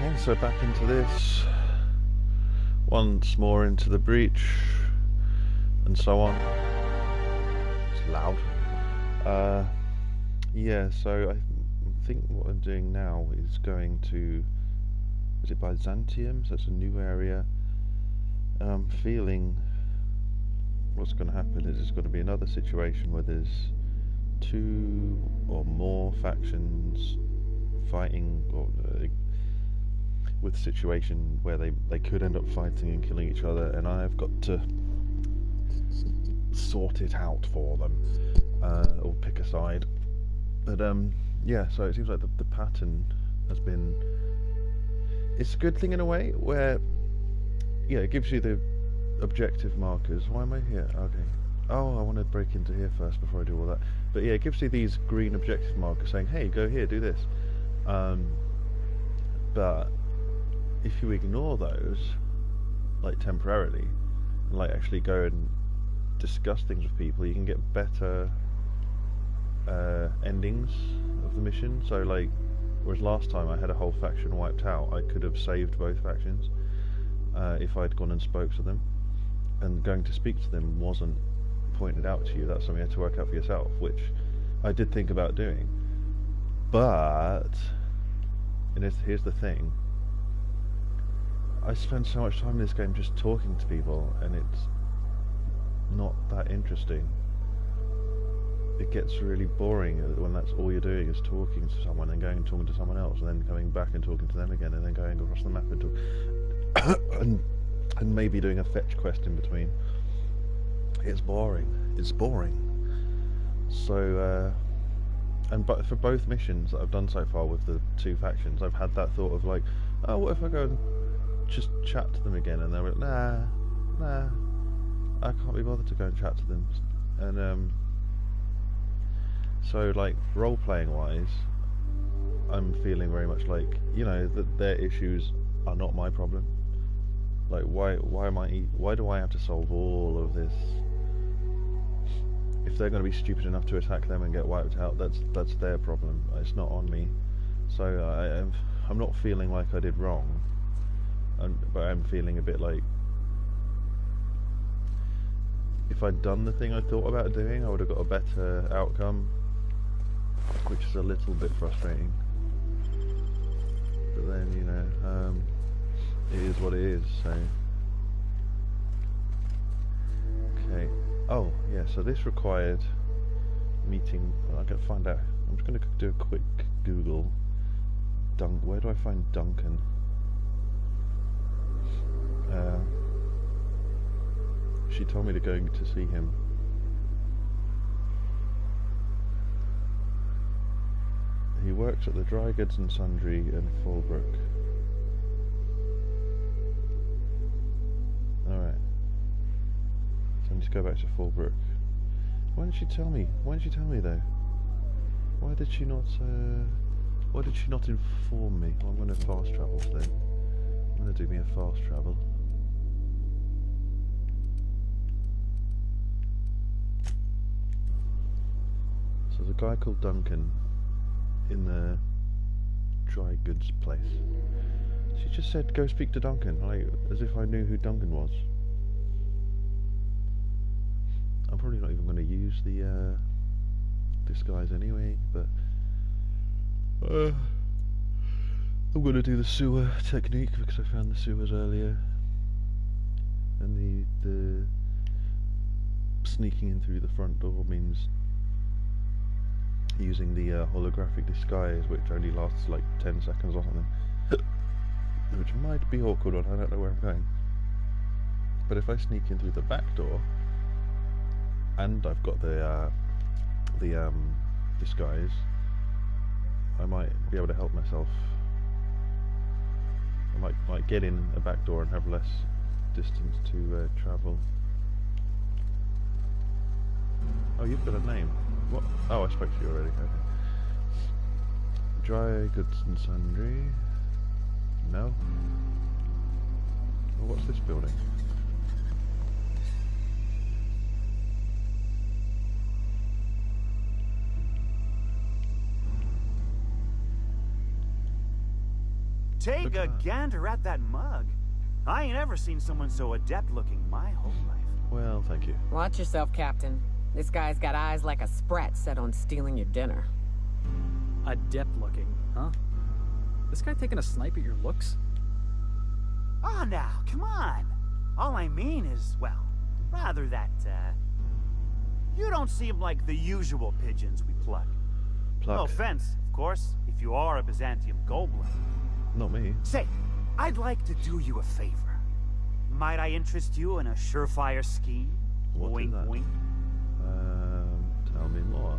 Okay, so back into this. Once more into the breach. And so on. It's loud. Yeah, so I think what I'm doing now is going to... Is it Byzantium? So it's a new area. And I'm feeling what's going to happen is it's going to be another situation where there's two or more factions fighting, or with a situation where they could end up fighting and killing each other, and I've got to sort it out for them, or pick a side. But yeah, so it seems like the pattern has been... It's a good thing in a way, where yeah, it gives you the objective markers. Why am I here? Okay. Oh, I want to break into here first before I do all that. But yeah, it gives you these green objective markers saying, hey, go here, do this. But if you ignore those, like temporarily, and like actually go and discuss things with people, you can get better endings of the mission. So like, whereas last time I had a whole faction wiped out, I could have saved both factions if I'd gone and spoke to them. And going to speak to them wasn't pointed out to you. That's something you had to work out for yourself, which I did think about doing. But, and here's the thing, I spend so much time in this game just talking to people, and it's not that interesting. It gets really boring when that's all you're doing is talking to someone and going and talking to someone else and then coming back and talking to them again and then going across the map and and maybe doing a fetch quest in between. It's boring. It's boring. So, but for both missions that I've done so far with the two factions, I've had that thought of like, oh, what if I go and just chat to them again? And they're like, nah, I can't be bothered to go and chat to them. And so like role-playing wise, I'm feeling very much like, you know, that their issues are not my problem. Like, why do I have to solve all of this? If they're going to be stupid enough to attack them and get wiped out, that's their problem. It's not on me. So I'm not feeling like I did wrong, but I'm feeling a bit like, if I'd done the thing I thought about doing, I would have got a better outcome, which is a little bit frustrating. But then, you know, it is what it is, so... Okay. Oh, yeah, so this required meeting... I gotta find out... I'm just gonna do a quick Google. Where do I find Duncan? She told me to go to see him. He works at the Dry Goods and Sundry in Fallbrook. Alright. So I need to go back to Fallbrook. Why didn't she tell me? Why didn't she tell me though? Why did she not inform me? Well, I'm going to fast travel then. I'm going to do me a fast travel. So there's a guy called Duncan in the dry goods place. She just said go speak to Duncan, like as if I knew who Duncan was. I'm probably not even going to use the disguise anyway, but I'm going to do the sewer technique because I found the sewers earlier, and the sneaking in through the front door means using the holographic disguise, which only lasts like 10 seconds or something. Which might be awkward when I don't know where I'm going. But if I sneak in through the back door, and I've got the disguise, I might be able to help myself. I might get in a back door and have less distance to travel. Oh, you've got a name. What? Oh, I spoke to you already. Okay. Dry Goods and Sundry. No. Well, what's this building? Take a gander at that mug. I ain't ever seen someone so adept looking my whole life. Well, thank you. Watch yourself, Captain. This guy's got eyes like a sprat set on stealing your dinner. Adept looking, huh? This guy taking a snipe at your looks? Oh, now, come on. All I mean is, well, rather that, you don't seem like the usual pigeons we pluck. No offense, of course, if you are a Byzantium goblin. Not me. Say, I'd like to do you a favor. Might I interest you in a surefire scheme? What wink, is that? wink. Tell me more.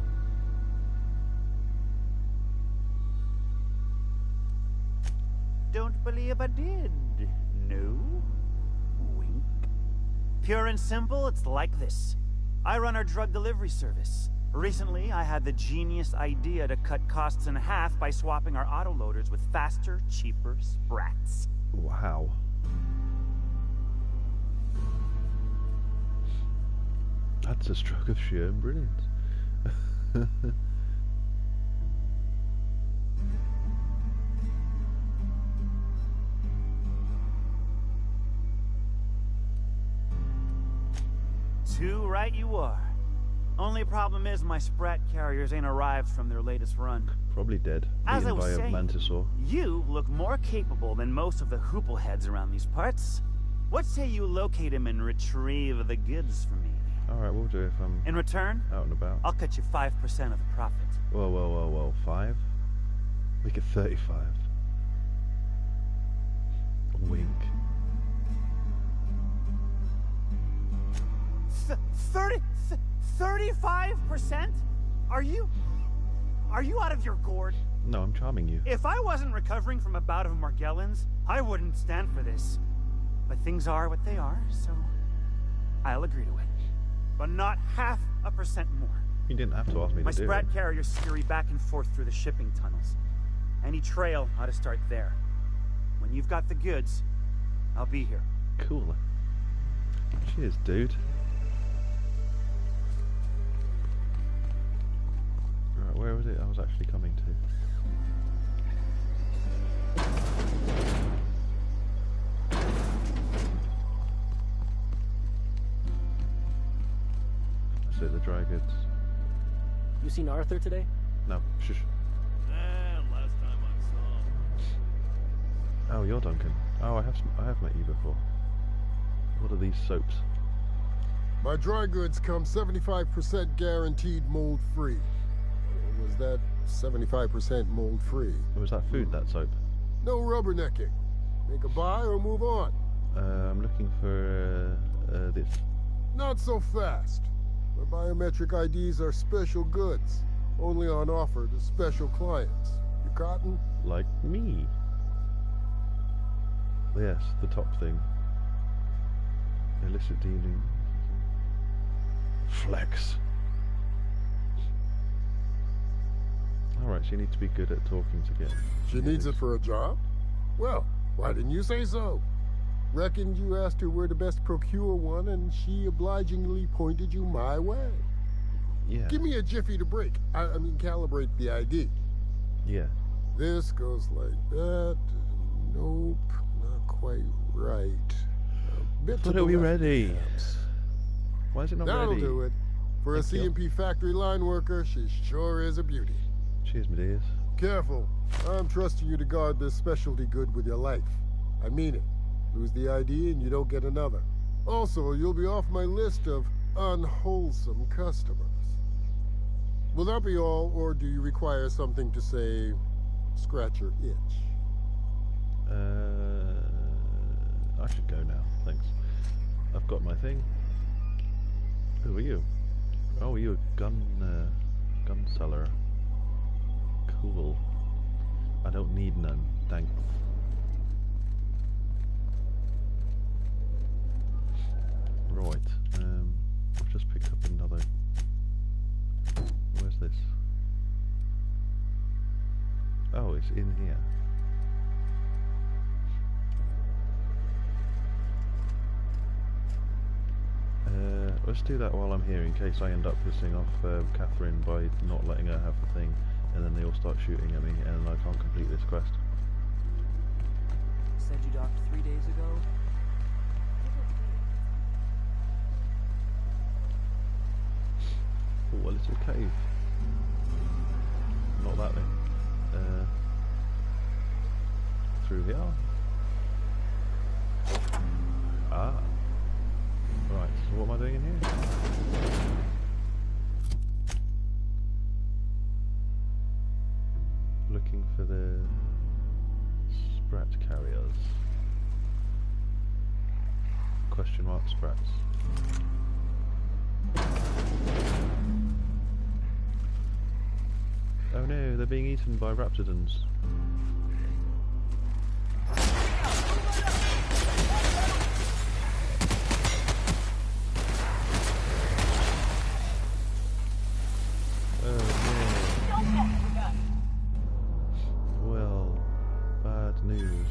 Don't believe I did. No? Wink. Pure and simple, it's like this. I run our drug delivery service. Recently, I had the genius idea to cut costs in half by swapping our autoloaders with faster, cheaper sprats. Wow. That's a stroke of sheer brilliance. Too right you are. Only problem is my sprat carriers ain't arrived from their latest run. Probably dead. As I Eaten was by a saying, mantisaur. you look more capable than most of the hoople heads around these parts. What say you locate him and retrieve the goods for me? Alright, we'll do it if I'm In return, out and about. I'll cut you 5% of the profit. Whoa, whoa, whoa, whoa. 5? Make it 35. Wink. 35%? Are you out of your gourd? No, I'm charming you. If I wasn't recovering from a bout of Morgellons, I wouldn't stand for this. But things are what they are, so I'll agree to it. But not 0.5% more. You didn't have to ask me My to do it. sprat carriers scurry back and forth through the shipping tunnels. Any trail ought to start there. When you've got the goods, I'll be here. Cool. Cheers, dude. Right, where was it I was actually coming to? That's it, the dry goods. You seen Arthur today? No, shush. Last time I saw him. Oh, you're Duncan. Oh, I have met you before. What are these soaps? My dry goods come 75% guaranteed mold-free. Was that 75% mold-free? Was that food, that soap? No rubbernecking. Make a buy or move on. I'm looking for this. Not so fast. My biometric IDs are special goods. Only on offer to special clients. You cotton? Like me. Yes, the top thing. Illicit dealing. Flex. Alright, so you need to be good at talking to get... She needs it for a job? Well, why didn't you say so? Reckoned you asked her where to best procure one, and she obligingly pointed you my way. Yeah. Give me a jiffy to break. I mean, calibrate the ID. Yeah. This goes like that. Nope, not quite right. A bit But to are the we left, ready? perhaps. Why is it not That'll ready? do it. For a Thank you. CMP factory line worker, she sure is a beauty. Cheers, my dears. Careful. I'm trusting you to guard this specialty good with your life. I mean it. Lose the ID and you don't get another. Also, you'll be off my list of unwholesome customers. Will that be all, or do you require something to say, scratch your itch? I should go now. Thanks. I've got my thing. Who are you? Oh, you're a gun seller. Cool. I don't need none. Thanks. Right. I've just picked up another. Where's this? Oh, it's in here. Let's do that while I'm here, in case I end up pissing off Catherine by not letting her have the thing, and then they all start shooting at me, and I can't complete this quest. docked 3 days ago. Oh, a little cave. Not that way. Through here. Ah. Right, so what am I doing in here? Looking for the sprat carriers. Question mark sprats. Oh no, they're being eaten by raptidons. Oh no. Well, bad news.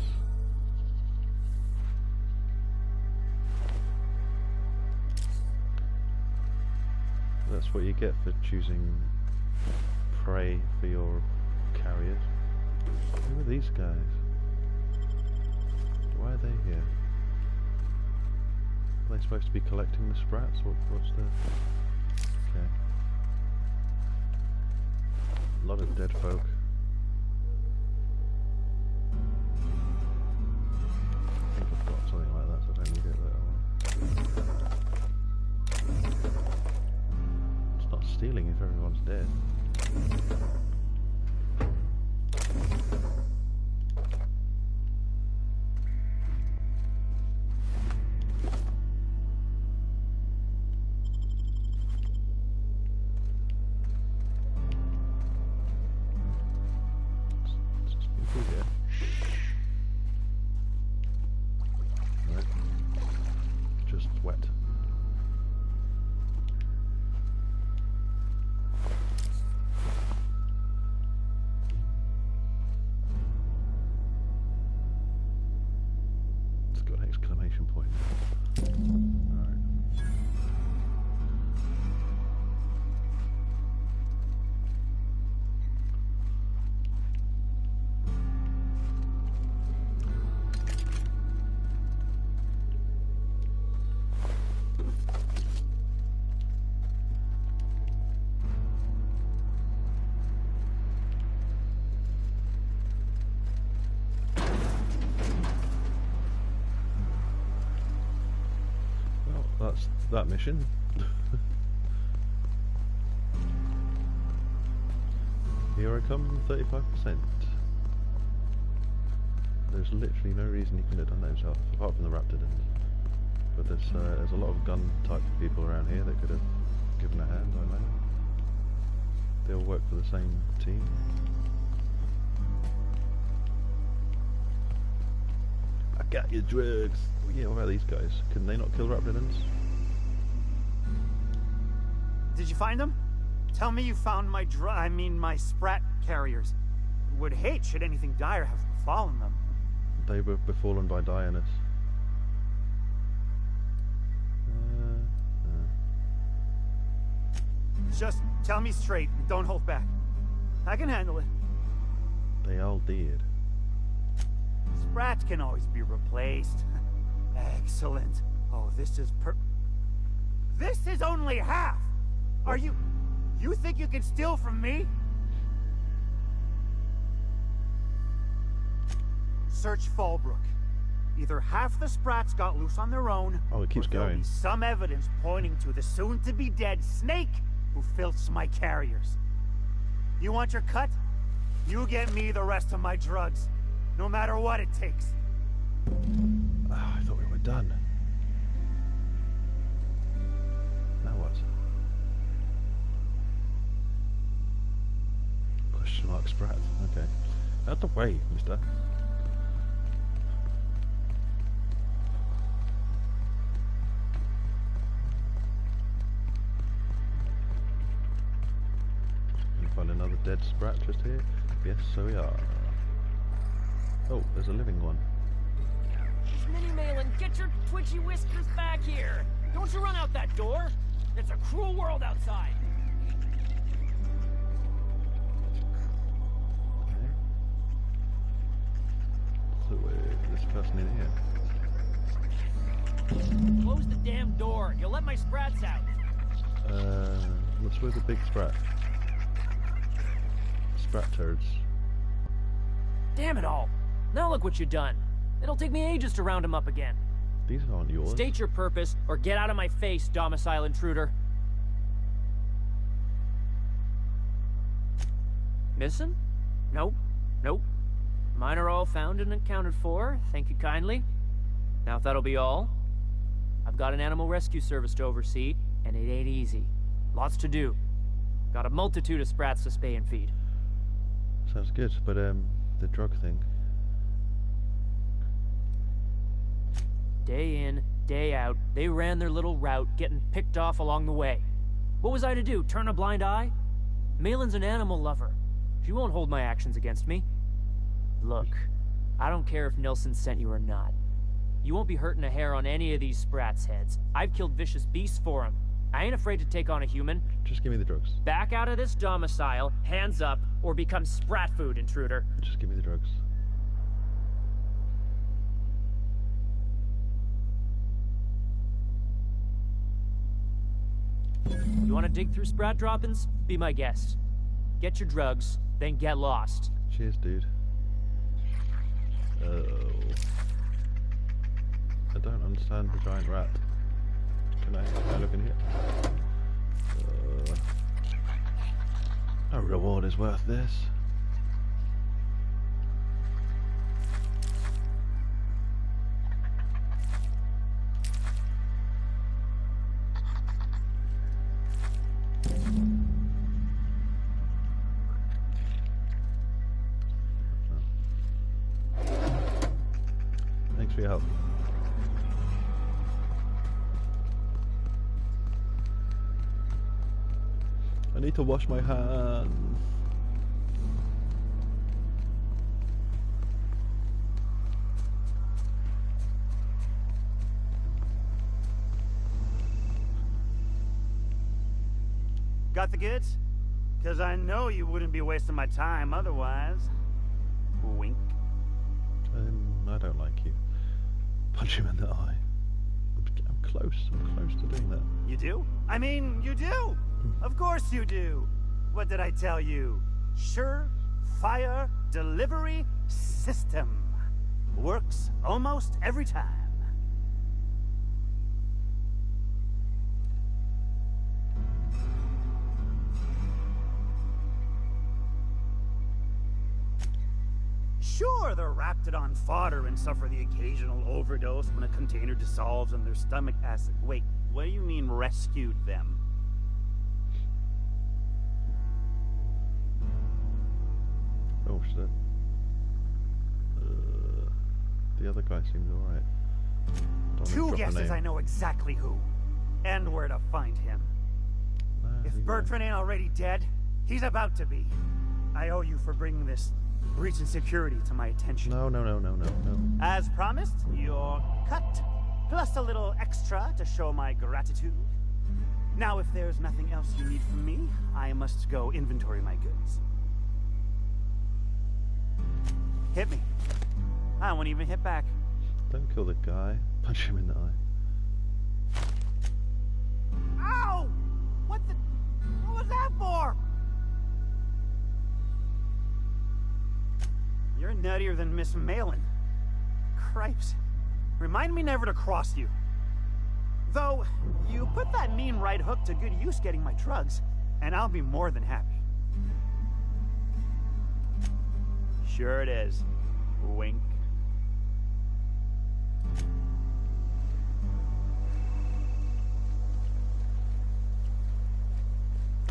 That's what you get for choosing prey for your carriers. Who are these guys? Why are they here? Are they supposed to be collecting the sprats? What's the... Okay. A lot of dead folk. I think I've got something like that, so I don't need it later on. It's not stealing if everyone's dead. That's that mission. Here I come, 35%. There's literally no reason you couldn't have done that yourself, apart from the raptidons. But there's a lot of gun type people around here that could have given a hand, I know. They all work for the same team. I got your drugs. Well, yeah, what about these guys? Can they not kill raptidons? Did you find them? Tell me you found my my sprat carriers. Would hate should anything dire have befallen them. They were befallen by Dianus. Just tell me straight and don't hold back. I can handle it. They all did. Sprats can always be replaced. Excellent. Oh, this is This is only half! Are you think you can steal from me? Search Fallbrook. Either half the sprats got loose on their own, oh, it keeps or there'll going. be some evidence pointing to the soon-to-be-dead snake who filched my carriers. You want your cut? You get me the rest of my drugs, no matter what it takes. Oh, I thought we were done. Now what? Question mark sprat. Okay. Out the way, mister. Find another dead sprat just here? Yes, so we are. Oh, there's a living one. Mini Malin, get your twitchy whiskers back here! Don't you run out that door! It's a cruel world outside! Okay. So this person in here? Close the damn door. You'll let my sprats out. What's with the big sprat? Sprat turds. Damn it all. Now look what you done. It'll take me ages to round him up again. These aren't yours. State your purpose, or get out of my face, domicile intruder. Missing? Nope. Nope. Mine are all found and accounted for. Thank you kindly. Now if that'll be all, I've got an animal rescue service to oversee, and it ain't easy. Lots to do. Got a multitude of sprats to spay and feed. Sounds good, but the drug thing. Day in, day out, they ran their little route, getting picked off along the way. What was I to do, turn a blind eye? Malin's an animal lover. She won't hold my actions against me. Look, I don't care if Nelson sent you or not. You won't be hurting a hair on any of these sprats' heads. I've killed vicious beasts for them. I ain't afraid to take on a human. Just give me the drugs. Back out of this domicile, hands up, or become sprat food, intruder. Just give me the drugs. You want to dig through sprat droppings? Be my guest. Get your drugs, then get lost. Cheers, dude. Oh. I don't understand the giant rat. Can I look in here? A reward is worth this. Thanks for your help. I need to wash my hands. Got the goods? Because I know you wouldn't be wasting my time otherwise. Wink. I don't like you. Punch him in the eye. I'm close to doing that. You do? I mean, you do! Of course you do! What did I tell you? Sure-fire delivery system. Works almost every time. Sure, they're raptidon fodder and suffer the occasional overdose when a container dissolves in their stomach acid. Wait, what do you mean rescued them? Oh shit. The other guy seems alright. Two guesses, I know exactly who. And where to find him. If Bertrand ain't already dead, he's about to be. I owe you for bringing this breach in security to my attention. No. As promised, you're cut. Plus a little extra to show my gratitude. Now, if there's nothing else you need from me, I must go inventory my goods. Hit me. I won't even hit back. Don't kill the guy. Punch him in the eye. Ow! What was that for? You're nuttier than Miss Malin. Cripes. Remind me never to cross you. Though, you put that mean right hook to good use getting my drugs, and I'll be more than happy. Sure it is. Wink.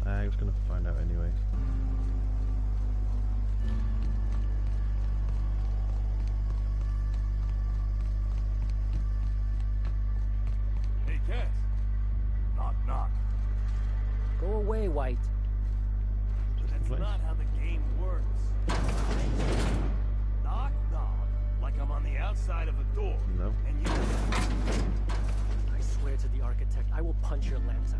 I was gonna find out anyway. Hey, Cass. Knock, knock. Go away, White. That's not how the game works. Knock, knock, like I'm on the outside of a door. No. And you... I swear to the architect, I will punch your lamps out.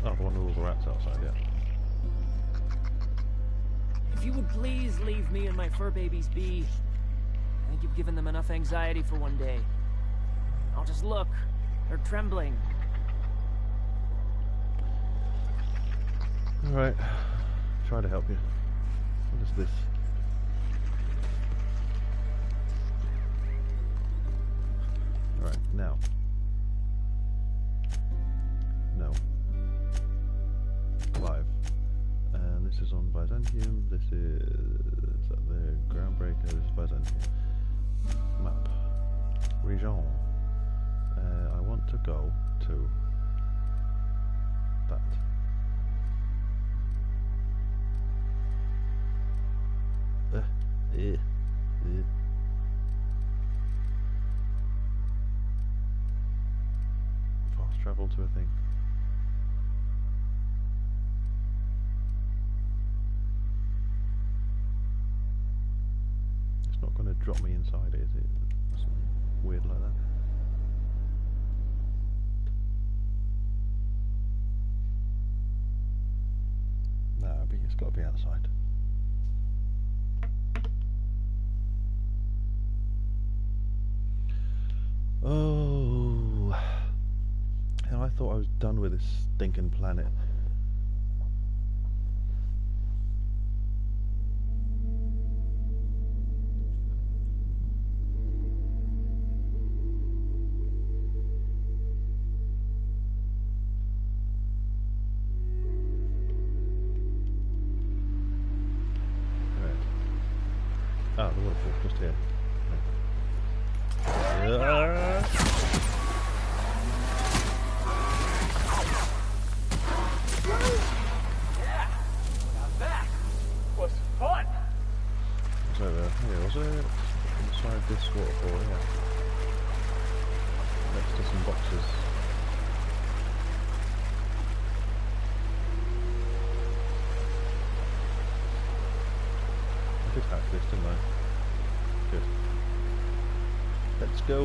Oh, the one with all the rats outside, yeah. If you would please leave me and my fur babies be. I think you've given them enough anxiety for one day. I'll just look. They're trembling. Alright. Try to help you. What is this? Alright, now. No. Live. And this is on Byzantium. This is the Groundbreaker. This is Byzantium. Map. Region. I want to go to that. Fast travel to a thing. It's not going to drop me inside, is it? It's weird like that. No, but it's got to be outside. Oh, and I thought I was done with this stinking planet. Right. Ah, the waterfall just here. Was fun. Was over here, was it? Inside this waterfall, yeah. Next to some boxes. I did hack this, didn't I? Good. Let's go!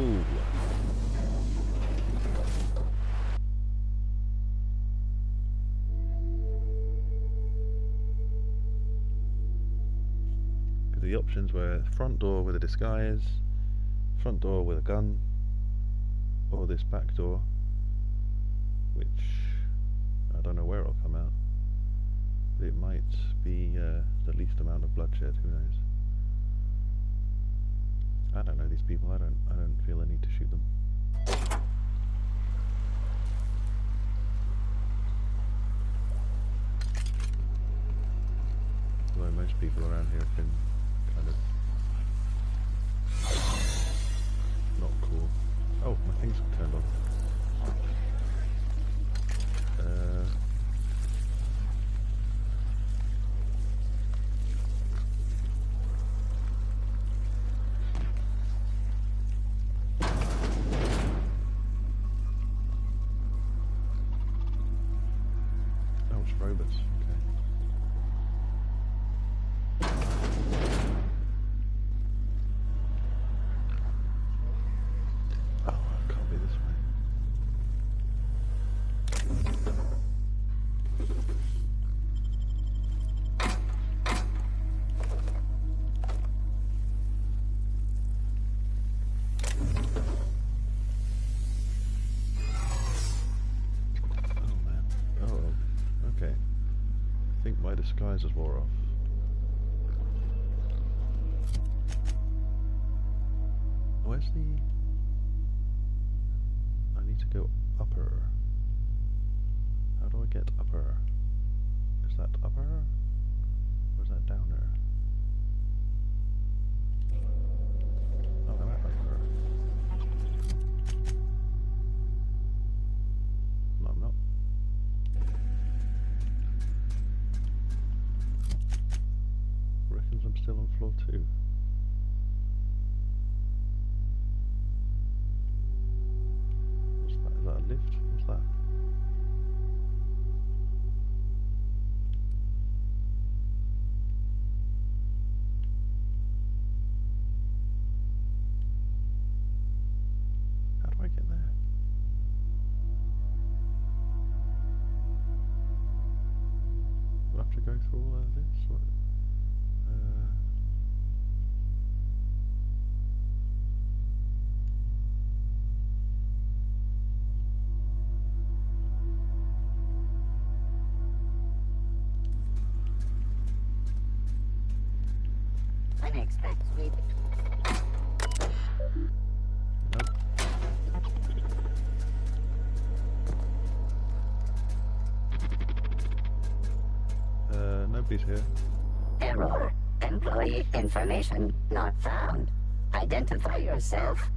The options were front door with a disguise, front door with a gun, or this back door, which I don't know where it'll come out. It might be the least amount of bloodshed, who knows. I don't know these people, I don't feel a need to shoot them. Although most people around here have been kind of not cool. Oh, my thing's turned on. Oh, it's robots. Okay. Oh, it can't be this way. Oh man. Oh, okay. I think my disguise has wore off. Where's the... I need to go upper. How do I get upper? Is that upper? Or is that downer? Oh, I'm at upper. No, I'm not. Reckons I'm still on floor 2. What's that? Is that a lift? What's that? How do I get there? Do I have to go through all of this? What? expect sweet. Nope. Nobody's here. Error. Employee information not found. Identify yourself.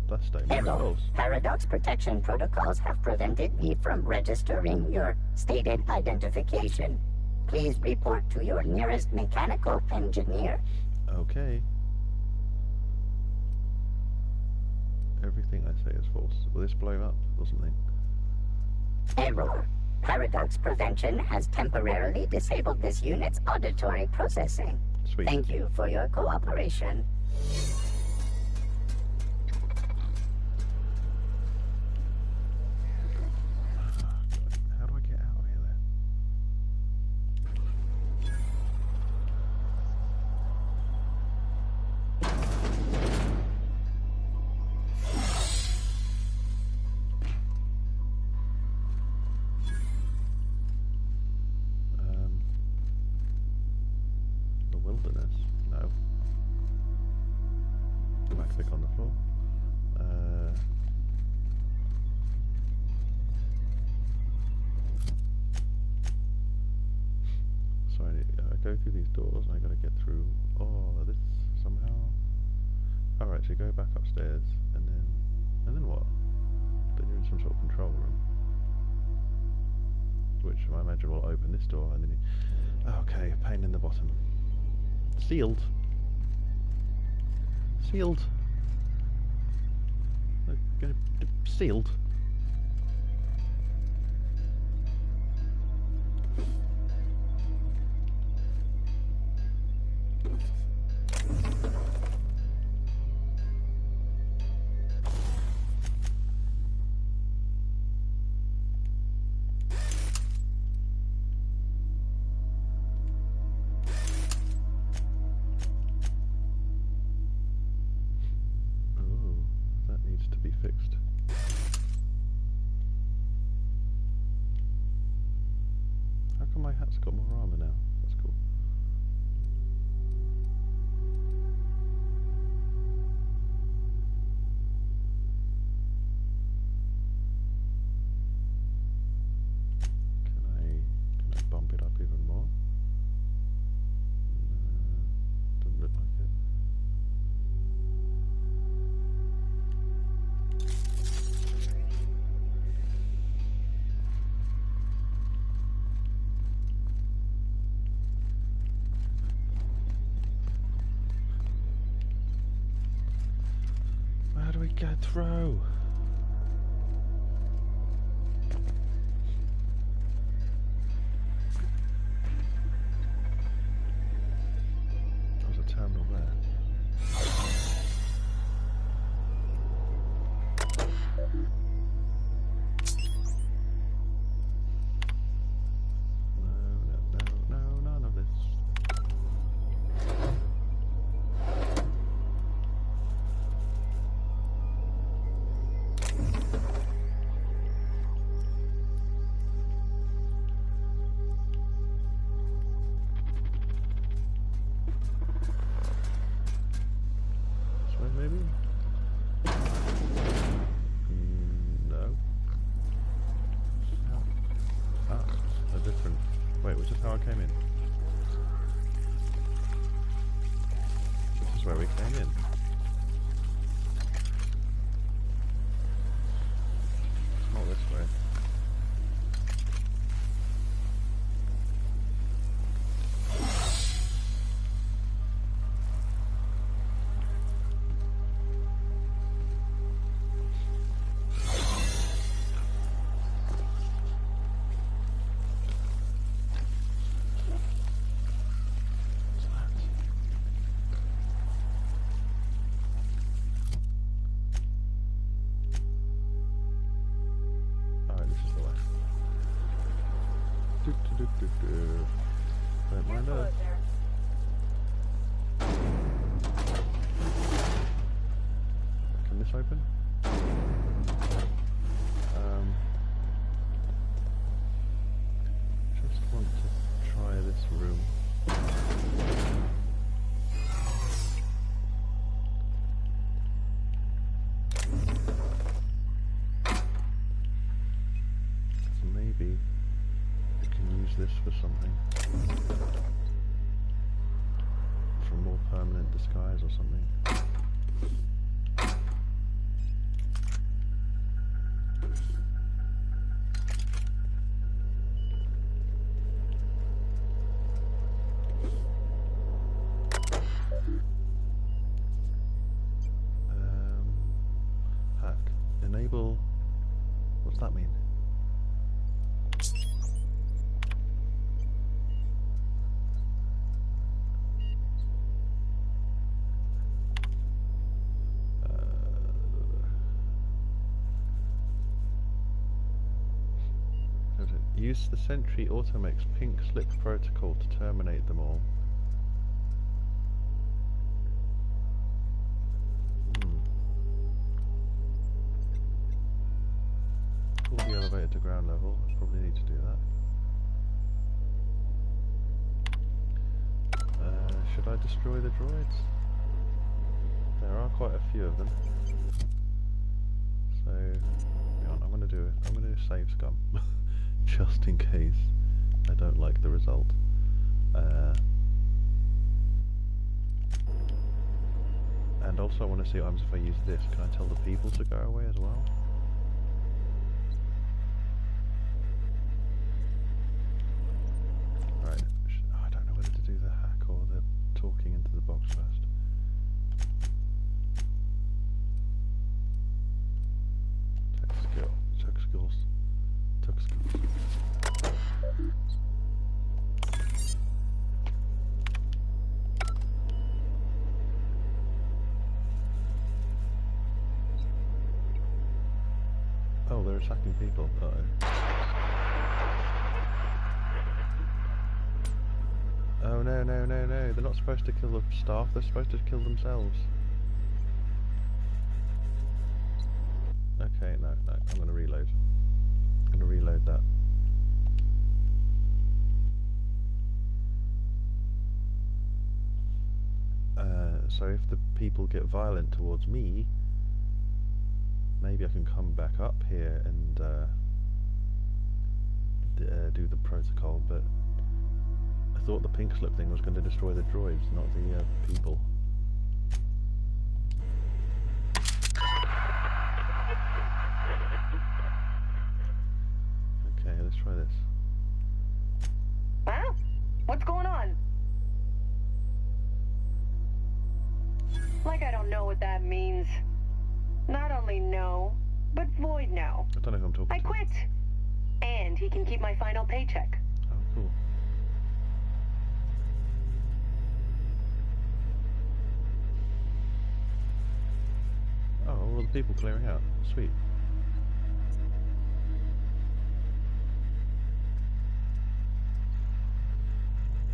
That's statement Error. false. Paradox protection protocols have prevented me from registering your stated identification. Please report to your nearest mechanical engineer. Okay. Everything I say is false. Will this blow up or something? Error. Paradox prevention has temporarily disabled this unit's auditory processing. Sweet. Thank you for your cooperation. How do I get out of here then? The wilderness? No. Right click on the floor. Sorry, I go through these doors and I gotta get through all of this somehow. Alright, so you go back upstairs and then what? Then you're in some sort of control room. Which I imagine will open this door and then you... Okay, pain in the bottom. Sealed. Sealed. Sealed. Ooh, that needs to be fixed. How come my hat's got more armor now? That's cool. Can I bump it up even more? Doesn't look like it. Where do we get through? There's a terminal there. No, none of this. This way, maybe? No. A different... Wait, was this how I came in? This is where we came in. It's not this way. What's that? Alright, this is the way. Don't mind us. Can this open? Just want to try this room. this for something. For a more permanent disguise or something. Hack. Enable... What's that mean? Use the Sentry Automix pink slip protocol to terminate them all. Pull the elevator to ground level. I probably need to do that. Should I destroy the droids? There are quite a few of them. So, hang on, I'm going to do save scum. Just in case I don't like the result. And also I want to see what happens if I use this. Can I tell the people to go away as well? Right. I don't know whether to do the hack or the talking into the box first. Tech skills. Oh, they're attacking people. Uh-oh. Oh no, no, no, no. They're not supposed to kill the staff, they're supposed to kill themselves. Okay, no, I'm gonna reload. I'm gonna reload that. So if the people get violent towards me, maybe I can come back up here and do the protocol, but I thought the pink slip thing was going to destroy the droids, not the people. Okay, let's try this. Huh? What's going on? Like I don't know what that means. Not only no, but void no. I don't know who I'm talking to. I quit. And he can keep my final paycheck. Oh, cool. Oh, all the people clearing out. Sweet.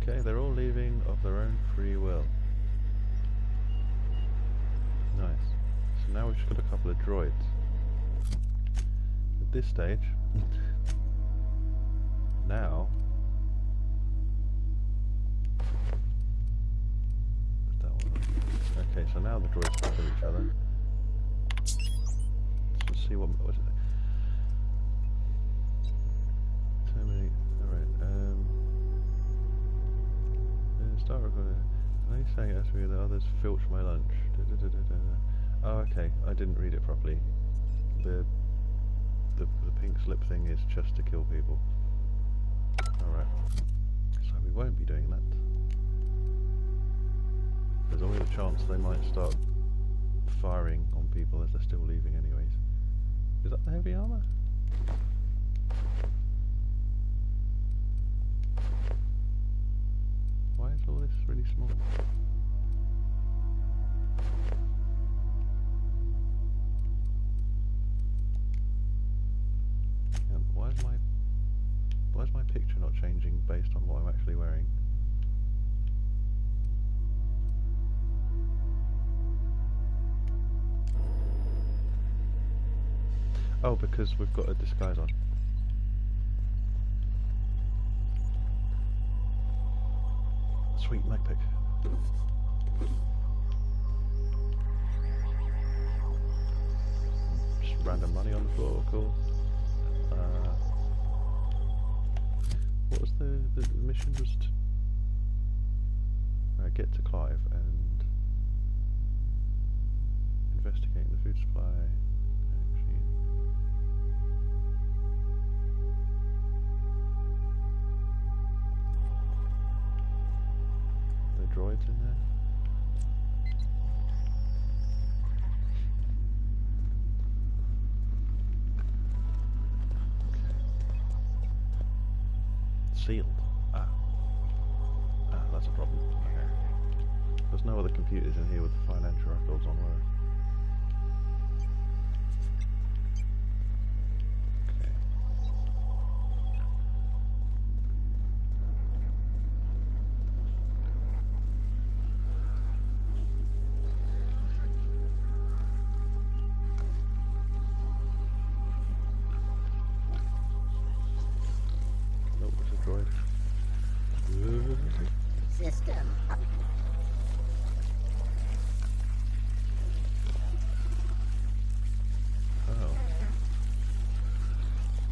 Okay, they're all leaving of their own free will. Nice. So now we've just got a couple of droids. At this stage, now, that one. Okay, so now the droids can kill each other. Let's see what was it? Terminate. Alright. Start recording. I'm only saying it has to be that others filch my lunch. Oh, okay. I didn't read it properly. The pink slip thing is just to kill people. Alright. So we won't be doing that. There's always a chance they might start firing on people as they're still leaving anyways. Is that the heavy armor? Why is all this really small? Why is my picture not changing based on what I'm actually wearing? Oh, because we've got a disguise on. Sweet mag pick. Just random money on the floor, cool. What was the mission was to get to Clive and investigate the food supply machine. The droids in there. Sealed. That's a problem. Okay. There's no other computers in here with financial records on, were there? Okay.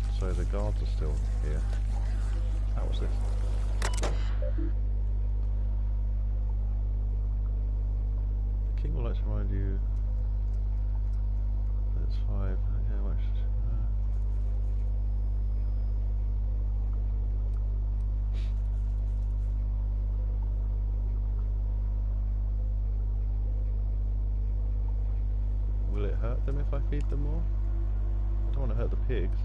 'Cause so the guards are still here. How was this? The king will like to remind you that it's 5. How much? Will it hurt them if I feed them more? I don't want to hurt the pigs.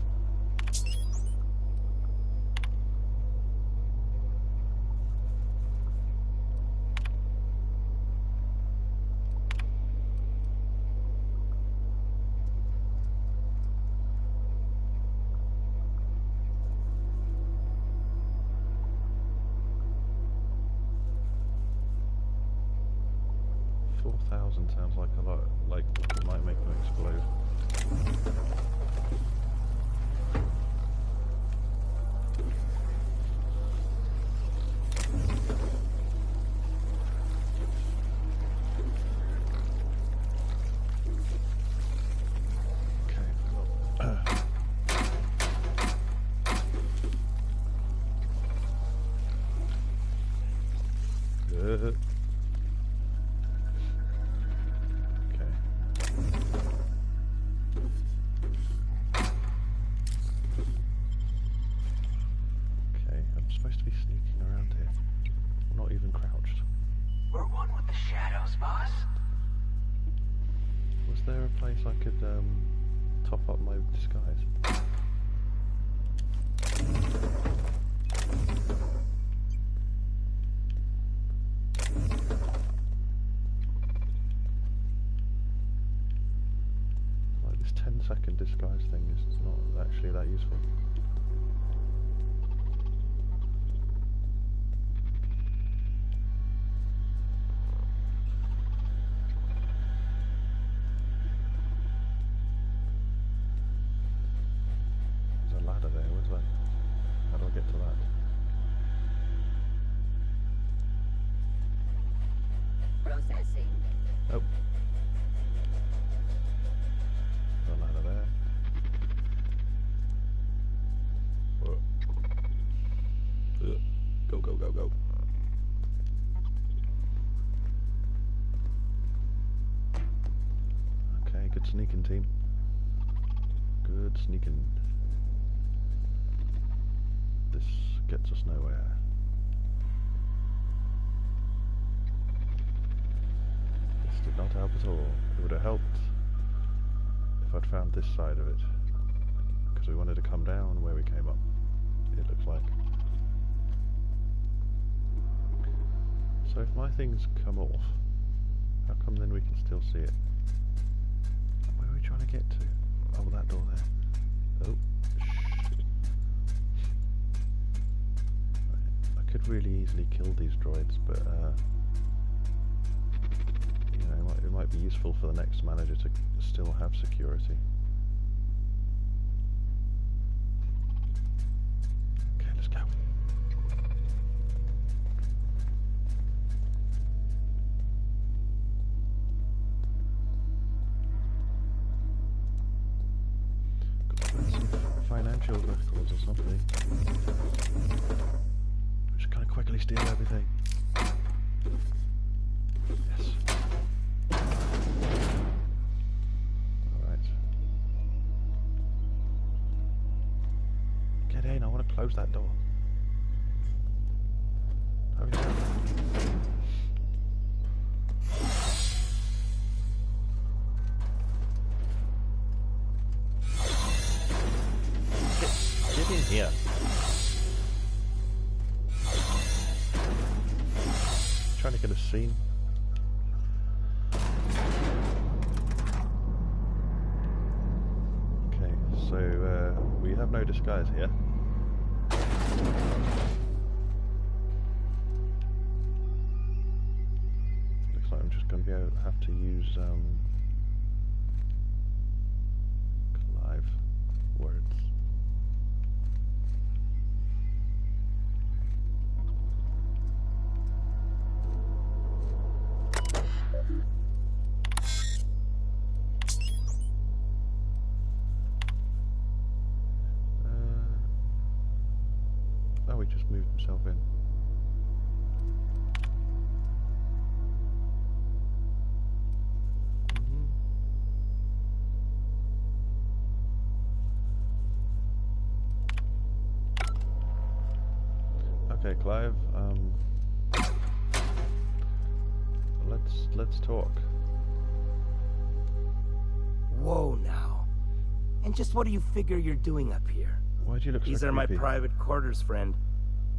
Sounds like a lot, like it might make them explode. Okay, Good. I could top up my disguise. Like this 10-second disguise thing is not actually that useful. Oh. The ladder there. Whoa. Go, go, go, go. Okay, good sneaking, team. Good sneaking. This gets us nowhere. Did not help at all. It would have helped if I'd found this side of it, because we wanted to come down where we came up, it looks like. So if my things come off, how come then we can still see it? Where are we trying to get to? Oh, that door there. Oh, right. I could really easily kill these droids, but you know, it might be useful for the next manager to still have security. Okay, let's go. Got some financial shield records or something. I'm just gonna quickly steal everything. Yes. Alright. Get in, I want to close that door. Hurry up. Get in here. Trying to get a scene. Okay, so we have no disguise here. Looks like I'm just going to have to use Clive words. Oh, he just moved himself in. Okay, Clive. Let's talk. Whoa, now. And just what do you figure you're doing up here? Why do you look so These are my creepy? private quarters, friend.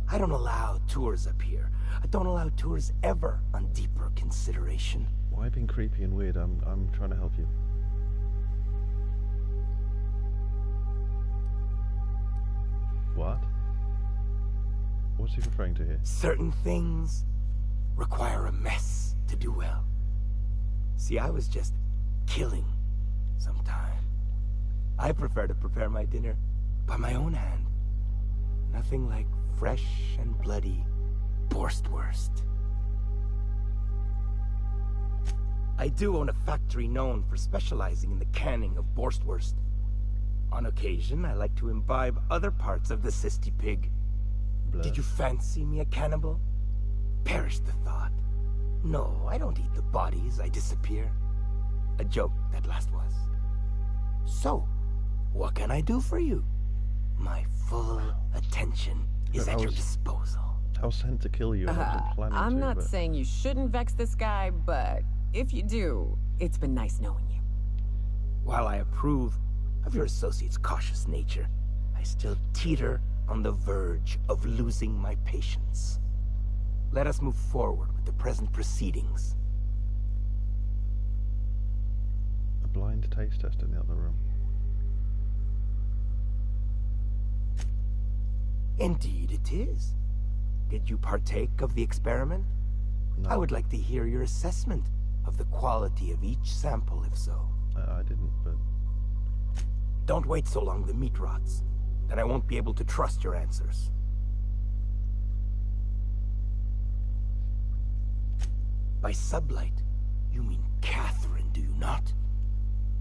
I don't allow tours up here. I don't allow tours ever on deeper consideration. Why being creepy and weird? I'm trying to help you. What? What's he referring to here? Certain things require a mess to do well. See, I was just killing sometime. I prefer to prepare my dinner by my own hand. Nothing like fresh and bloody Borstwurst. I do own a factory known for specializing in the canning of Borstwurst. On occasion, I like to imbibe other parts of the cysty pig. Blood. Did you fancy me a cannibal? Perish the thought. No, I don't eat the bodies, I disappear. A joke, that last was. So, what can I do for you? My full attention is at your disposal. I was sent to kill you and I wasn't planning to. I'm not but... saying you shouldn't vex this guy, but if you do, it's been nice knowing you. While I approve of your associate's cautious nature, I still teeter on the verge of losing my patience. Let us move forward with the present proceedings. A blind taste test in the other room. Indeed it is. Did you partake of the experiment? No. I would like to hear your assessment of the quality of each sample, if so. I didn't, but... Don't wait so long the meat rots. Then I won't be able to trust your answers. By sublight, you mean Catherine, do you not?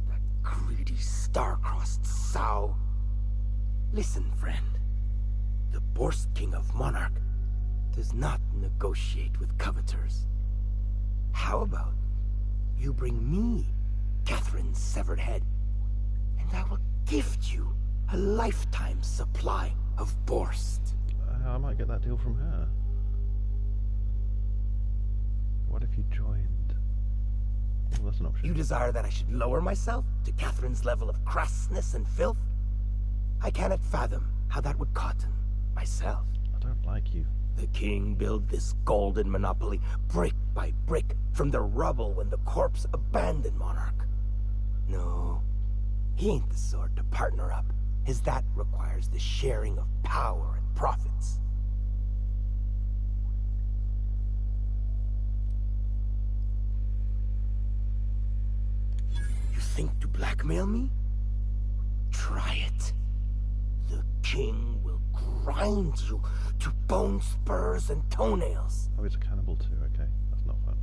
That greedy, star-crossed sow. Listen, friend. The Borst King of Monarch does not negotiate with coveters. How about you bring me Catherine's severed head, and I will gift you a lifetime supply of Borst. I might get that deal from her. What if you joined? Well, that's an option. You desire that I should lower myself to Catherine's level of crassness and filth? I cannot fathom how that would cotton myself. I don't like you. The king built this golden monopoly brick by brick from the rubble when the corpse abandoned Monarch. No, he ain't the sort to partner up, as that requires the sharing of power and profits. You think to blackmail me? Try it. The king will grind you to bone spurs and toenails. Oh, he's a cannibal too, okay. That's not fun.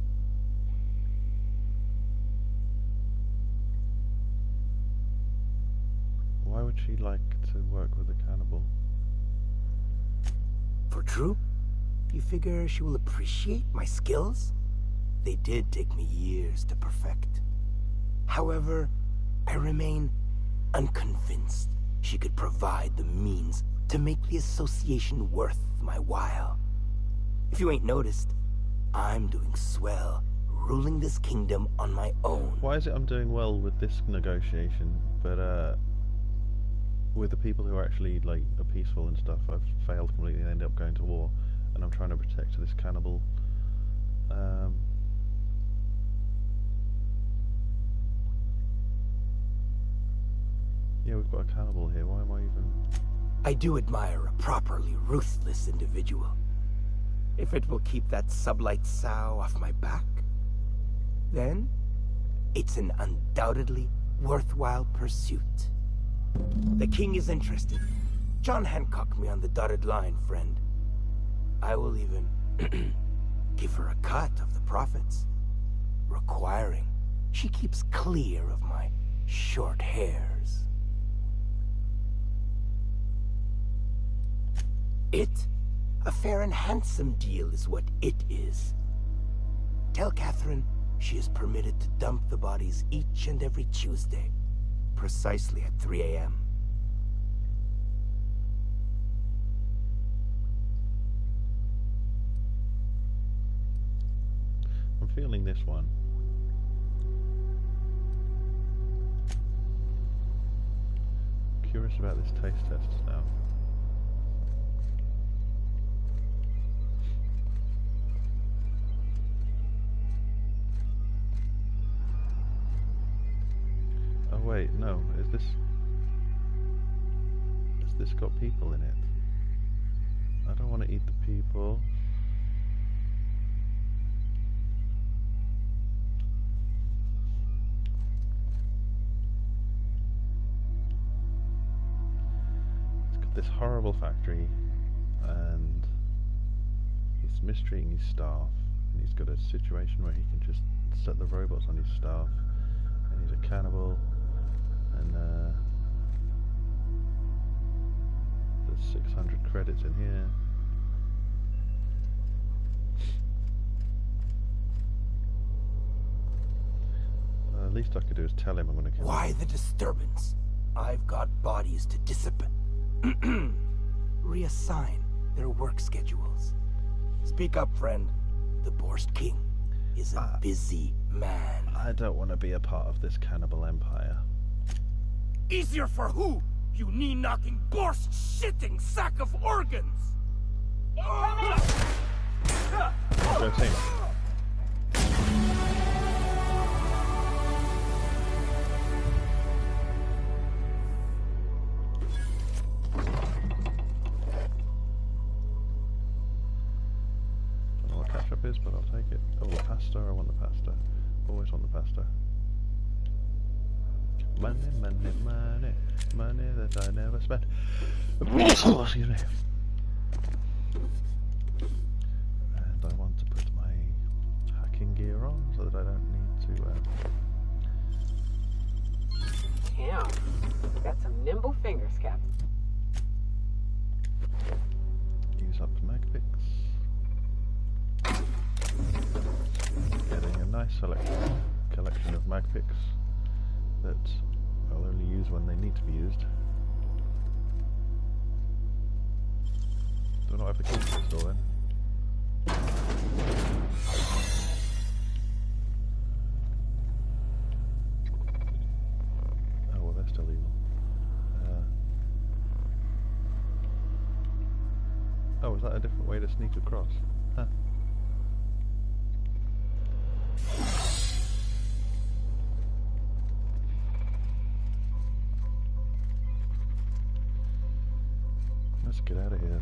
Why would would she like to work with a cannibal? For true? You figure she will appreciate my skills? They did take me years to perfect. However, I remain unconvinced she could provide the means to make the association worth my while. If you ain't noticed, I'm doing swell, ruling this kingdom on my own. Why is it I'm doing well with this negotiation, but with the people who are actually like are peaceful and stuff, I've failed completely and end up going to war, and I'm trying to protect this cannibal. Yeah, we've got a cannibal here. Why am I even... I do admire a properly ruthless individual. If it will keep that sublight sow off my back, then it's an undoubtedly worthwhile pursuit. The king is interested. John Hancock me on the dotted line, friend. I will even give her a cut of the profits, requiring she keeps clear of my short hairs. A fair and handsome deal is what it is. Tell Catherine she is permitted to dump the bodies each and every Tuesday, precisely at 3 a.m. I'm feeling this one. Curious about this taste test now. Oh wait, no, has this got people in it? I don't want to eat the people. It's got this horrible factory, and he's mistreating his staff, and he's got a situation where he can just set the robots on his staff, and he's a cannibal. And there's 600 credits in here. The least I could do is tell him I'm going to kill him. Why the disturbance? I've got bodies to dissipate. Reassign their work schedules. Speak up, friend. The Borst King is a busy man. I don't want to be a part of this cannibal empire. Easier for who? You knee-knocking, Borst-shitting sack of organs! Go team. Don't know what ketchup is, but I'll take it. Oh, the pasta. I want the pasta. Always want the pasta. Money, money, money, money that I never spent. Oh, excuse me. And I want to put my hacking gear on so that I don't need to. Damn, got some nimble fingers, Captain. Use up mag picks. Getting a nice collection of mag picks that I'll only use when they need to be used. Do not have the keys to the store then. Oh well, they're still evil. Oh, is that a different way to sneak across? Huh. Let's get out of here.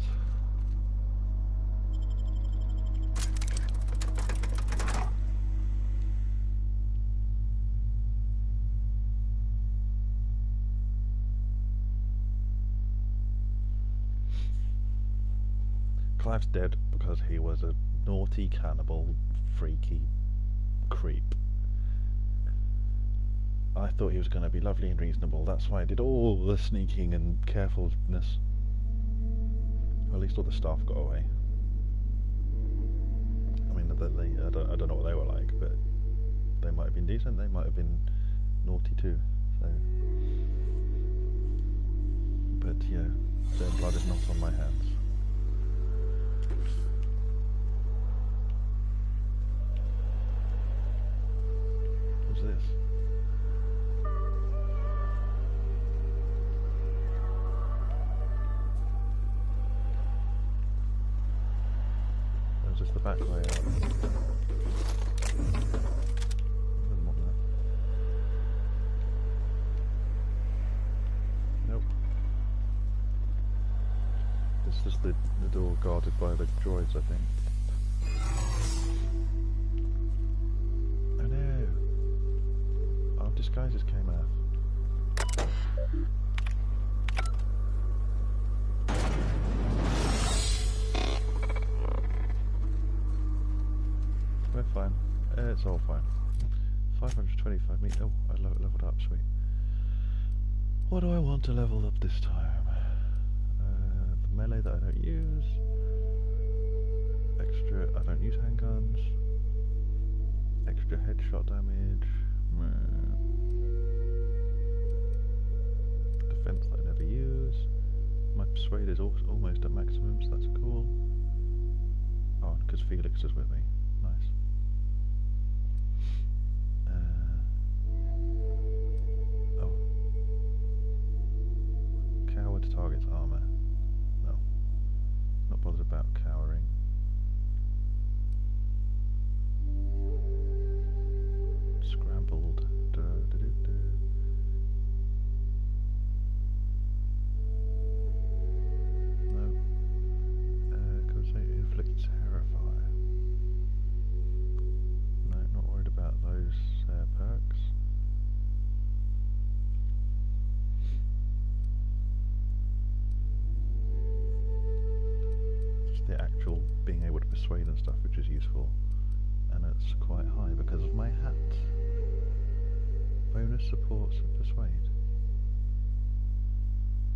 Clive's dead because he was a naughty cannibal, freaky creep. I thought he was going to be lovely and reasonable. That's why I did all the sneaking and carefulness. Well, at least all the staff got away. I mean, I don't know what they were like, but they might have been decent. They might have been naughty too. So, but yeah, their blood is not on my hands. What's this? Or is this the back way out? Wouldn't want that. Nope. This is the door guarded by the droids, I think. Oh no! Our disguises came out. We're fine. It's all fine. 525 meters. Oh, I leveled up, sweet. What do I want to level up this time? The melee that I don't use. Extra, I don't use handguns. Extra headshot damage. Defense that I never use. My persuade is almost at maximum, so that's cool. Oh, because Felix is with me. Nice. Oh. Coward targets armor. No. Not bothered about cowering. Scrambled. No. Could say inflict terrify. No, not worried about those perks. Just the actual being able to persuade and stuff, which is useful, and it's quite high because of my hat. Bonus supports and persuade.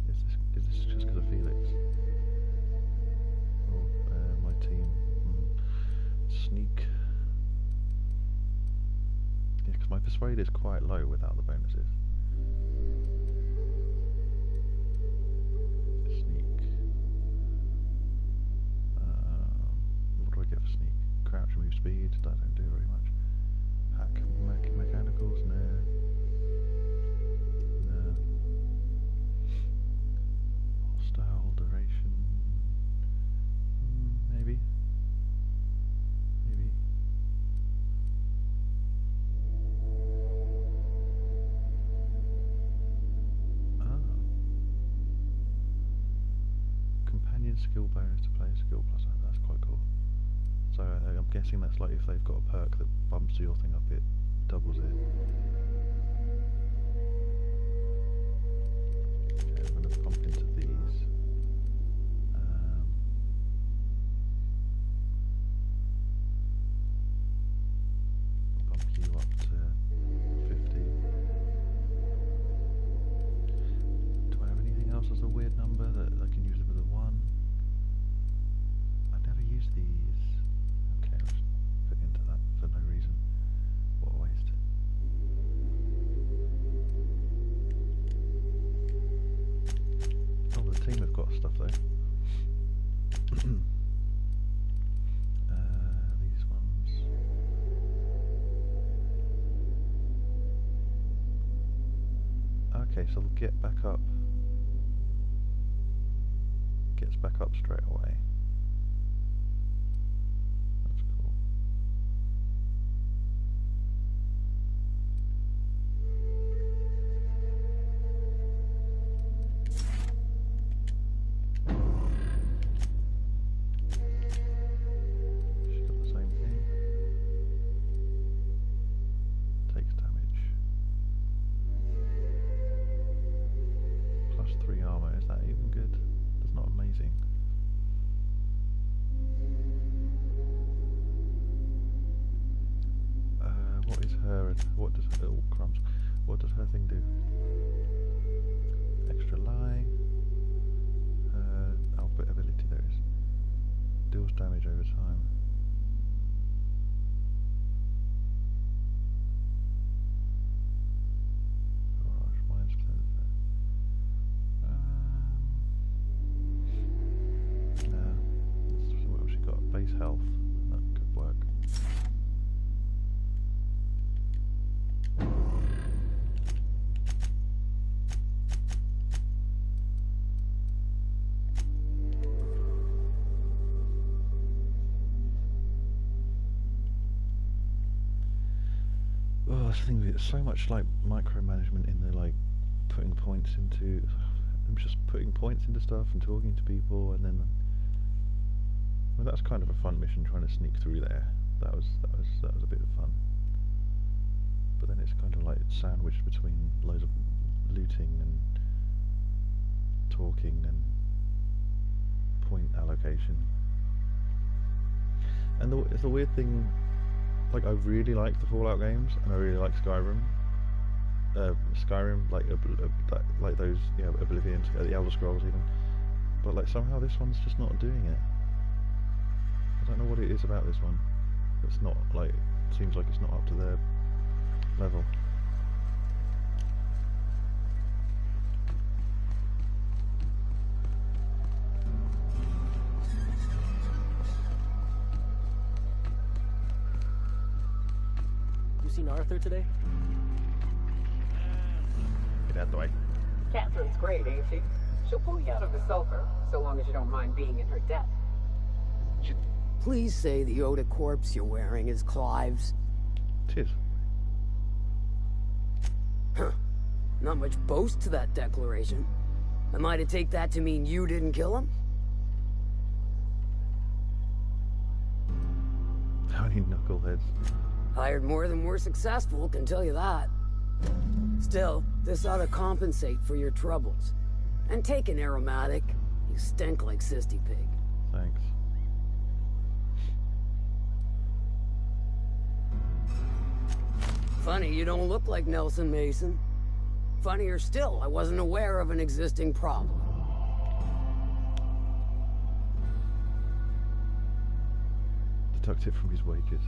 Is this just because of Felix? Or my team? Sneak. Yeah, because my persuade is quite low without the bonuses. Sneak. What do I get for sneak? Crouch, move, speed. That don't do very much. Hack mechanicals. No. No. Hostile duration. Maybe. Maybe. Companion skill bonus to play a skill plus. That's quite cool. So I'm guessing that's like if they've got a perk that bumps your thing up, it doubles it. Okay, I'm going to pump into these. Bump you up to 50. Do I have anything else as a weird number that I can use it with a 1? I've never used these. Okay, I'll just put into that for no reason. What a waste. Oh, the team have got stuff though. These ones. Okay, so they'll get back up. Gets back up straight away. That's cool. She's got the same thing. Takes damage. Plus 3 armor. Is that even good? That's not amazing. What is her? What does her? Oh, crumbs. What does her thing do? Extra lie. Output ability, there is. Deals damage over time. Barrage, mind split. What else she got? Base health. That could work. Oh, that's the thing. It's so much like micromanagement in the like putting points into. I'm just putting points into stuff and talking to people, and then. Well, that's kind of a fun mission, trying to sneak through there. That was a bit of fun. But then it's kind of like sandwiched between loads of looting and talking and point allocation. And it's the weird thing. Like, I really like the Fallout games, and I really like Skyrim. Skyrim, like those, yeah, Oblivion, the Elder Scrolls even. But like somehow this one's just not doing it. I don't know what it is about this one. It's not like, seems like it's not up to their level. You seen Arthur today? Get out the way. Catherine's great, ain't she? She'll pull you out of the sulfur, so long as you don't mind being in her debt. Please say the Yoda corpse you're wearing is Clive's. Tis. Huh. Not much boast to that declaration. Am I to take that to mean you didn't kill him? How many knuckleheads? Hired more than were successful, can tell you that. Still, this ought to compensate for your troubles. And take an aromatic. You stink like Sisty Pig. Thanks. Funny you don't look like Nelson Mason. Funnier still, I wasn't aware of an existing problem. Deduct it from his wages.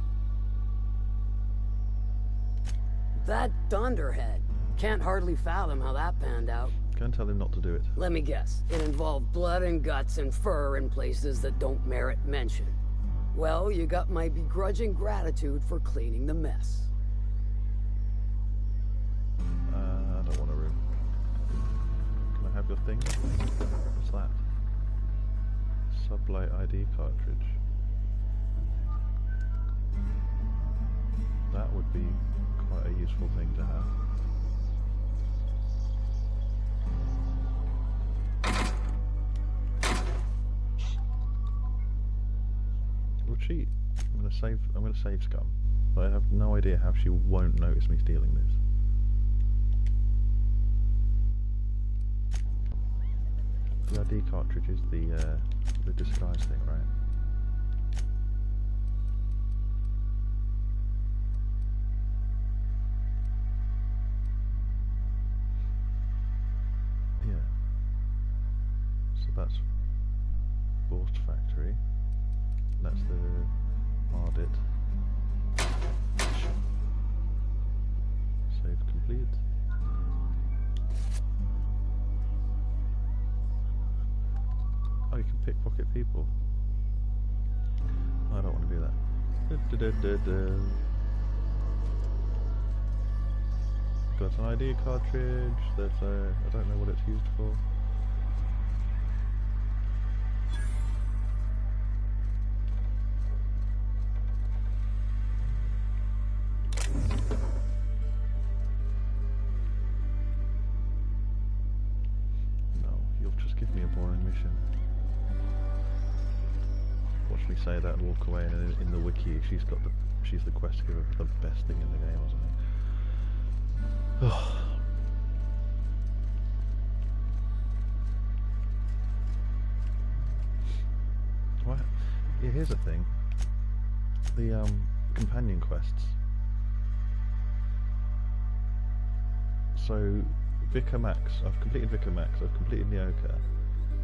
That Dunderhead. Can't hardly fathom how that panned out. Go and tell him not to do it. Let me guess. It involved blood and guts and fur in places that don't merit mention. Well, you got my begrudging gratitude for cleaning the mess. I don't want a room. Can I have your thing? What's that? Sublight ID cartridge. That would be quite a useful thing to have. We'll cheat. I'm gonna save Scum. But I have no idea how she won't notice me stealing this. The ID cartridge is the disguise thing, right? Yeah. So that's Borst Factory. That's the audit. Save complete. Oh, you can pickpocket people. I don't want to do that. Got an ID cartridge that I don't know what it's used for. No, you'll just give me a boring mission. Watch me say that and walk away, and in the wiki she's the quest giver for the best thing in the game or something. What? Yeah, here's the thing. The companion quests. So, Vicar Max, I've completed Vicar Max, I've completed Nyoka,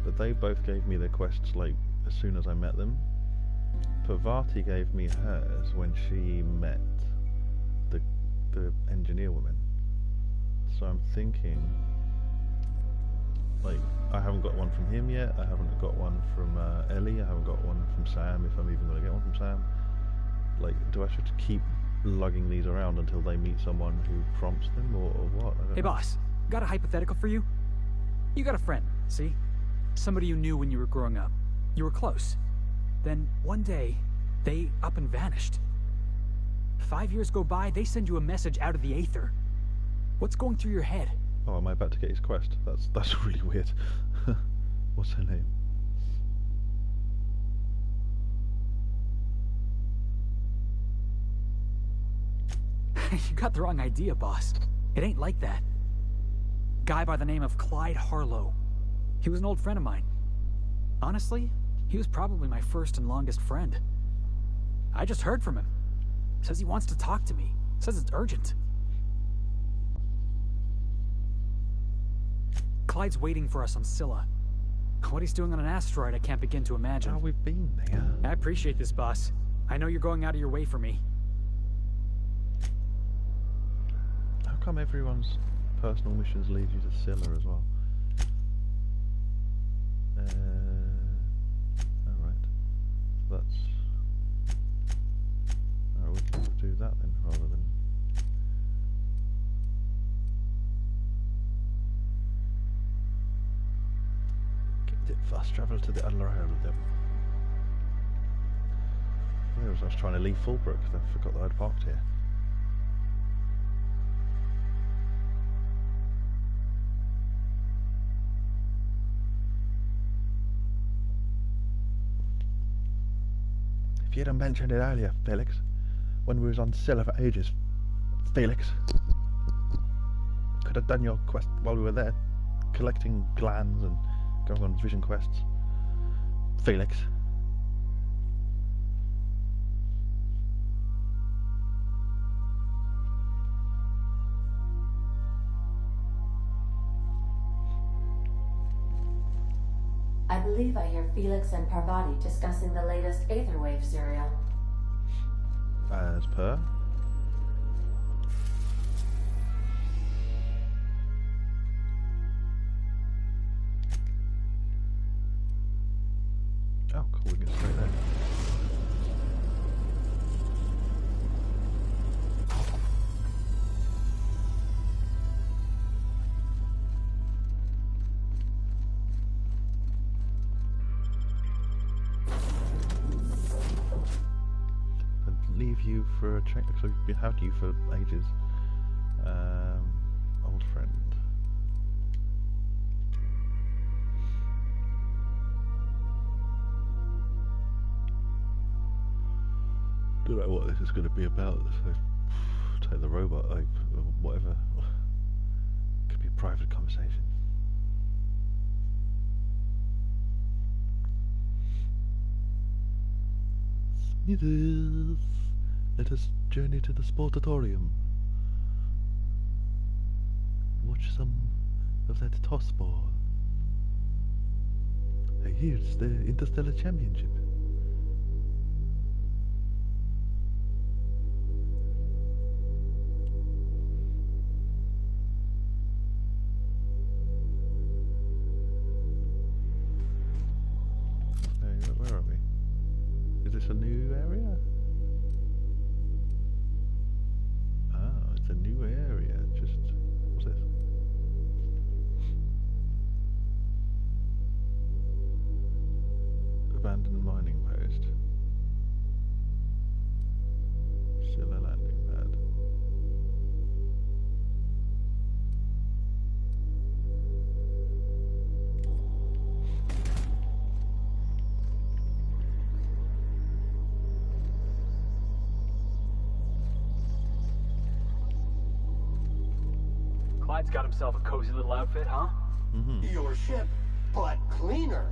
but they both gave me their quests like as soon as I met them. Parvati gave me hers when she met the engineer woman. So I'm thinking, like, I haven't got one from him yet, I haven't got one from Ellie, I haven't got one from Sam, if I'm even going to get one from Sam. Like, do I have to keep lugging these around until they meet someone who prompts them, or what? I don't Hey, know. boss. Got a hypothetical for you? You got a friend, see? Somebody you knew when you were growing up. You were close. Then, one day, they up and vanished. 5 years go by, they send you a message out of the aether. What's going through your head? Oh, am I about to get his quest? That's really weird. What's her name? You got the wrong idea, boss. It ain't like that. Guy by the name of Clyde Harlow. He was an old friend of mine. Honestly, he was probably my first and longest friend. I just heard from him. Says he wants to talk to me. Says it's urgent. Clyde's waiting for us on Scylla. What he's doing on an asteroid, I can't begin to imagine. Oh, we've been there. I appreciate this, boss. I know you're going out of your way for me. How come everyone's personal missions lead you to Scylla as well? Alright. That's... Alright, we can do that then, rather than... Fast travel to the other isle of them. I was trying to leave Fulbrook, I forgot that I'd parked here. If you'd have mentioned it earlier, Felix, when we was on Scylla for ages, Felix, could have done your quest while we were there, collecting glands and going on vision quests. Felix. I believe I hear Felix and Parvati discussing the latest Aetherwave serial. As per? Oh, cool, we can get straight there. I'd leave you for a check, because we've been having you for ages. Old friend. Don't know what this is going to be about, so take the robot, like, or whatever. Could be a private conversation. Smithers, let us journey to the sportatorium. Watch some of that toss ball. I hear it's the Interstellar Championship. Where are we? Is this a new area? Ah, it's a new area. Just... what's this? Abandoned mining post. Still a landing pad. Clyde's got himself a cozy little outfit, huh? Mm-hmm. Your ship, but cleaner.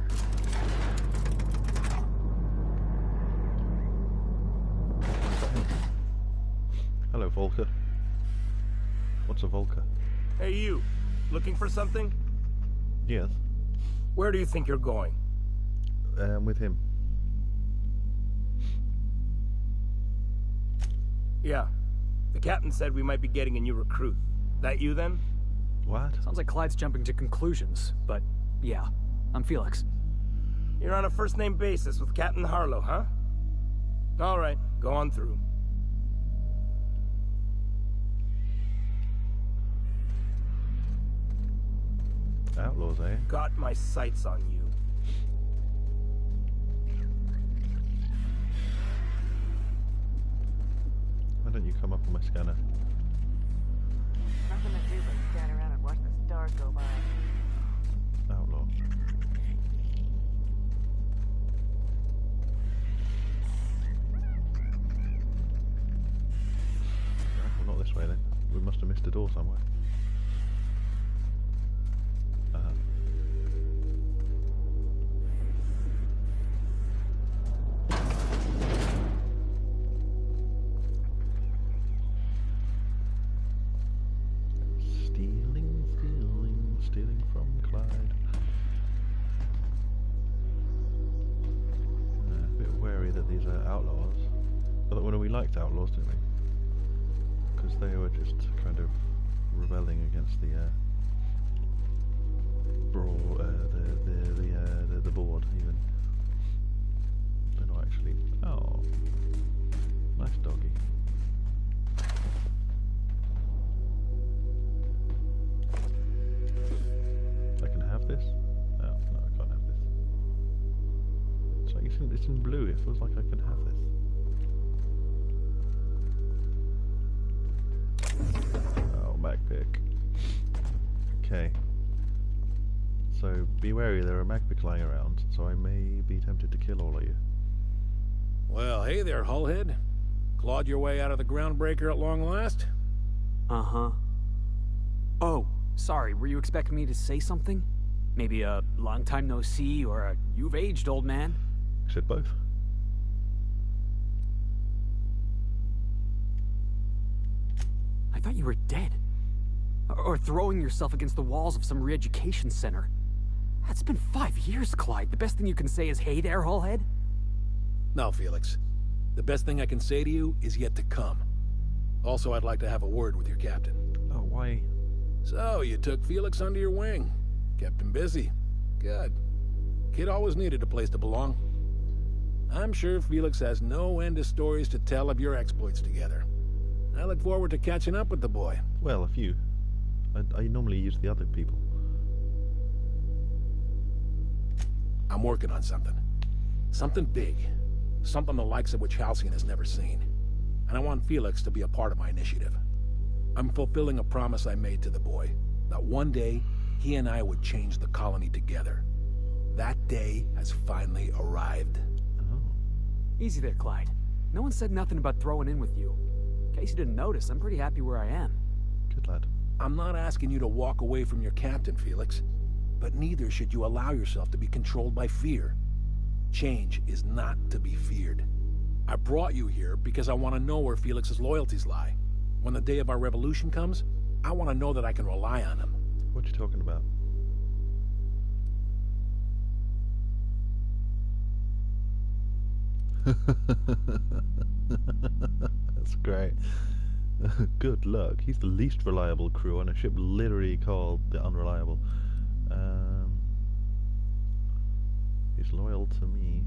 Hello, Volker. What's a Volker? Hey, you. Looking for something? Yes. Where do you think you're going? With him. Yeah. The captain said we might be getting a new recruit. That you, then? What? Sounds like Clyde's jumping to conclusions, but yeah, I'm Felix. You're on a first-name basis with Captain Harlow, huh? All right, go on through. Outlaws, eh? Got my sights on you. Why don't you come up on my scanner? Nothing to do but stand around and watch the stars go by. Outlaw. Well, not this way then. We must have missed a door somewhere. Stealing from Clyde. A bit wary that these are outlaws. But we liked outlaws, didn't we? Because they were just kind of rebelling against the the board, even. They're not actually. Oh, nice doggy. I can have this? Oh, no, I can't have this. It's like it's in blue. It feels like I can have this. Oh, mag pick. Okay. So be wary, there are mag pick lying around, so I may be tempted to kill all of you. Well, hey there, Hullhead. Clawed your way out of the groundbreaker at long last? Uh-huh. Oh, sorry, were you expecting me to say something? Maybe a long time no see, or a you've aged, old man? I said both. I thought you were dead. Or throwing yourself against the walls of some re-education center. That's been 5 years, Clyde. The best thing you can say is, hey there, Hullhead? No, Felix. The best thing I can say to you is yet to come. Also, I'd like to have a word with your captain. Oh, why? So, you took Felix under your wing. Kept him busy. Good. Kid always needed a place to belong. I'm sure Felix has no end of stories to tell of your exploits together. I look forward to catching up with the boy. Well, a few. I normally use the other people. I'm working on something. Something big. Something the likes of which Halcyon has never seen. And I want Felix to be a part of my initiative. I'm fulfilling a promise I made to the boy, that one day, he and I would change the colony together. That day has finally arrived. Oh. Easy there, Clyde. No one said nothing about throwing in with you. In case you didn't notice, I'm pretty happy where I am. Good lad. I'm not asking you to walk away from your captain, Felix. But neither should you allow yourself to be controlled by fear. Change is not to be feared. I brought you here because I want to know where Felix's loyalties lie. When the day of our revolution comes, I want to know that I can rely on him. What are you talking about? That's great. Good luck. He's the least reliable crew on a ship literally called the Unreliable. He's loyal to me.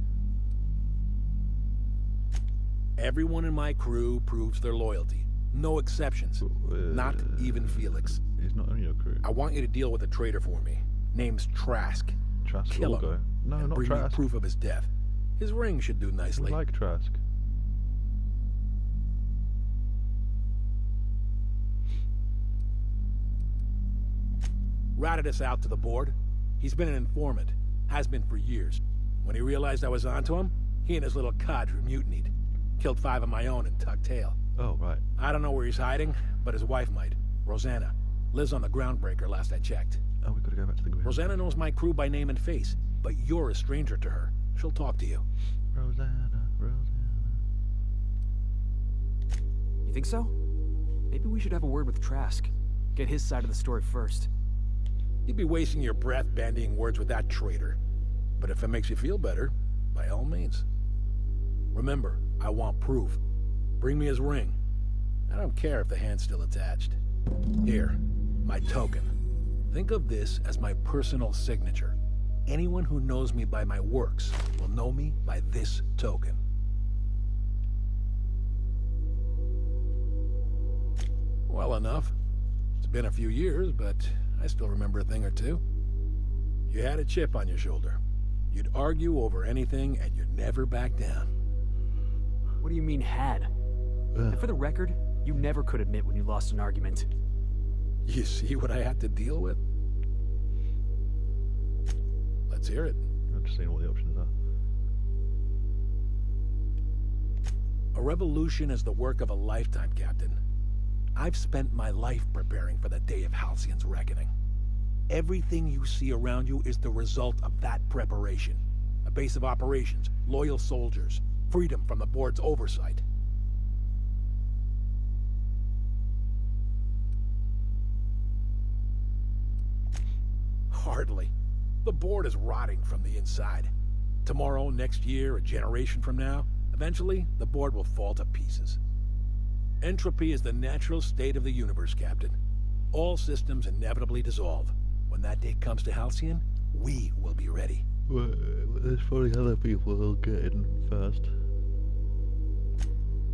Everyone in my crew proves their loyalty. No exceptions. Not even Felix. He's not on your crew. I want you to deal with a traitor for me. Name's Trask. Trask Kill him. Ulgo. No, and not bring Trask. me proof of his death. His ring should do nicely. We like Trask. Ratted us out to the board. He's been an informant. Has been for years. When he realized I was onto him, he and his little cadre mutinied. Killed 5 of my own and tucked tail. Oh, right. I don't know where he's hiding, but his wife might. Rosanna. Lives on the groundbreaker last I checked. Oh, we've got to go back to the ground. Rosanna knows my crew by name and face, but you're a stranger to her. She'll talk to you. Rosanna. You think so? Maybe we should have a word with Trask. Get his side of the story first. You'd be wasting your breath bandying words with that traitor. But if it makes you feel better, by all means. Remember, I want proof. Bring me his ring. I don't care if the hand's still attached. Here, my token. Think of this as my personal signature. Anyone who knows me by my works will know me by this token. Well enough. It's been a few years, but I still remember a thing or two. You had a chip on your shoulder. You'd argue over anything, and you'd never back down. What do you mean, had? And for the record, you never could admit when you lost an argument. You see what I had to deal with? Let's hear it. I'm just seeing what the options are. A revolution is the work of a lifetime, Captain. I've spent my life preparing for the day of Halcyon's reckoning. Everything you see around you is the result of that preparation. A base of operations, loyal soldiers, freedom from the board's oversight. Hardly. The board is rotting from the inside. Tomorrow, next year, a generation from now, eventually, the board will fall to pieces. Entropy is the natural state of the universe, Captain. All systems inevitably dissolve. When that day comes to Halcyon, we will be ready. Well, there's probably other people who'll get in first.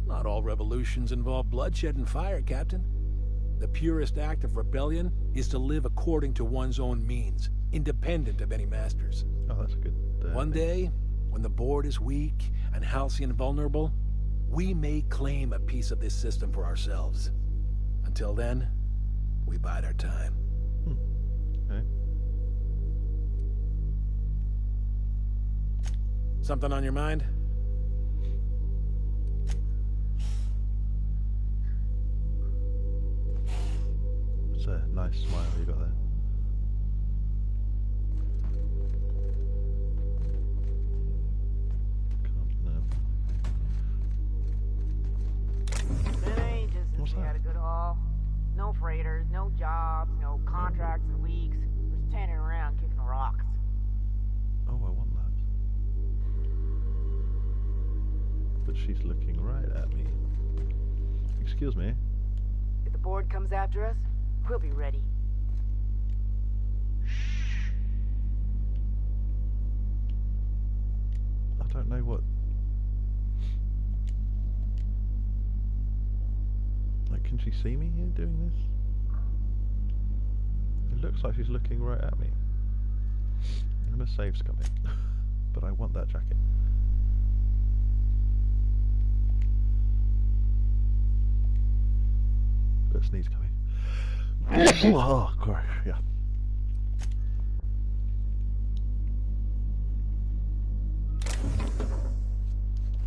Not all revolutions involve bloodshed and fire, Captain. The purest act of rebellion is to live according to one's own means, independent of any masters. Oh, that's a good... One day, when the board is weak and Halcyon vulnerable, we may claim a piece of this system for ourselves. Until then, we bide our time. Okay. Something on your mind? It's a nice smile you got there. Been ages since we had a good haul. No freighters, no jobs, no contracts in weeks. We're standing around kicking rocks. Oh, I want that. But she's looking right at me. Excuse me. If the board comes after us, we'll be ready. I don't know what... Like, can she see me here doing this? It looks like she's looking right at me. And a save's coming. But I want that jacket. But sneeze coming. Oh, gosh, yeah.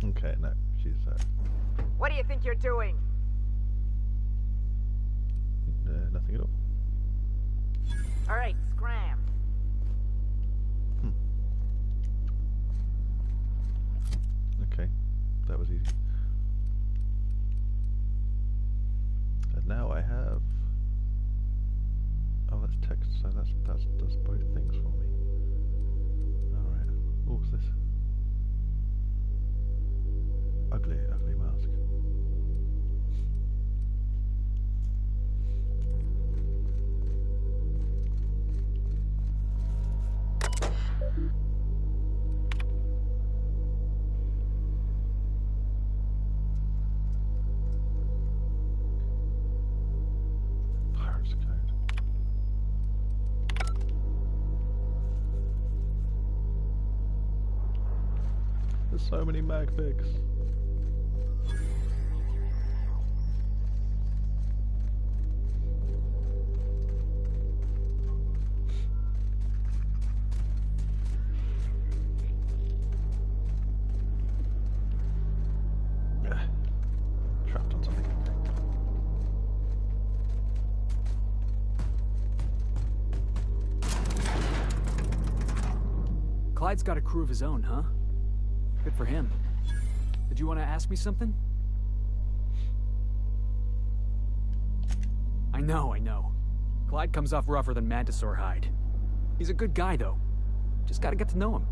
Okay, no, she's What do you think you're doing? nothing at all. All right, scram. Okay, that was easy. And now I have... Oh, that's text, so that does both things for me. Alright. Oh, what's this? Ugly mask. Pirate's code. There's so many magpics. Trapped on something. Clyde's got a crew of his own, huh? Good for him. Did you want to ask me something? I know. Clyde comes off rougher than Mantisaur hide. He's a good guy, though. Just gotta get to know him.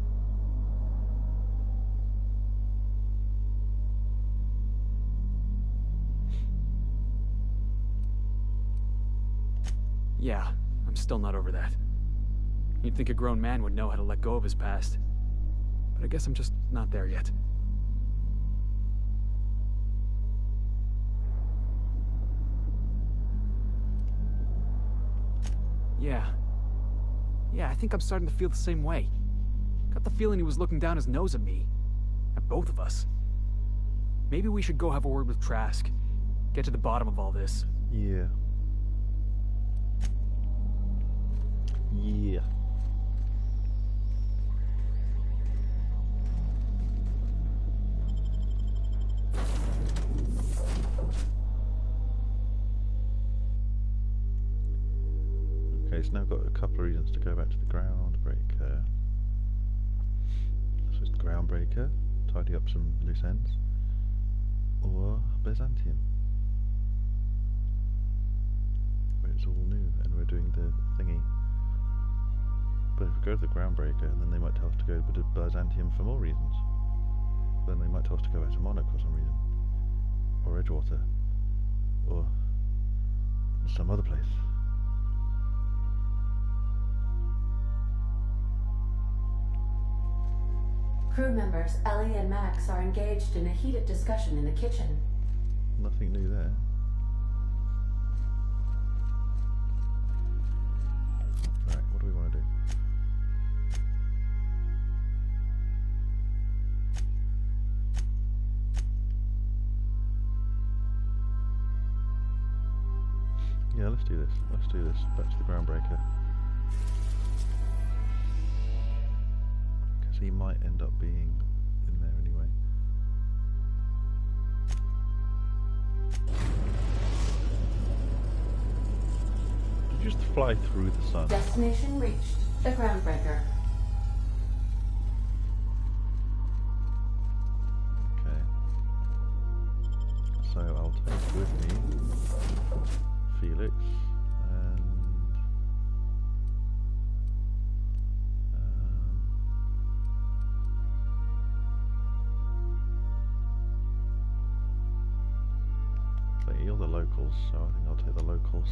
Yeah, I'm still not over that. You'd think a grown man would know how to let go of his past. But I guess I'm just not there yet. Yeah, I think I'm starting to feel the same way. Got the feeling he was looking down his nose at me. At both of us. Maybe we should go have a word with Trask. Get to the bottom of all this. Yeah. Yeah. Okay, so now I've got a couple of reasons to go back to the Groundbreaker. So it's the Groundbreaker, tidy up some loose ends, or Byzantium, where it's all new and we're doing the thingy. But if we go to the Groundbreaker, then they might tell us to go to Byzantium for more reasons. Then they might tell us to go back to Monarch for some reason, or Edgewater, or some other place. Crew members Ellie and Max are engaged in a heated discussion in the kitchen. Nothing new there. Right, what do we want to do? Yeah, let's do this. Let's do this. Back to the Groundbreaker. Because he might end up being in there anyway. Did you just fly through the sun? Destination reached. The Groundbreaker. Okay. So I'll take with me Felix and but you're the locals, so I think I'll take the locals.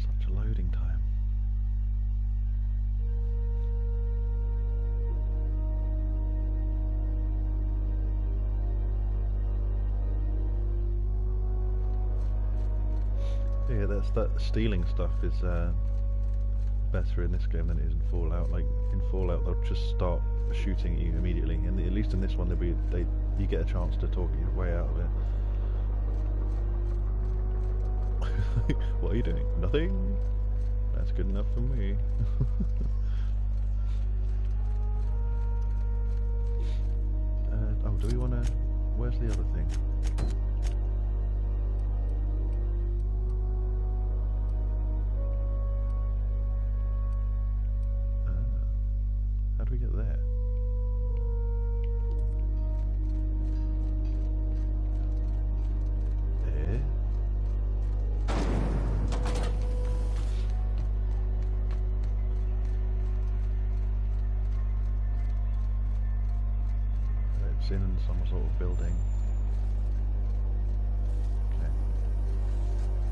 Such a loading time. Yeah, that stealing stuff is better in this game than it is in Fallout. Like in Fallout, they'll just start shooting at you immediately, and at least in this one, you get a chance to talk your way out of it. What are you doing? Nothing? That's good enough for me. Oh, do we want to... Where's the other thing? How do we get there? There? It's in some sort of building. Okay.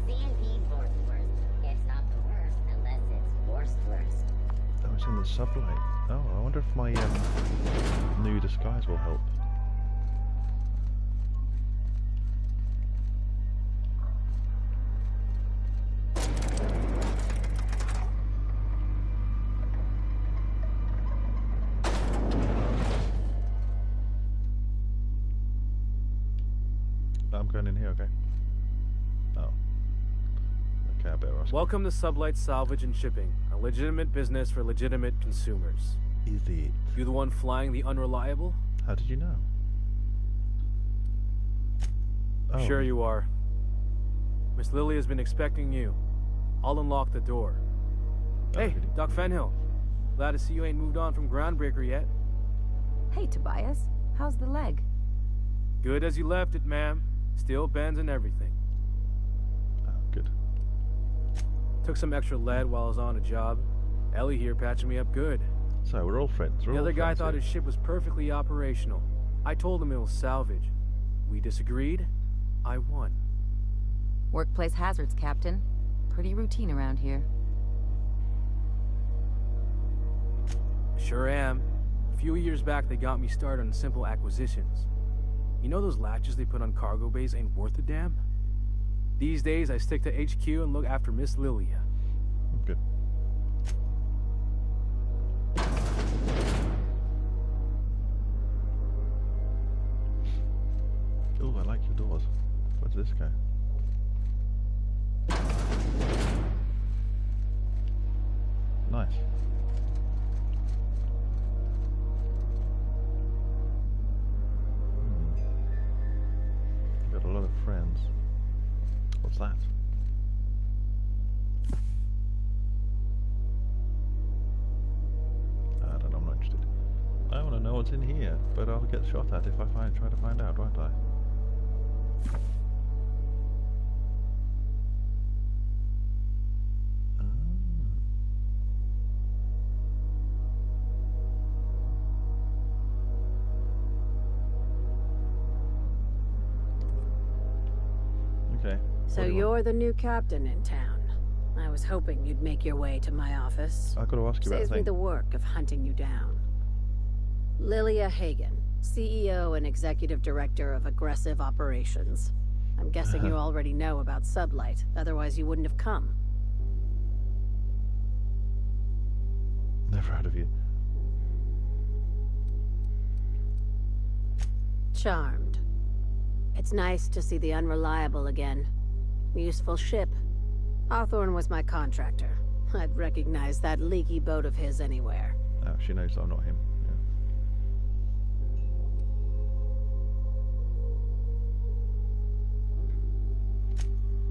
C&P Forstworst. It's not the worst unless it's Forstworst. Oh, it's in the sublight. Oh, I wonder if my new disguise will help. I'm I'm going in here, okay? Oh. Okay, I better ask. Welcome to Sublight Salvage and Shipping, a legitimate business for legitimate consumers. Is it? You the one flying the Unreliable? How did you know? Oh. Sure you are. Miss Lily has been expecting you. I'll unlock the door. Hey, really? Doc Fenhill. Glad to see you ain't moved on from Groundbreaker yet. Hey, Tobias. How's the leg? Good as you left it, ma'am. Still bends and everything. Oh, good. Took some extra lead while I was on a job. Ellie here patching me up good. So we're all friends. The other guy thought his ship was perfectly operational. I told him it was salvage. We disagreed. I won. Workplace hazards, Captain. Pretty routine around here. Sure am. A few years back, they got me started on simple acquisitions. You know those latches they put on cargo bays ain't worth a damn? These days, I stick to HQ and look after Miss Lilia. Good. Oh, I like your doors. Where's this go? Nice. Got a lot of friends. What's that? I don't know, I'm not interested. I want to know what's in here, but I'll get shot at if I try to find out, won't I? Okay. So you're the new captain in town. I was hoping you'd make your way to my office. I've got to ask you about Saves me thing. the work of hunting you down. Lilia Hagen, CEO and Executive Director of Aggressive Operations. I'm guessing you already know about Sublight, otherwise you wouldn't have come. Never heard of you. Charmed. It's nice to see the Unreliable again. Useful ship. Hawthorne was my contractor. I'd recognize that leaky boat of his anywhere. Oh, she knows I'm not him.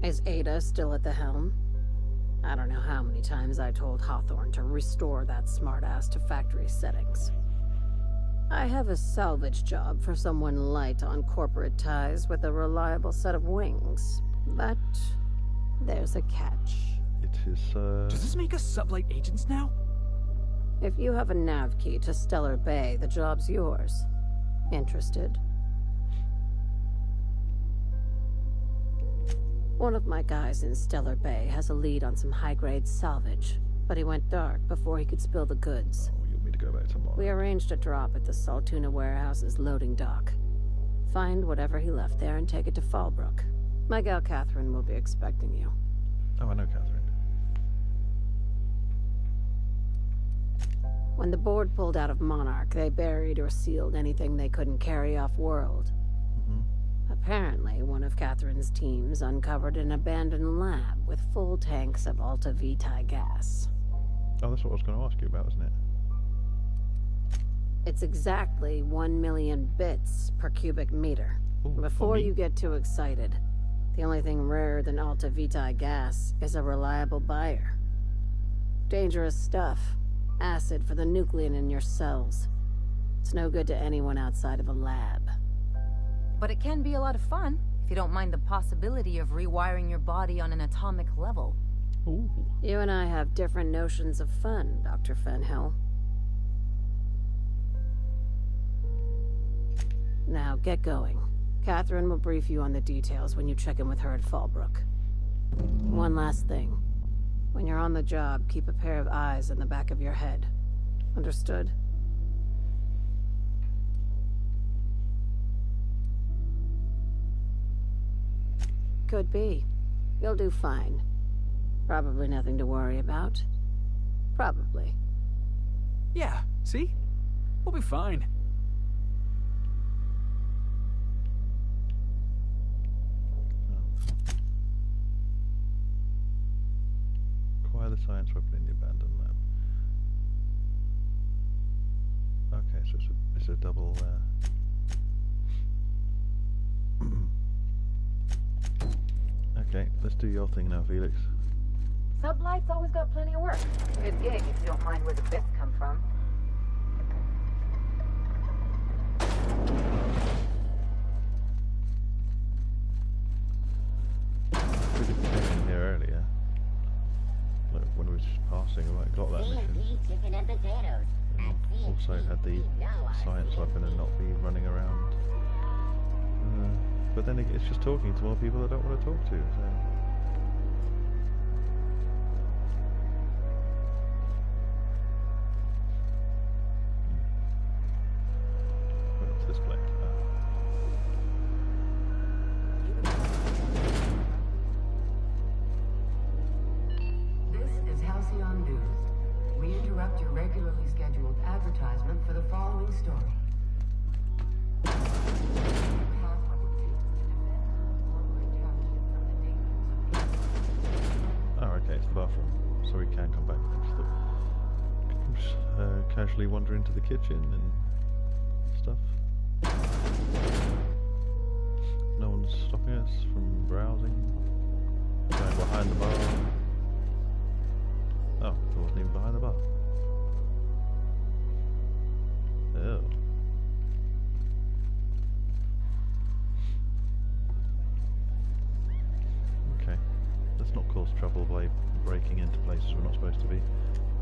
Yeah. Is Ada still at the helm? I don't know how many times I told Hawthorne to restore that smartass to factory settings. I have a salvage job for someone light on corporate ties with a reliable set of wings. But there's a catch. It is, Does this make us Sublight agents now? If you have a nav key to Stellar Bay, the job's yours. Interested? One of my guys in Stellar Bay has a lead on some high-grade salvage, but he went dark before he could spill the goods. Oh, you want me to go back tomorrow? We arranged a drop at the Saltuna warehouse's loading dock. Find whatever he left there and take it to Fallbrook. My gal Catherine will be expecting you. Oh, I know Catherine. When the board pulled out of Monarch, they buried or sealed anything they couldn't carry off-world. Apparently, one of Catherine's teams uncovered an abandoned lab with full tanks of Alta Vitae gas. Oh, that's what I was going to ask you about, isn't it? It's exactly 1 million bits per cubic meter. Ooh, Before you get too excited, the only thing rarer than Alta Vitae gas is a reliable buyer. Dangerous stuff. Acid for the nuclein in your cells. It's no good to anyone outside of a lab. But it can be a lot of fun, if you don't mind the possibility of rewiring your body on an atomic level. Ooh. You and I have different notions of fun, Dr. Fenhill. Now, get going. Catherine will brief you on the details when you check in with her at Fallbrook. One last thing. When you're on the job, keep a pair of eyes in the back of your head. Understood? Could be. You'll do fine. Probably nothing to worry about. Probably. Yeah, see? We'll be fine. weapon in the abandoned lab. Okay, so it's a double. Okay, let's do your thing now, Felix. Sublight's always got plenty of work. Good gig if you don't mind where the bits come from. We did came in here earlier. Look, when we were just passing, I got that mission. Chicken and potatoes. Also had the science weapon and not be running around. But then it's just talking to more people I don't want to talk to. So. What's this place? This is Halcyon News. We interrupt your regularly scheduled advertisement for the following story. Oh, okay, it's the bathroom, so we can come back. Just casually wander into the kitchen and stuff. No one's stopping us from browsing. Going behind the bar. Oh, it wasn't even behind the bar. Oh. Okay. Let's not cause trouble by breaking into places we're not supposed to be.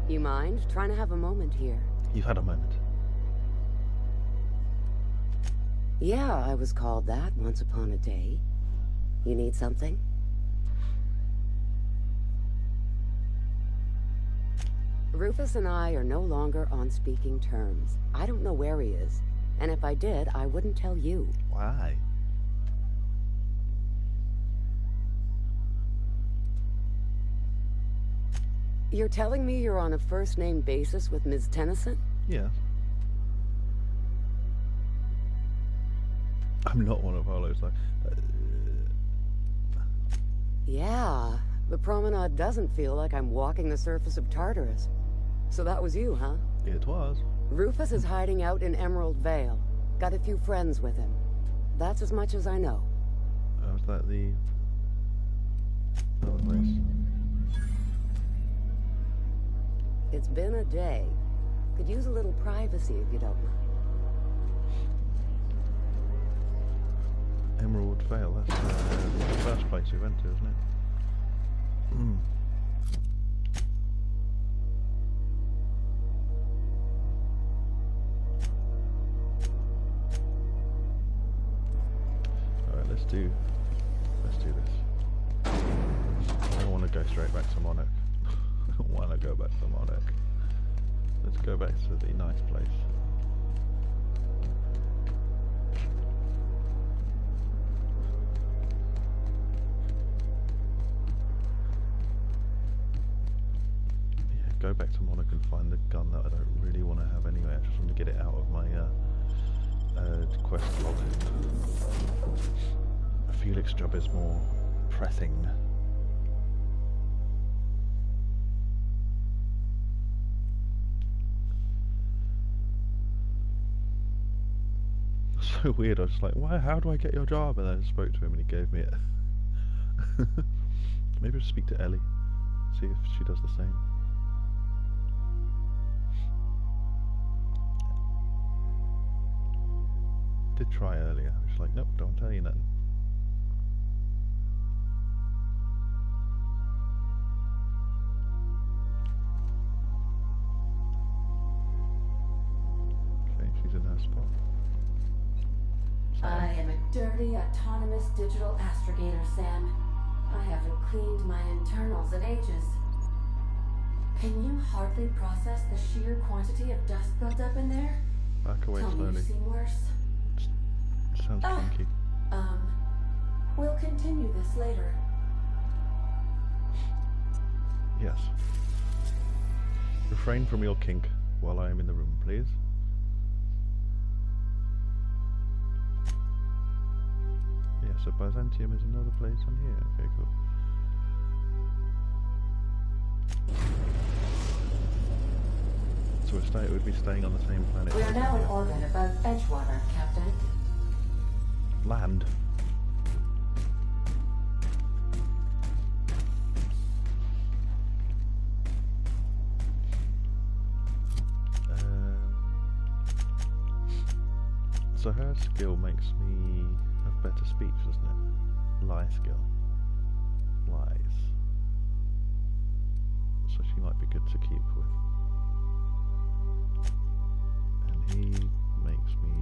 You mind? Trying to have a moment here. You've had a moment. Yeah, I was called that once upon a day. You need something? Rufus and I are no longer on speaking terms. I don't know where he is. And if I did, I wouldn't tell you. Why? You're telling me you're on a first-name basis with Ms. Tennyson? Yes. I'm not one of Harlow's, though. Yeah, the promenade doesn't feel like I'm walking the surface of Tartarus. So that was you, huh? It was. Rufus is hiding out in Emerald Vale. Got a few friends with him. That's as much as I know. Was that the other place? It's been a day. Could use a little privacy if you don't mind. Emerald Vale, that's the first place we went to, isn't it? Mm. Alright, let's do this. I don't want to go straight back to Monarch. I don't want to go back to Monarch. Let's go back to the nice place. Go back to Monarch and find the gun that I don't really want to have anyway. I just want to get it out of my quest log. Felix's job is more pressing. So weird. I was just like, "Why? How do I get your job?" And I spoke to him, and he gave me it. Maybe I'll speak to Ellie, see if she does the same. Did try earlier. I was like, nope, don't tell you nothing. Okay, she's in her spot. I am a dirty, autonomous digital astrogator, Sam. I haven't cleaned my internals in ages. Can you hardly process the sheer quantity of dust built up in there? Back away Tell me slowly. you've seen worse. Sounds funky. We'll continue this later. Yes. Refrain from your kink while I am in the room, please. Yeah, so Byzantium is another place on here. Okay, cool. we'd be staying on the same planet. We are now in orbit above Edgewater, Captain. Land. So her skill makes me have better speech, doesn't it? Lie skill. Lies. So she might be good to keep with. And he makes me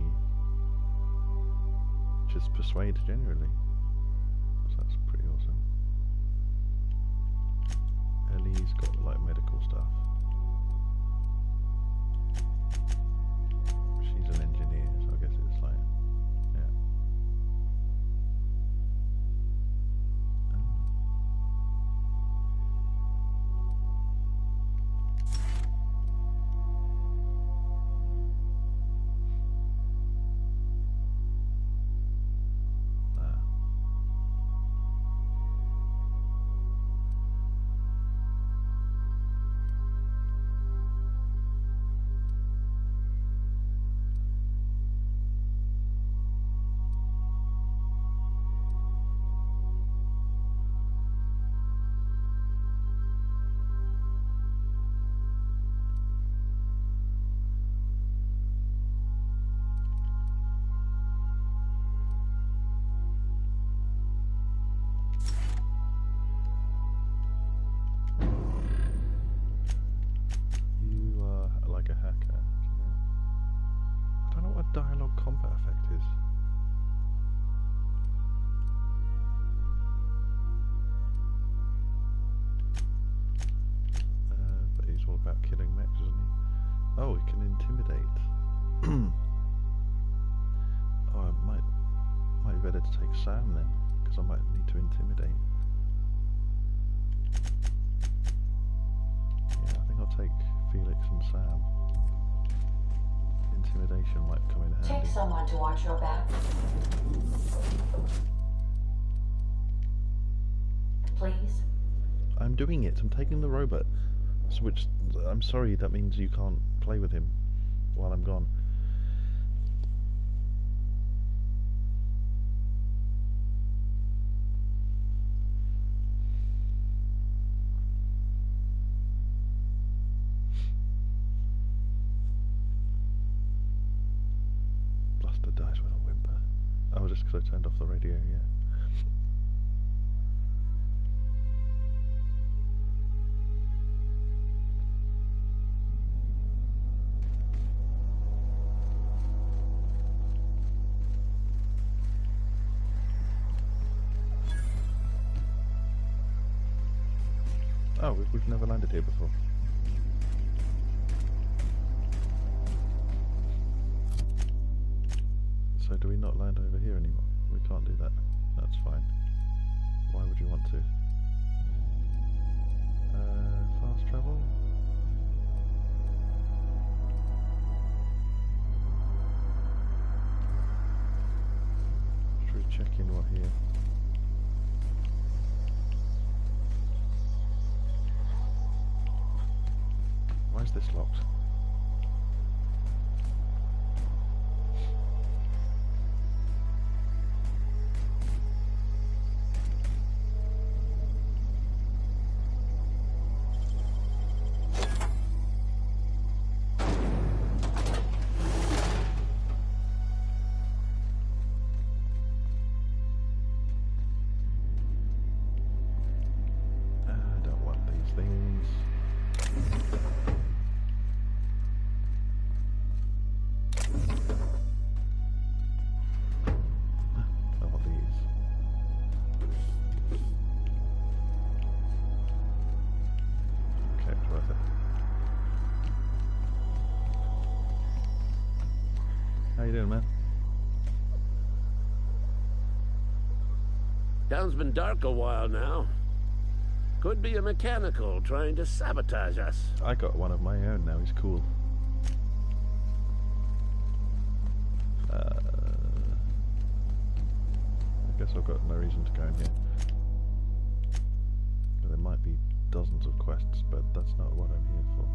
just persuade generally. So that's pretty awesome. Ellie's got like medical stuff. She's an engineer, so I guess it's like, yeah. Dialogue combat effect is. But he's all about killing mechs, isn't he? Oh, he can intimidate. Oh, I might be better to take Sam then, because I might need to intimidate. Yeah, I think I'll take Felix and Sam. Intimidation might come in handy. Take someone to watch your back. Please. I'm doing it. I'm taking the robot. So which, I'm sorry, that means you can't play with him while I'm gone. Dies with a whimper. Oh, just because I turned off the radio, yeah. Oh, we've never landed here before. So do we not land over here anymore? We can't do that. That's fine. Why would you want to? Fast travel? Should we check in while here? Why is this locked? How you doing, man? Town's been dark a while now. Could be a mechanical trying to sabotage us. I got one of my own now, he's cool. I guess I've got no reason to go in here. There might be dozens of quests, but that's not what I'm here for.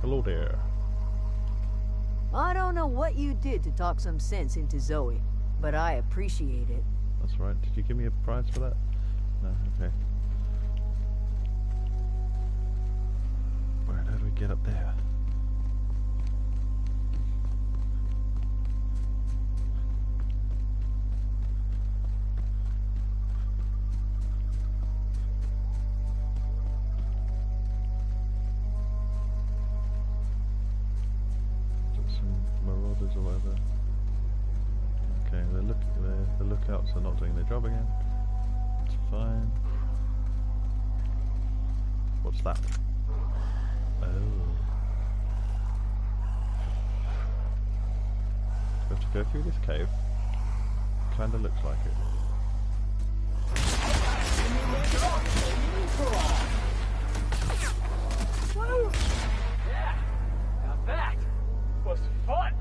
Hello there. I don't know what you did to talk some sense into Zoe, but I appreciate it. That's right. Did you give me a prize for that? No, okay. Right, how do we get up there? Marauders all over. Okay, the lookouts are not doing their job again. It's fine. What's that? Oh. We have to go through this cave. Kinda looks like it. Yeah, now that was fun.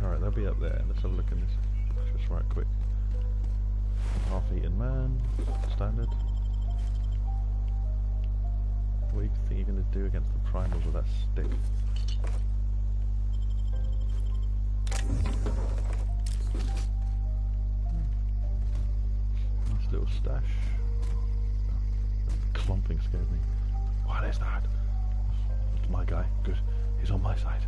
Alright, they'll be up there. Let's have a look at this just right quick. Half-eaten man, standard. What do you think you're going to do against the primals with that stick? Nice little stash. Clumping scared me. What is that? It's my guy. Good. He's on my side.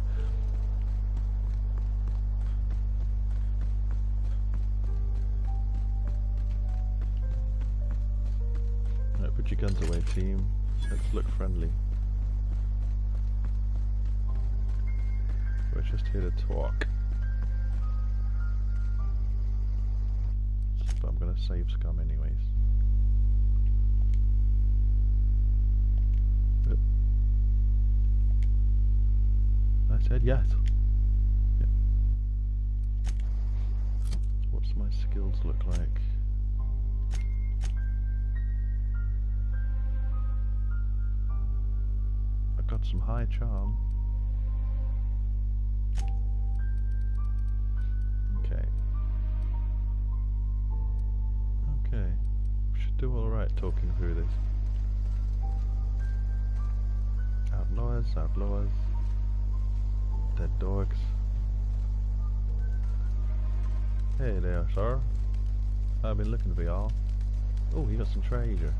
Right, put your guns away, team. Let's look friendly. We're just here to talk. But I'm gonna save scum anyways. Yep. I said yes. Yep. What's my skills look like? Got some high charm. Okay. Okay. We should do alright talking through this. Outlaws, outlaws. Dead dogs. Hey there, sir. I've been looking for y'all. Oh, you got some treasure.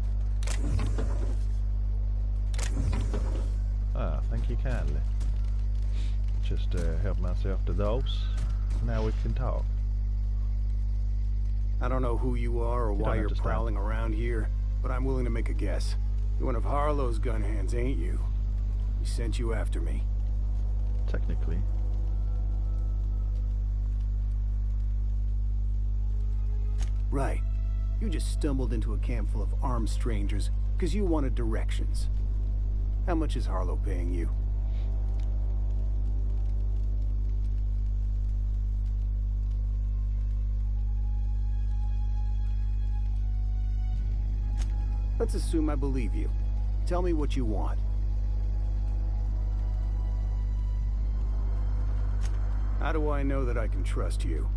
Ah, thank you kindly. Just help myself to those. Now we can talk. I don't know who you are or why you're prowling around here, but I'm willing to make a guess. You're one of Harlow's gun hands, ain't you? He sent you after me. Technically. Right. You just stumbled into a camp full of armed strangers because you wanted directions. How much is Harlow paying you? Let's assume I believe you. Tell me what you want. How do I know that I can trust you?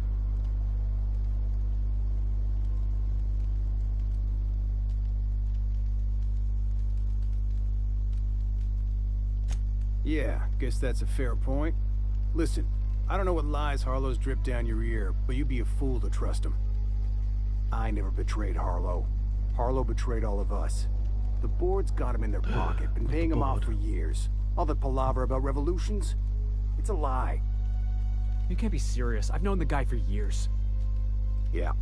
Yeah, guess that's a fair point. Listen, I don't know what lies Harlow's dripped down your ear, but you'd be a fool to trust him. I never betrayed Harlow. Harlow betrayed all of us. The board's got him in their pocket, been paying him off for years. All that palaver about revolutions, it's a lie. You can't be serious. I've known the guy for years. Yeah,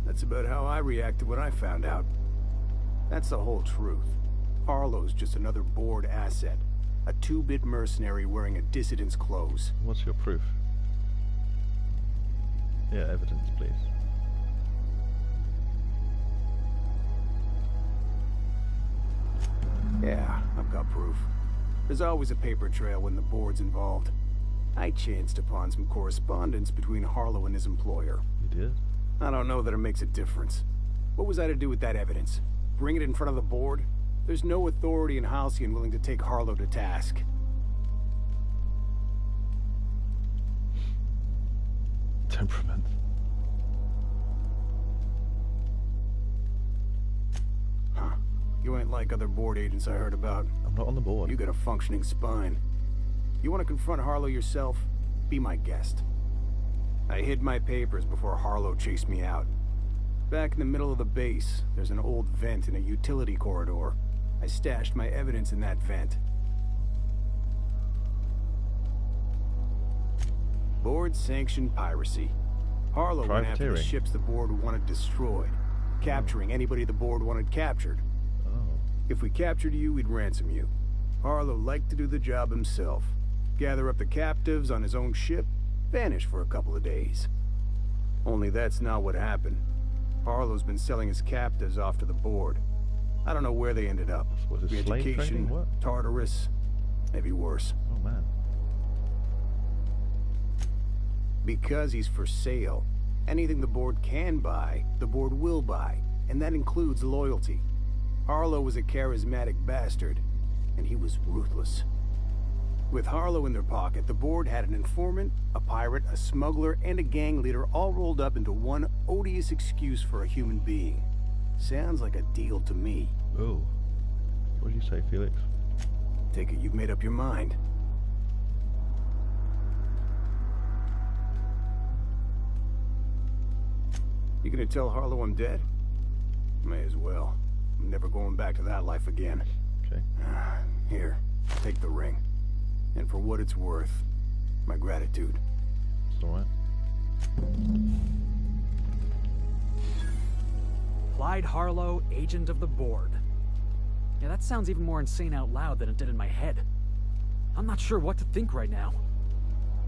that's about how I reacted when I found out. That's the whole truth. Harlow's just another board asset. A two-bit mercenary wearing a dissident's clothes. What's your proof? Yeah, evidence, please. Yeah, I've got proof. There's always a paper trail when the board's involved. I chanced upon some correspondence between Harlow and his employer. You did? I don't know that it makes a difference. What was I to do with that evidence? Bring it in front of the board? There's no authority in Halcyon willing to take Harlow to task. Temperament. unlike other board agents I heard about. I'm not on the board. You got a functioning spine. You want to confront Harlow yourself? Be my guest. I hid my papers before Harlow chased me out. Back in the middle of the base, there's an old vent in a utility corridor. I stashed my evidence in that vent. Board-sanctioned piracy. Harlow went after the ships the board wanted destroyed, capturing anybody the board wanted captured. If we captured you, we'd ransom you. Harlow liked to do the job himself. Gather up the captives on his own ship, vanish for a couple of days. Only that's not what happened. Harlow's been selling his captives off to the board. I don't know where they ended up. Was it slave trading? What? Tartarus, maybe worse. Oh man. Because he's for sale. Anything the board can buy, the board will buy, and that includes loyalty. Harlow was a charismatic bastard, and he was ruthless. With Harlow in their pocket, the board had an informant, a pirate, a smuggler, and a gang leader all rolled up into one odious excuse for a human being. Sounds like a deal to me. Oh. What did you say, Felix? Take it you've made up your mind. You gonna tell Harlow I'm dead? May as well. I'm never going back to that life again. Okay. Here, take the ring. And for what it's worth, my gratitude. It's alright. Clyde Harlow, agent of the board. Yeah, that sounds even more insane out loud than it did in my head. I'm not sure what to think right now.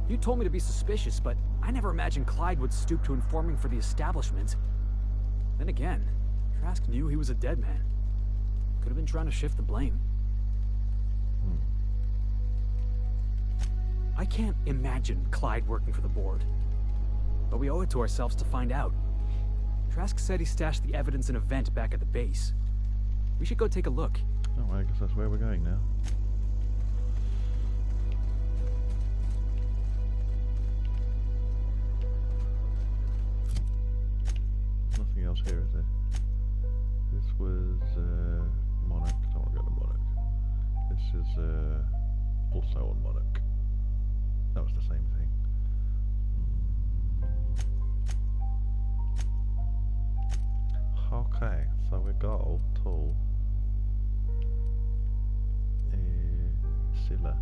You told me to be suspicious, but I never imagined Clyde would stoop to informing for the establishment. Then again, Trask knew he was a dead man. Could have been trying to shift the blame. I can't imagine Clyde working for the board. But we owe it to ourselves to find out. Trask said he stashed the evidence in a vent back at the base. We should go take a look. Oh, I guess that's where we're going now. Nothing else here, is there? This was Monarch. I don't want to go to Monarch. This is also on Monarch. That was the same thing. Okay, so we go to Silla.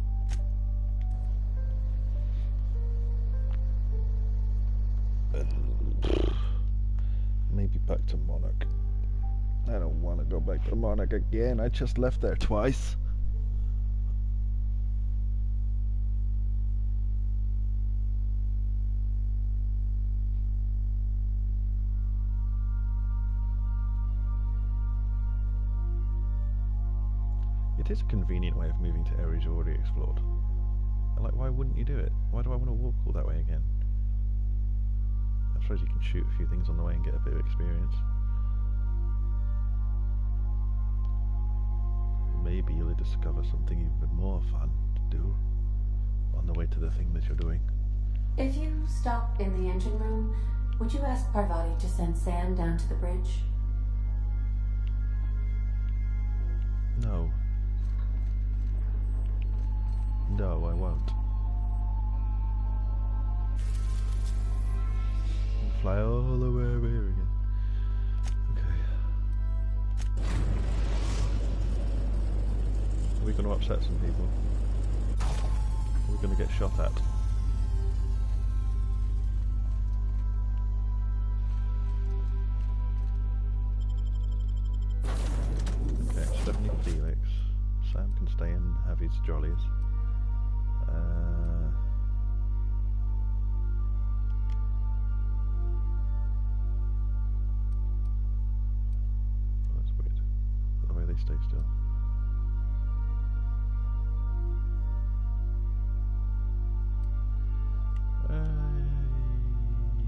Maybe back to Monarch. I don't want to go back to Monarch again. I just left there twice. It is a convenient way of moving to areas you already explored. Like, why wouldn't you do it? Why do I want to walk all that way again? I suppose you can shoot a few things on the way and get a bit of experience. Maybe you'll discover something even more fun to do on the way to the thing that you're doing. If you stop in the engine room, would you ask Parvati to send Sam down to the bridge? No. No, I won't. I'll fly all the way over here again. Okay. Are we going to upset some people? Are we going to get shot at? Okay, Stephanie Felix. Sam can stay and have his jollies. That's weird. The way they stay still.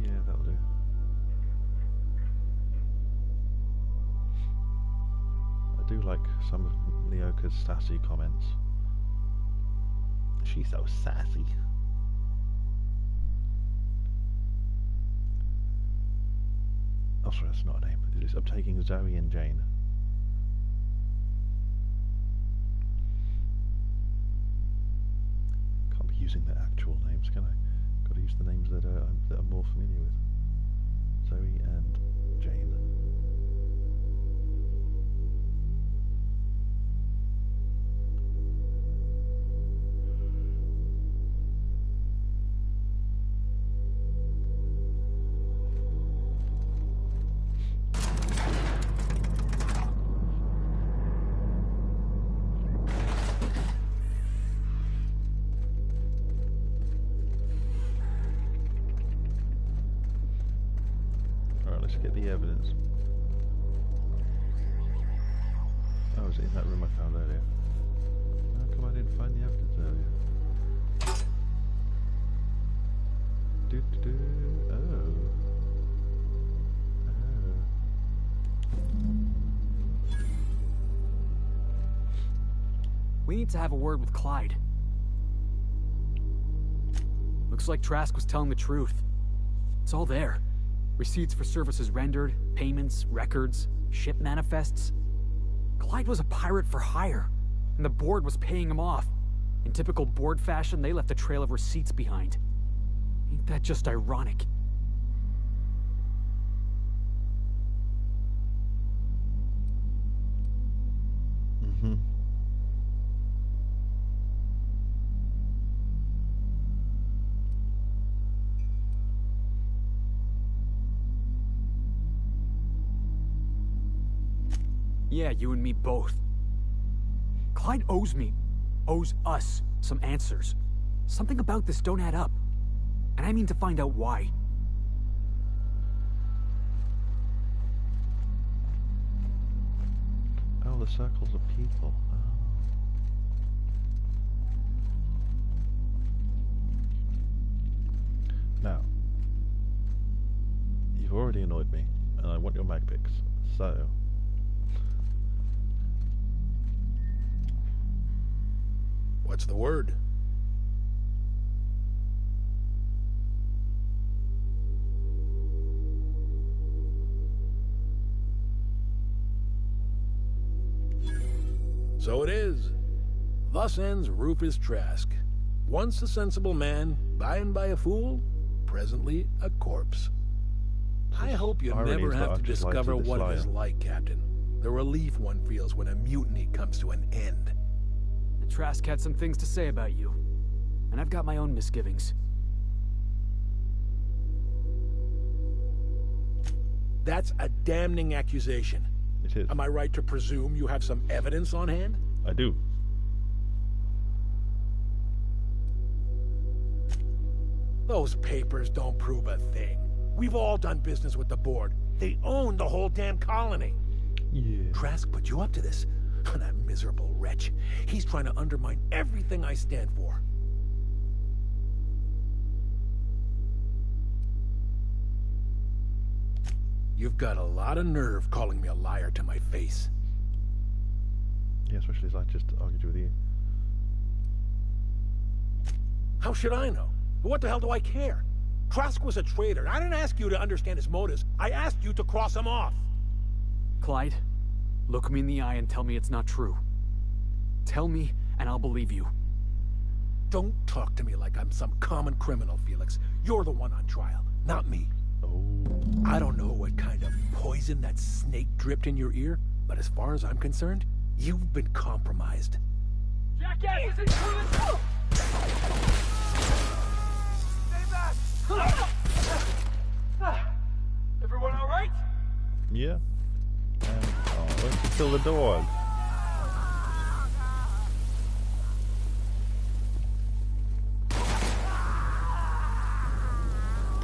Yeah, that'll do. I do like some of Nyoka's sassy comments. She's so sassy. Oh, sorry, that's not a name. It's I'm taking Zoe and Jane. using their actual names, can I? Got to use the names that I'm more familiar with. Zoe and Jane. Let's get the evidence. Oh, was it in that room I found earlier? How come I didn't find the evidence earlier? Oh. We need to have a word with Clyde. Looks like Trask was telling the truth. It's all there. Receipts for services rendered, payments, records, ship manifests. Clyde was a pirate for hire, and the board was paying him off. In typical board fashion, they left a trail of receipts behind. Ain't that just ironic? Mm-hmm. Yeah, you and me both. Clyde owes us some answers. Something about this don't add up. And I mean to find out why. Oh, the circles of people. Oh. Now, you've already annoyed me, and I want your mag picks, so... What's the word? So it is. Thus ends Rufus Trask. Once a sensible man, by and by a fool, presently a corpse. I hope you never have to discover what it is like, Captain. The relief one feels when a mutiny comes to an end. Trask had some things to say about you, and I've got my own misgivings. That's a damning accusation. It is. Am I right to presume you have some evidence on hand? I do. Those papers don't prove a thing. We've all done business with the board. They own the whole damn colony. Yeah. Trask put you up to this. That miserable wretch. He's trying to undermine everything I stand for. You've got a lot of nerve calling me a liar to my face. Yeah, especially as I just argued with you. How should I know? What the hell do I care? Trask was a traitor. I didn't ask you to understand his motives. I asked you to cross him off. Clyde, look me in the eye and tell me it's not true. Tell me, and I'll believe you. Don't talk to me like I'm some common criminal, Felix. You're the one on trial, not me. Oh. I don't know what kind of poison that snake dripped in your ear, but as far as I'm concerned, you've been compromised. Jackass isn't true! Stay back! Everyone all right? Yeah. And let's kill the dog.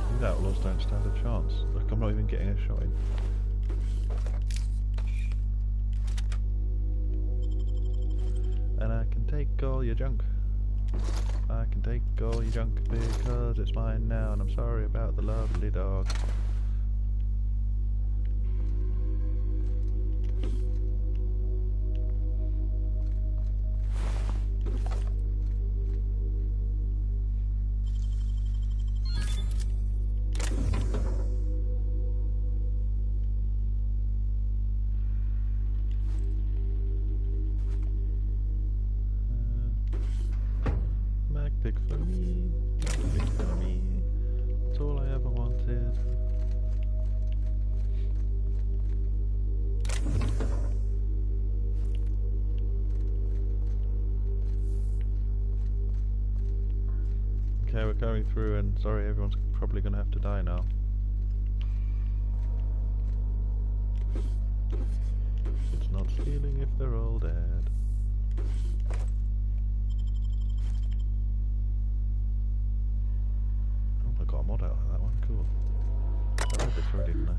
These outlaws don't stand a chance. Look, I'm not even getting a shot in. And I can take all your junk. I can take all your junk because it's mine now, and I'm sorry about the lovely dog. Pick 3. for me. It's for me. That's all I ever wanted. Okay, we're going through, and sorry, everyone's probably going to have to die now. It's not stealing if they're all dead. Oh, I got a mod out of that one, cool. I read this already, didn't I?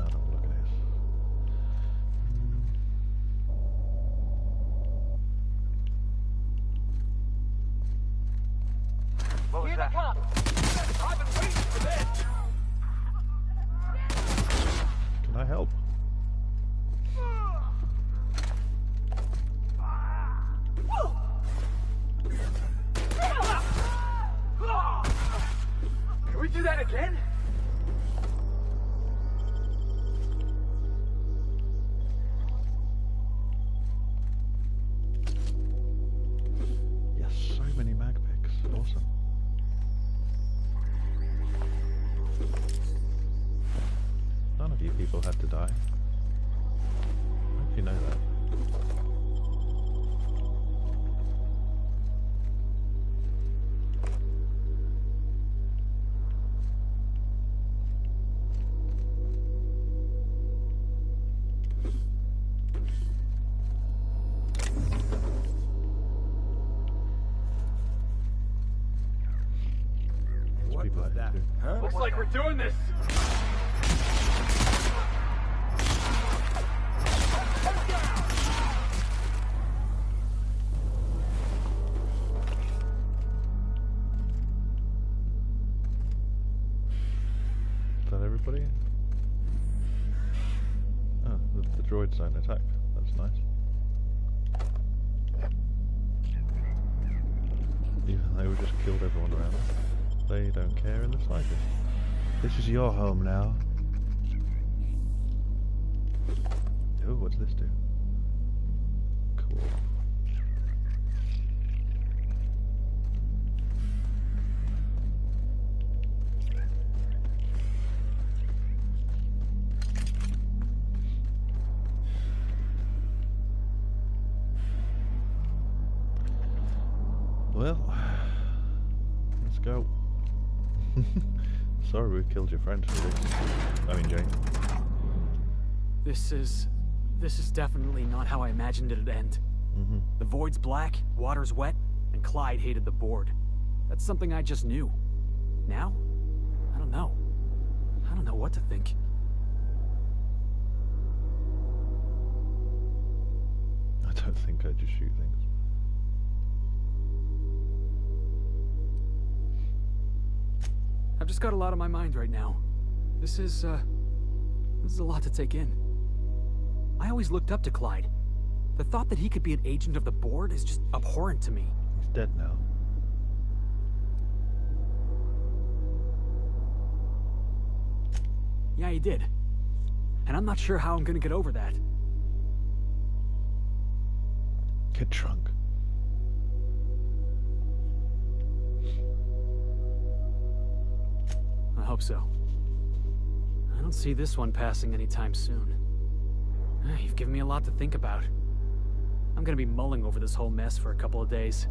Oh, don't look at this. What was that? I've been waiting for this! Can I help? Can we do that again? Yes, so many mag picks. Awesome. None of you people had to die. I hope you know that. What was that? Huh? Looks like we're doing this! Is that everybody? Oh, the droids don't attack. That's nice. Even though we just killed everyone around them. They don't care in the slightest. This is your home now. Oh, what's this do? Cool. Well, let's go. Sorry we killed your friend. I mean Jane. This is definitely not how I imagined it'd end. The void's black, water's wet, and Clyde hated the board. That's something I just knew. Now? I don't know. I don't know what to think. I don't think I'd just shoot things. I've just got a lot on my mind right now. This is a lot to take in. I always looked up to Clyde. The thought that he could be an agent of the board is just abhorrent to me. He's dead now. Yeah, he did. And I'm not sure how I'm gonna get over that. Get drunk. I hope so. I don't see this one passing anytime soon. You've given me a lot to think about. I'm gonna be mulling over this whole mess for a couple of days.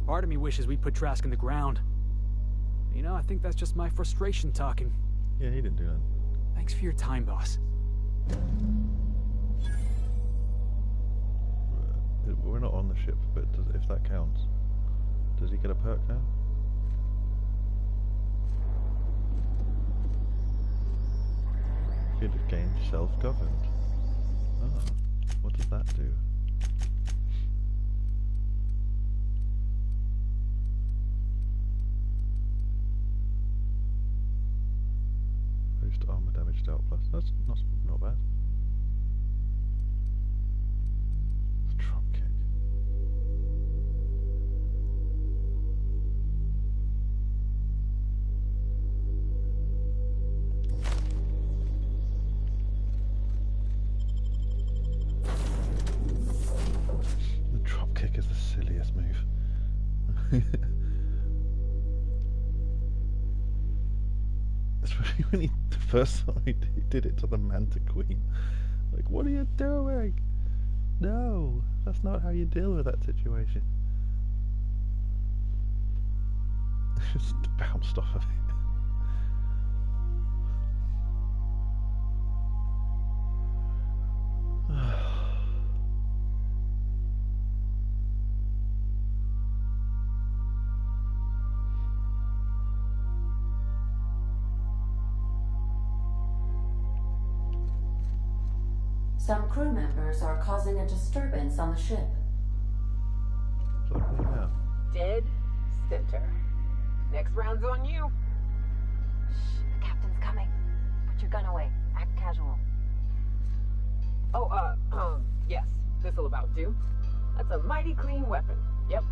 Part of me wishes we put Trask in the ground. You know, I think that's just my frustration talking. Yeah, he didn't do that. Thanks for your time, boss. We're not on the ship, but if that counts, does he get a perk now? Could have gained self-governed. Oh, what does that do? Post armor damage dealt plus. That's not bad. Drop kick. The drop kick is the silliest move. Especially when the first time he did it to the Manta Queen. Like, what are you doing? No, that's not how you deal with that situation. Just bounced off of it. Some crew members are causing a disturbance on the ship. Dead center. Next round's on you. Shh, the captain's coming. Put your gun away. Act casual. Oh, yes. This'll about do. That's a mighty clean weapon. Yep.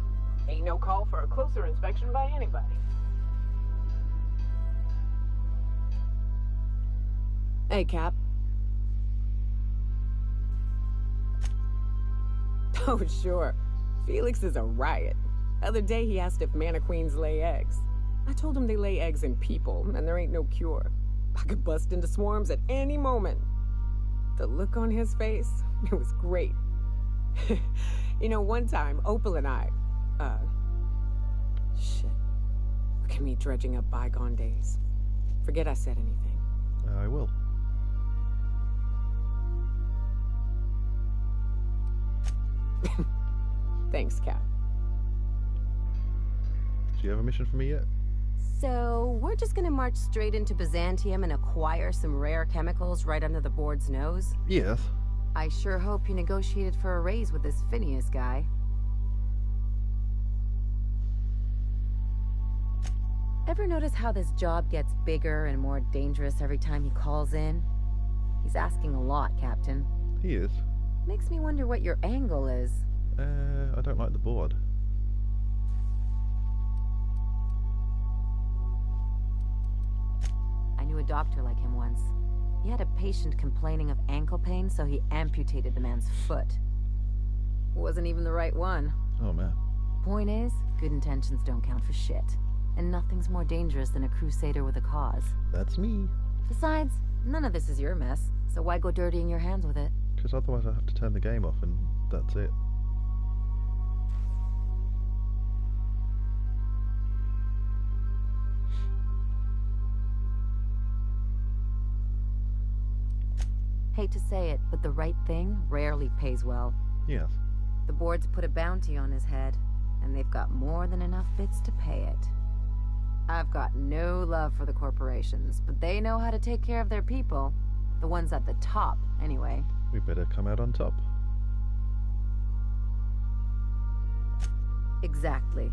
Ain't no call for a closer inspection by anybody. Hey, Cap. Oh, sure. Felix is a riot. Other day he asked if mana queens lay eggs. I told him they lay eggs in people, and there ain't no cure. I could bust into swarms at any moment. The look on his face, it was great. You know, one time, Opal and I, shit. Look at me dredging up bygone days. Forget I said anything. I will. Thanks, Cap. Do you have a mission for me yet? So, we're just gonna march straight into Byzantium and acquire some rare chemicals right under the board's nose? Yes. I sure hope you negotiated for a raise with this Phineas guy. Ever notice how this job gets bigger and more dangerous every time he calls in? He's asking a lot, Captain. He is. Makes me wonder what your angle is. I don't like the board. I knew a doctor like him once. He had a patient complaining of ankle pain, so he amputated the man's foot. Wasn't even the right one. Oh, man. Point is, good intentions don't count for shit. And nothing's more dangerous than a crusader with a cause. That's me. Besides, none of this is your mess, so why go dirtying your hands with it? Because otherwise I have to turn the game off and that's it. Hate to say it, but the right thing rarely pays well. Yes. The board's put a bounty on his head, and they've got more than enough bits to pay it. I've got no love for the corporations, but they know how to take care of their people. The ones at the top, anyway. We better come out on top. Exactly.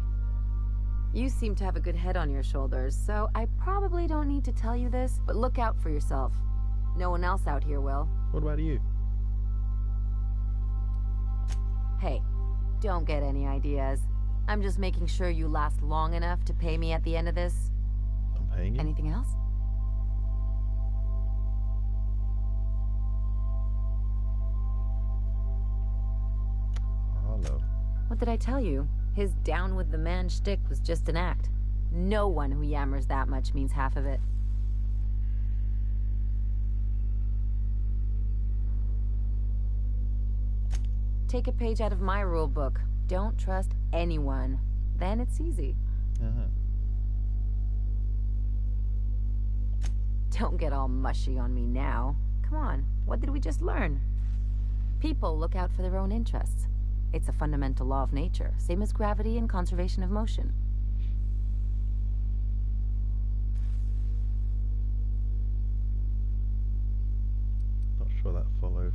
You seem to have a good head on your shoulders, so I probably don't need to tell you this, but look out for yourself. No one else out here will. What about you? Hey, don't get any ideas. I'm just making sure you last long enough to pay me at the end of this. I'm paying you? Anything else? Hello. What did I tell you? His down with the man shtick was just an act. No one who yammers that much means half of it. Take a page out of my rule book. Don't trust anyone. Then it's easy. Don't get all mushy on me now. Come on, what did we just learn? People look out for their own interests. It's a fundamental law of nature, same as gravity and conservation of motion. Not sure that follows.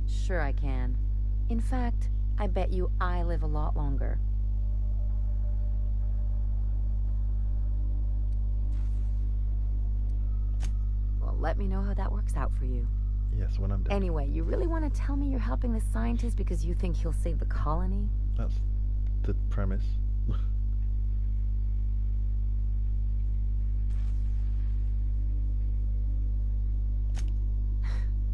Sure I can. In fact, I bet you I live a lot longer. Well, let me know how that works out for you. Yes, when I'm dead. Anyway, you really want to tell me you're helping the scientist because you think he'll save the colony? That's the premise.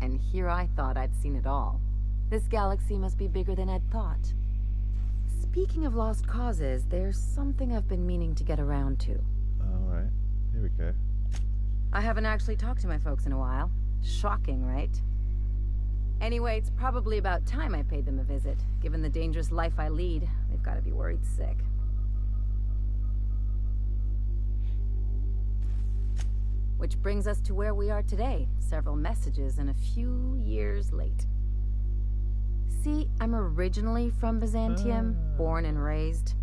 And here I thought I'd seen it all. This galaxy must be bigger than I'd thought. Speaking of lost causes, there's something I've been meaning to get around to. Alright, here we go. I haven't actually talked to my folks in a while. Shocking, right? Anyway, it's probably about time I paid them a visit. Given the dangerous life I lead, they've got to be worried sick. Which brings us to where we are today. Several messages and a few years late. See, I'm originally from Byzantium, born and raised.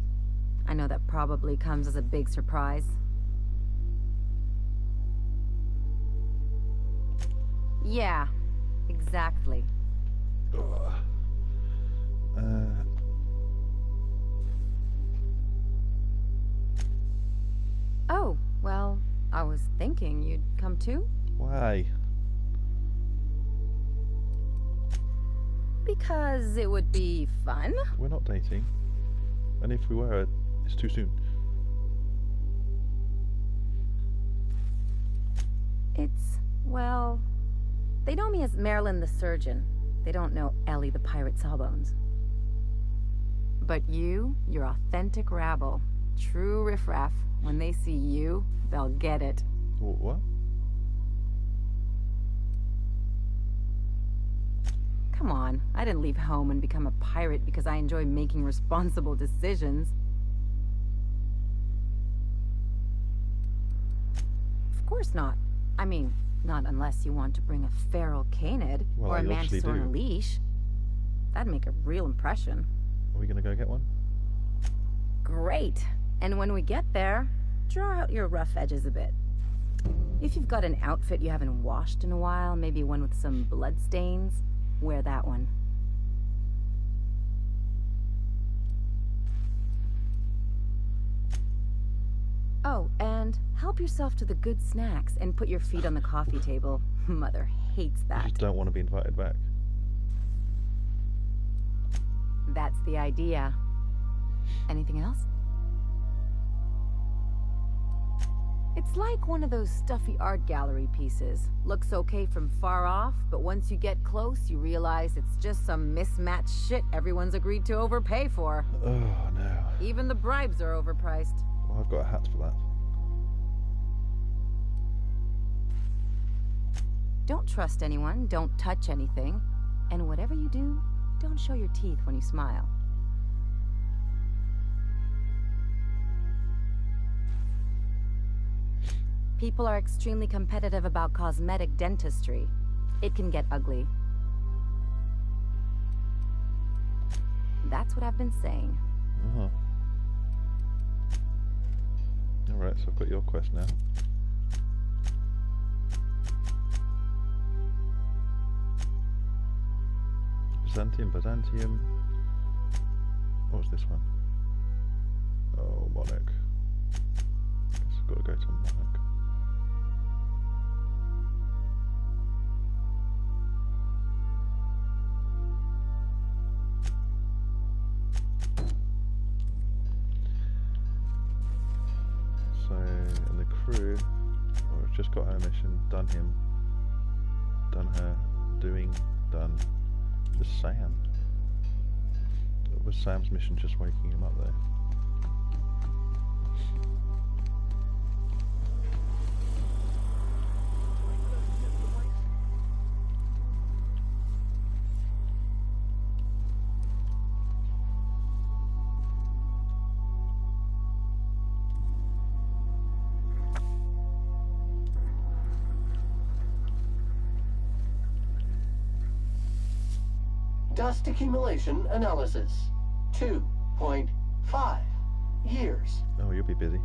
I know that probably comes as a big surprise. Yeah, exactly. Oh, well, I was thinking you'd come too? Why? Because it would be fun. We're not dating. And if we were, it's too soon. It's, well, they know me as Marilyn the Surgeon. They don't know Ellie the Pirate Sawbones. But you're authentic rabble. True riffraff. When they see you, they'll get it. What? Come on, I didn't leave home and become a pirate because I enjoy making responsible decisions. Of course not. I mean, not unless you want to bring a feral canid or a mantis on a leash. That'd make a real impression. Are we gonna go get one? Great. And when we get there, draw out your rough edges a bit. If you've got an outfit you haven't washed in a while, maybe one with some blood stains, wear that one. Oh, and help yourself to the good snacks and put your feet on the coffee table. Mother hates that. I just don't want to be invited back. That's the idea. Anything else? It's like one of those stuffy art gallery pieces. Looks okay from far off, but once you get close, you realize it's just some mismatched shit everyone's agreed to overpay for. Oh, no. Even the bribes are overpriced. Well, I've got a hat for that. Don't trust anyone, don't touch anything, and whatever you do, don't show your teeth when you smile. People are extremely competitive about cosmetic dentistry. It can get ugly. That's what I've been saying. Uh-huh. Alright, so I've got your quest now. Byzantium. What was this one? Oh, Monarch. Guess I've got to go to Monarch. So, and the crew, well, we've just got her mission, done him, done her, doing, done. The Sam. Was Sam's mission just waking him up there? Dust accumulation analysis. 2.5 years. Oh, you'll be busy.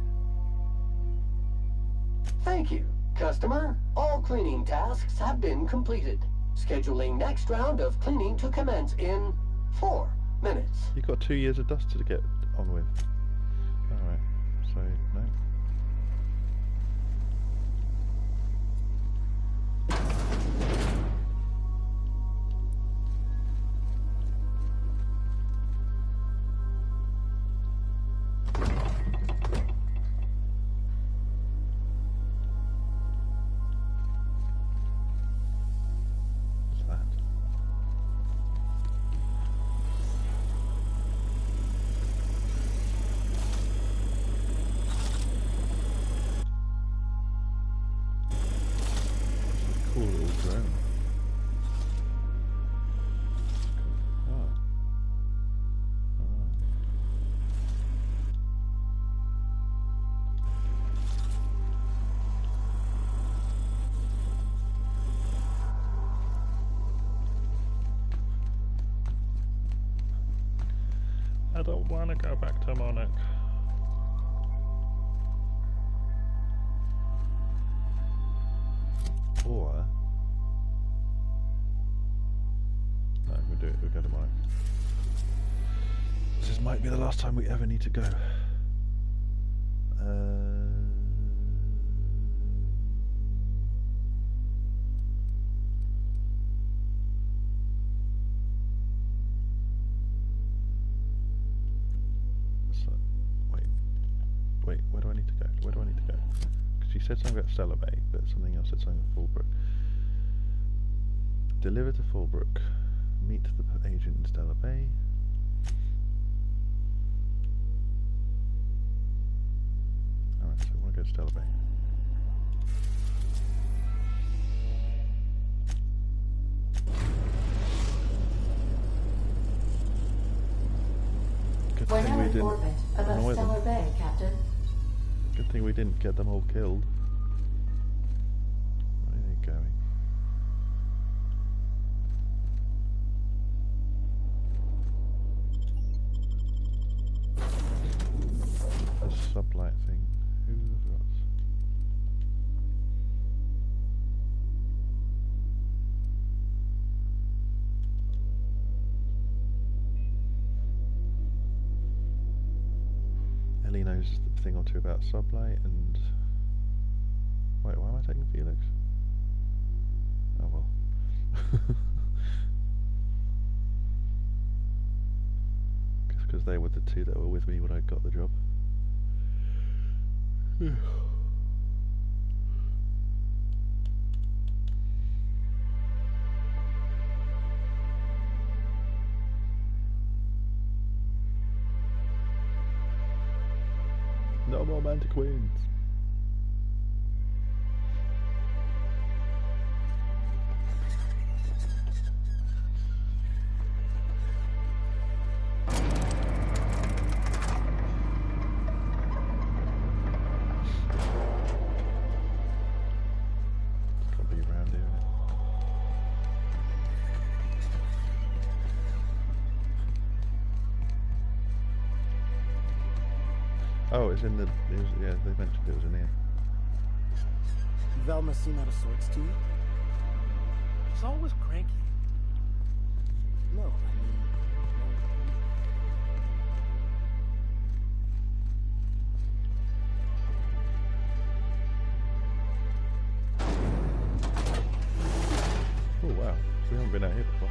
Thank you, customer. All cleaning tasks have been completed. Scheduling next round of cleaning to commence in 4 minutes. You've got 2 years of dust to get on with. Alright, so, no. I don't want to go back to Monarch. Or no, we'll do it. We'll go to Monarch. This might be the last time we ever need to go. Wait, where do I need to go? Where do I need to go? Because she said something about Stellar Bay, but something else said something about Fallbrook. Deliver to Fallbrook. Meet the agent in Stellar Bay. Alright, so I want to go to Stellar Bay. Good We're thing now we in didn't orbit above annoy them. Stellar Bay, Captain. Good thing we didn't get them all killed. Where are they going? A sublight thing. Who else? Ellie knows a thing or two about sublight and... Wait, why am I taking Felix? Oh well. Guess because they were the two that were with me when I got the job. No more mantiquins. Can't be around here. Oh, it's in the. Yeah, they mentioned it was in here. Velma seem out of sorts to you? She's always cranky. No, I mean... Oh wow, we haven't been out here before.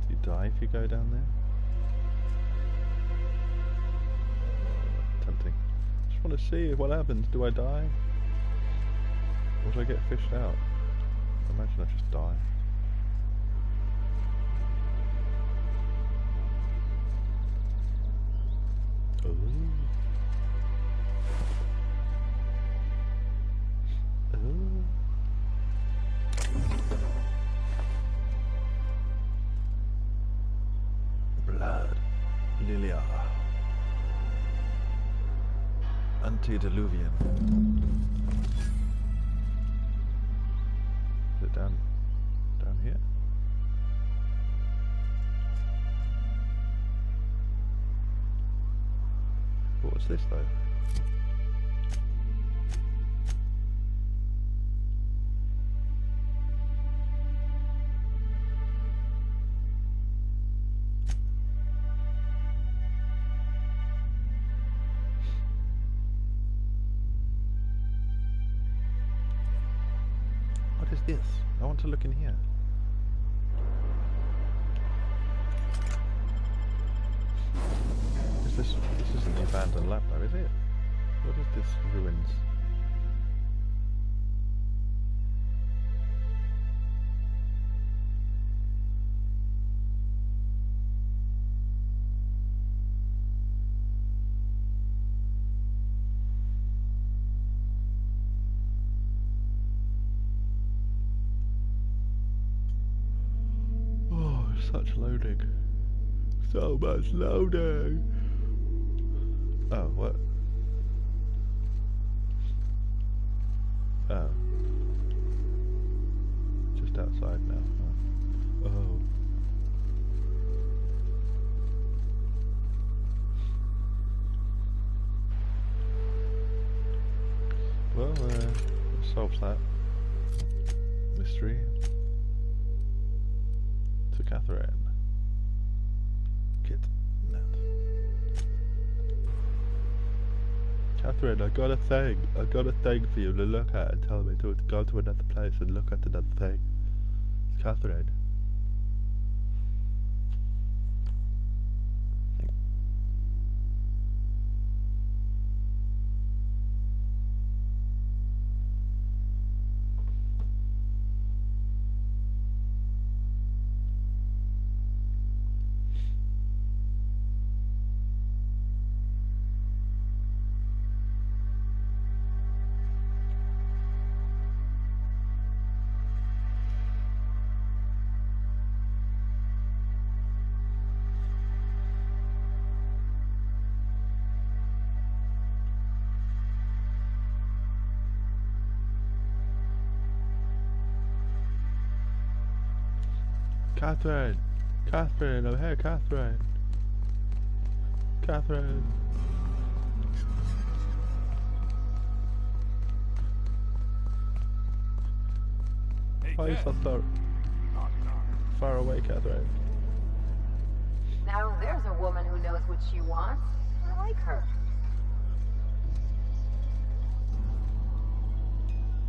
Do you die if you go down there? Tempting. Just want to see what happens. Do I die? Or do I get fished out? I imagine I just die. Ooh. Ooh. Blood. Lilia. Antediluvian. Is it down here? What's this though? What is this? I want to look in here. Is this isn't the abandoned lab though, is it? What is this ruins? Oh, such loading. So much loading. Oh, what? Oh. outside now. Oh. Well, solves that mystery. To Catherine. Kidnapped. Catherine, I got a thing for you to look at and tell me to go to another place and look at another thing. It's Catherine. Catherine! Catherine! I'm here, Catherine! Catherine! Hey, why are you so far away, Catherine? Now there's a woman who knows what she wants. I like her.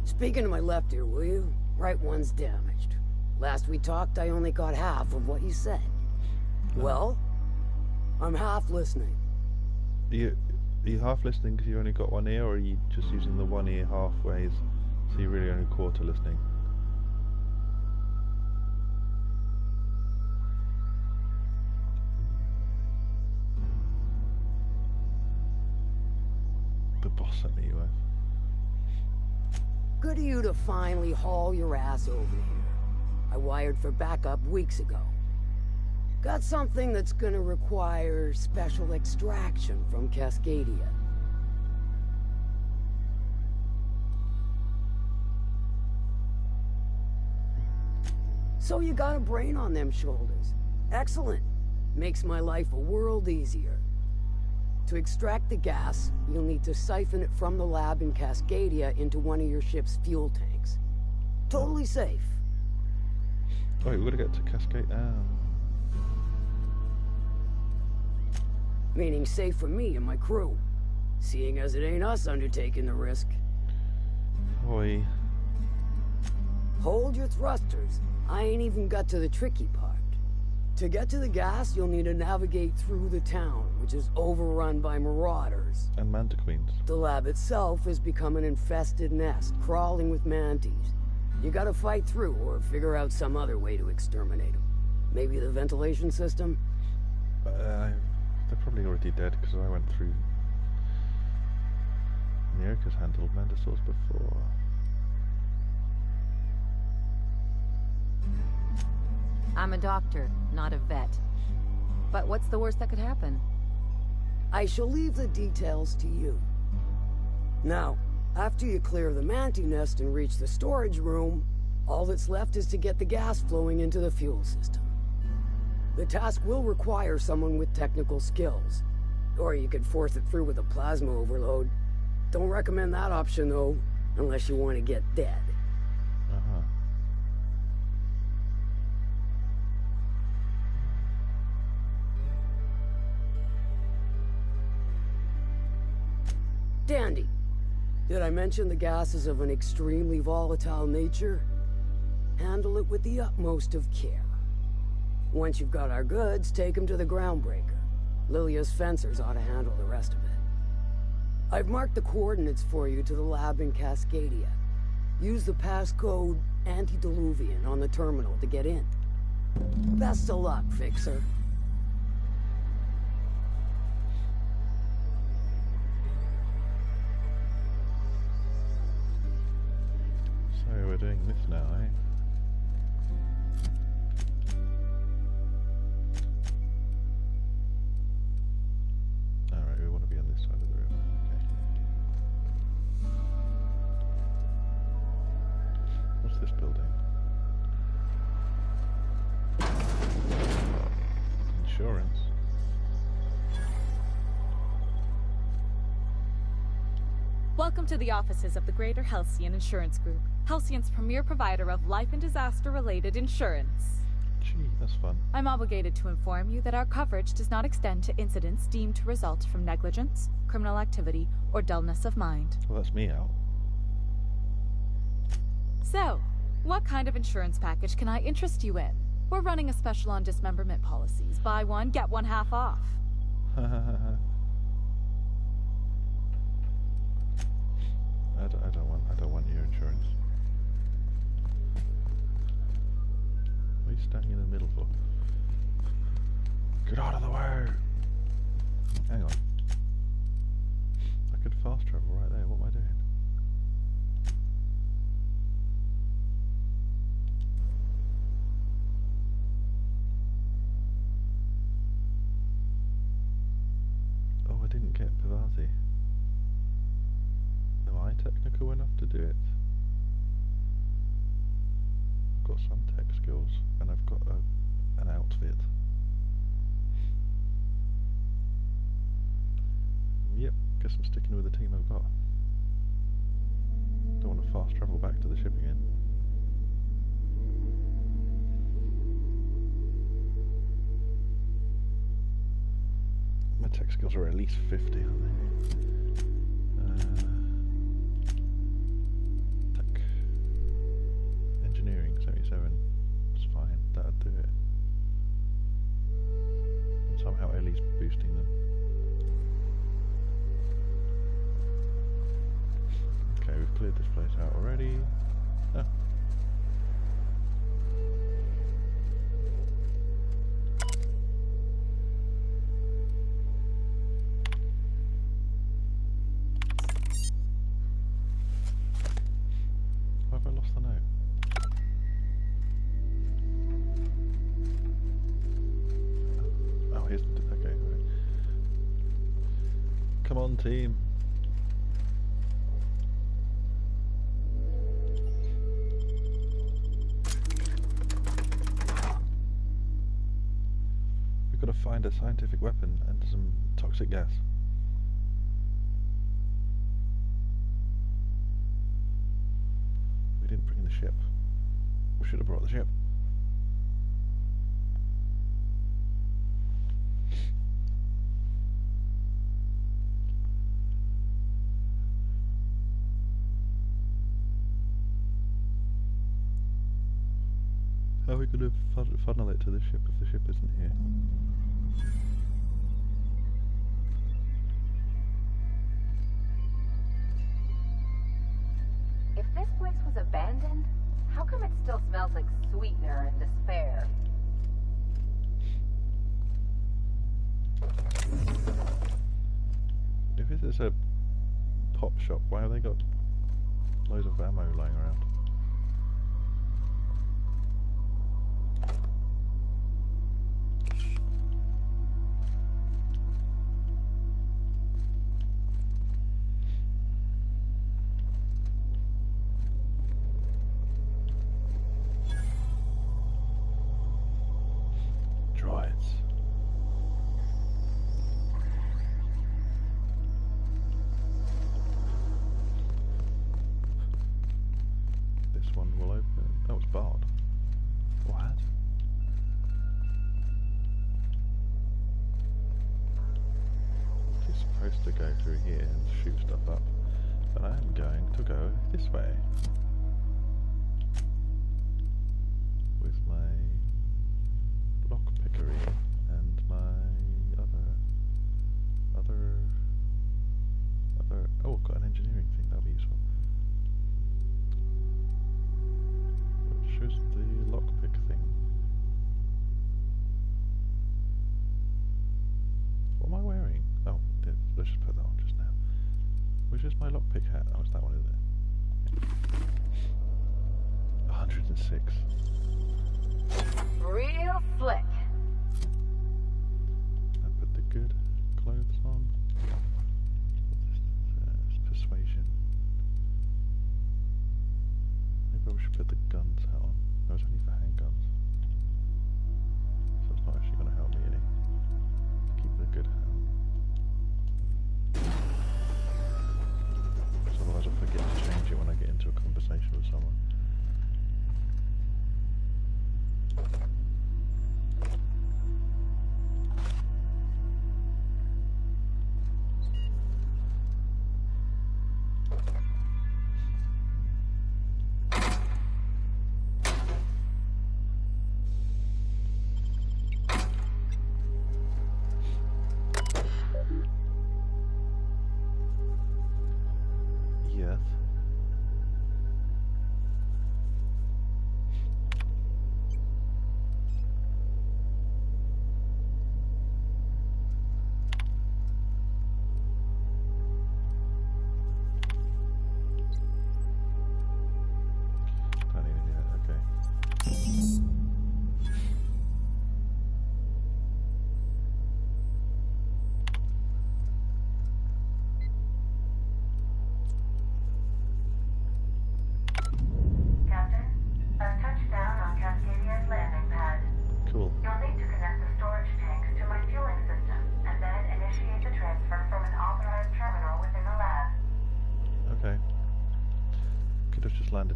Speaking to my left ear, will you? Right one's damaged. Last we talked, I only got half of what you said. Well, I'm half listening. Are you half listening because you only got one ear, or are you just using the one ear halfways, so you're really only quarter listening? The boss sent me with. Good of you to finally haul your ass over here. I wired for backup weeks ago. Got something that's gonna require special extraction from Cascadia. So you got a brain on them shoulders. Excellent. Makes my life a world easier. To extract the gas, you'll need to siphon it from the lab in Cascadia into one of your ship's fuel tanks. Totally safe. Wait, we've got to get to Cascade. Meaning safe for me and my crew. Seeing as it ain't us undertaking the risk. Oi. Hold your thrusters. I ain't even got to the tricky part. To get to the gas, you'll need to navigate through the town, which is overrun by marauders. And mantiqueens. The lab itself has become an infested nest, crawling with manties. You gotta fight through, or figure out some other way to exterminate them. Maybe the ventilation system? They're probably already dead, because I went through... America's handled mantisaurs before. I'm a doctor, not a vet. But what's the worst that could happen? I shall leave the details to you. Now, after you clear the mantis nest and reach the storage room, all that's left is to get the gas flowing into the fuel system. The task will require someone with technical skills. Or you could force it through with a plasma overload. Don't recommend that option, though, unless you want to get dead. Uh-huh. Dandy. Did I mention the gas is of an extremely volatile nature? Handle it with the utmost of care. Once you've got our goods, take them to the groundbreaker. Lilia's fencers ought to handle the rest of it. I've marked the coordinates for you to the lab in Cascadia. Use the passcode Antediluvian on the terminal to get in. Best of luck, Fixer. So we're doing this now, eh? Alright, we want to be on this side of the room. Okay. What's this building? insurance. Welcome to the offices of the Greater Halcyon Insurance Group, Halcyon's premier provider of life and disaster-related insurance. Gee, that's fun. I'm obligated to inform you that our coverage does not extend to incidents deemed to result from negligence, criminal activity, or dullness of mind. Well, that's me out. So, what kind of insurance package can I interest you in? We're running a special on dismemberment policies. Buy one, get one half off. I don't want your insurance. What are you standing in the middle for? Get out of the way! Hang on. I could fast travel right there. What am I doing? Oh, I didn't get Pavati. Am I technical enough to do it? I've got some tech skills, and I've got an outfit. Yep, guess I'm sticking with the team I've got. Don't want to fast travel back to the ship again. My tech skills are at least 50, aren't they? Tech. Engineering, 77. It's fine, that'll do it. I'm somehow at least boosting them. Okay, we've cleared this place out already. Ah. Why have I lost the note? Oh, here's the... okay. Right. Come on, team. We've got to find a scientific weapon and some toxic gas. We didn't bring the ship. We should have brought the ship. How are we going to funnel it to the ship if the ship isn't here? If this place was abandoned, how come it still smells like sweetener and despair? If this is a pop shop, why have they got loads of ammo lying around? To go through here and shoot stuff up, but I am going to go this way with my lock pickery and my other oh, I've got an engineering thing, that'll be useful, which is the lockpick thing. What am I wearing? Oh, let's just put that on just now. Which is my lockpick hat? Oh, it's that one, isn't it? 106. Real slick. I put the good clothes on. It's persuasion. Maybe we should put the guns hat on. No, it's only for handguns. So it's not actually going to help me any.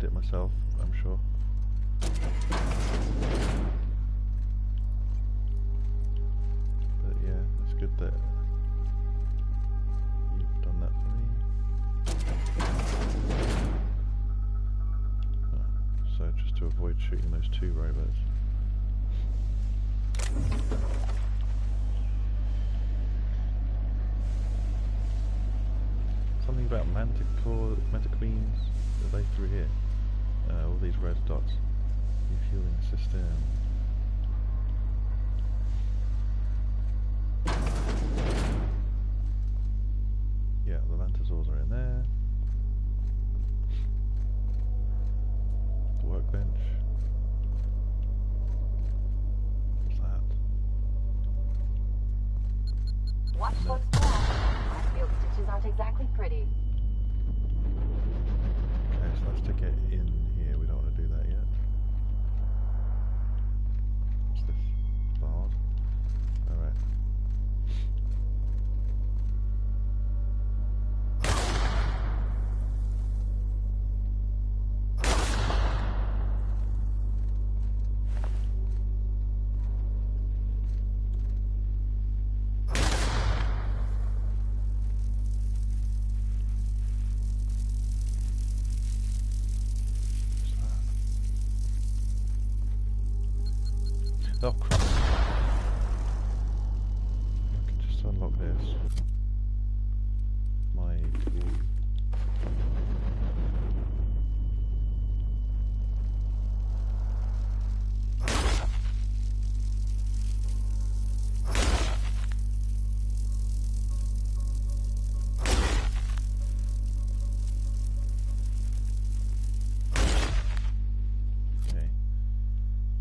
it myself, I'm sure. But yeah, it's good that you've done that for me. Oh, so just to avoid shooting those two robots. Something about mantiqueens. Are they through here? All these red dots. Refueling system. Yeah, the Mantisaurs are in there. The workbench. What's that? Watch those tracks. My field stitches aren't exactly pretty. Okay, so let's stick it in here. We don't want to do that yet. What's this? Bard. Alright. Oh crap. I can just unlock this. My tool. Okay.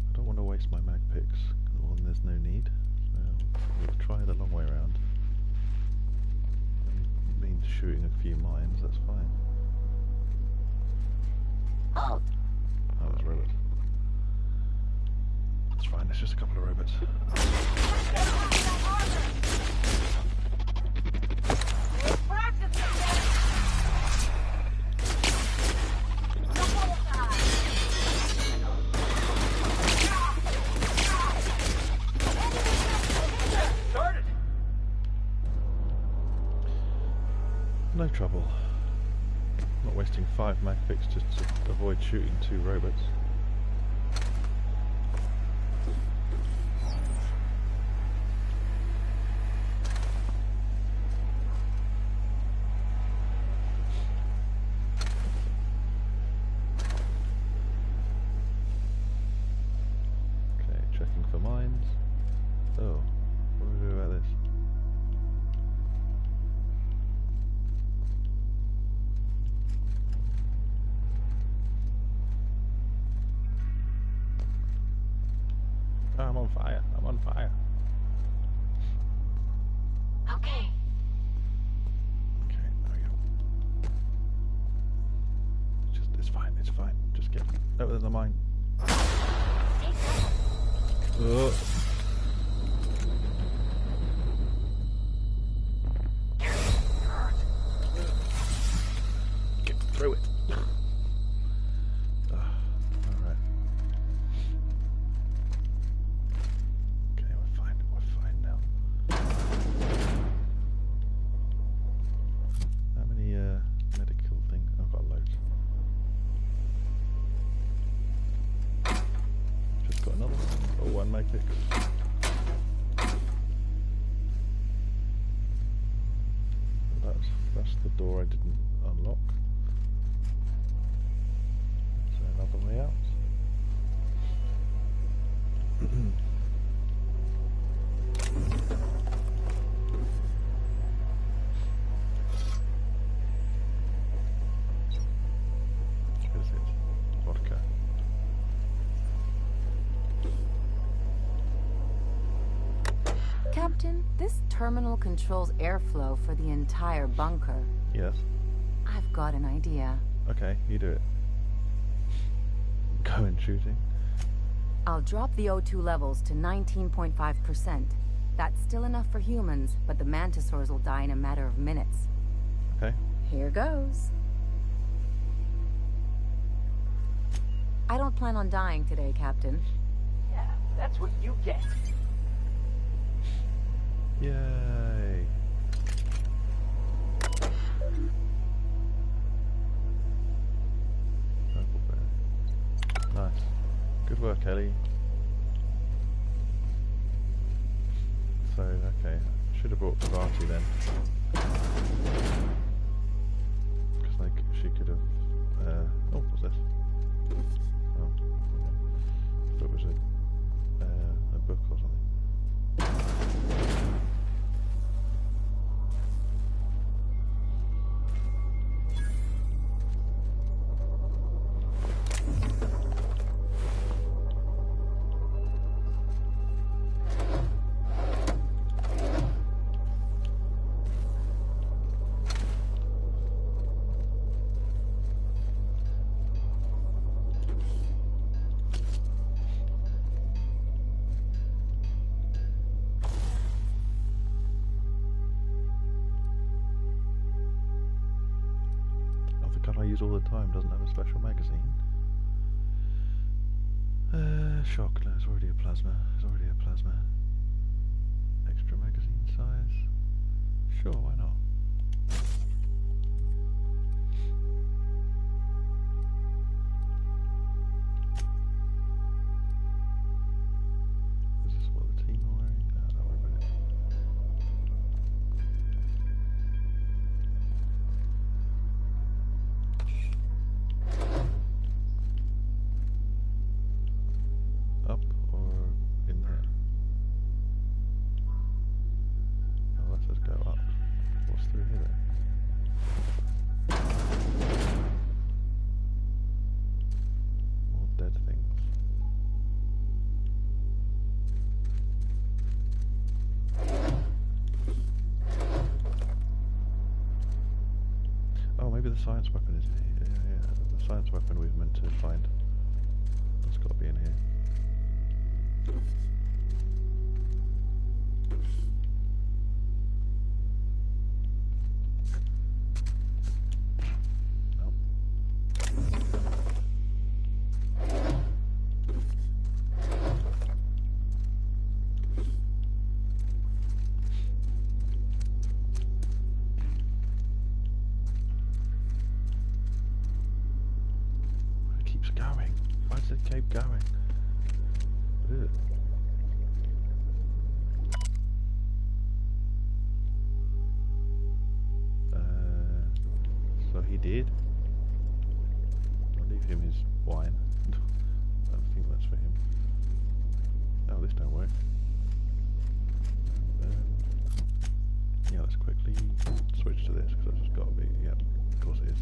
I don't want to waste my mag picks, well, there's no need. So we'll try the long way around. It means shooting a few mines, that's fine. Halt! Oh, there's a robot. That's fine, it's just a couple of robots. No trouble. Not wasting 5 mag picks just to avoid shooting 2 robots. Okay, checking for mines. Oh, what do we do about this? Oh, I'm on fire. I'm on fire. Okay. Okay, there we go. It's fine, it's fine. Just get over the mine. Oh. Get through it. Alright. Okay, we're fine now. How many medical things? I've got loads. Just got another one. Oh, 1 mag pick. That's the door I didn't unlock. So another way out. What is it? Vodka. Captain, this terminal controls airflow for the entire bunker. Yes. I've got an idea. Okay, you do it. Going shooting. I'll drop the O2 levels to 19.5%. That's still enough for humans, but the mantisaurs will die in a matter of minutes. Okay. Here goes. I don't plan on dying today, Captain. Yeah, that's what you get. Yay. Purple bear. Nice. Good work, Ellie. So, okay. Should have brought Kavati then. Because like, she could have... oh, what's this? Oh, okay. I thought it was a book or something. All the time doesn't have a special magazine. Shock, no, it's already a plasma. It's already a plasma. Extra magazine size. Sure, why not? Is this what the team are wearing? No, don't worry about it. Up or in there? Oh, let's just go up. What's through here then? More dead things. Oh, maybe the science weapon is here. Yeah. The science weapon we've meant to find. It's got to be in here. It keeps going. Why does it keep going? Ugh. So he did. I'll leave him his wine. I don't think that's for him. Oh, this don't work. Yeah, let's quickly switch to this because that's just got to be. Yeah, of course it is.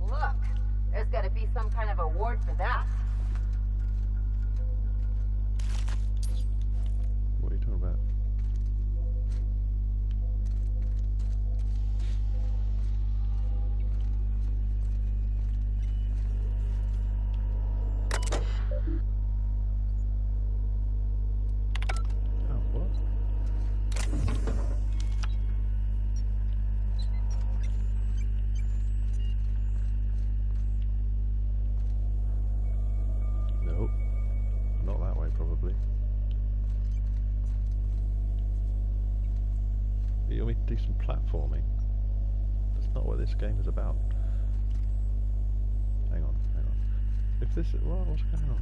Look, there's got to be some kind of award for that. What are you talking about? Oh, what? Nope. Not that way, probably. You want me to do some platforming? That's not what this game is about. Hang on. If this is... what's going on?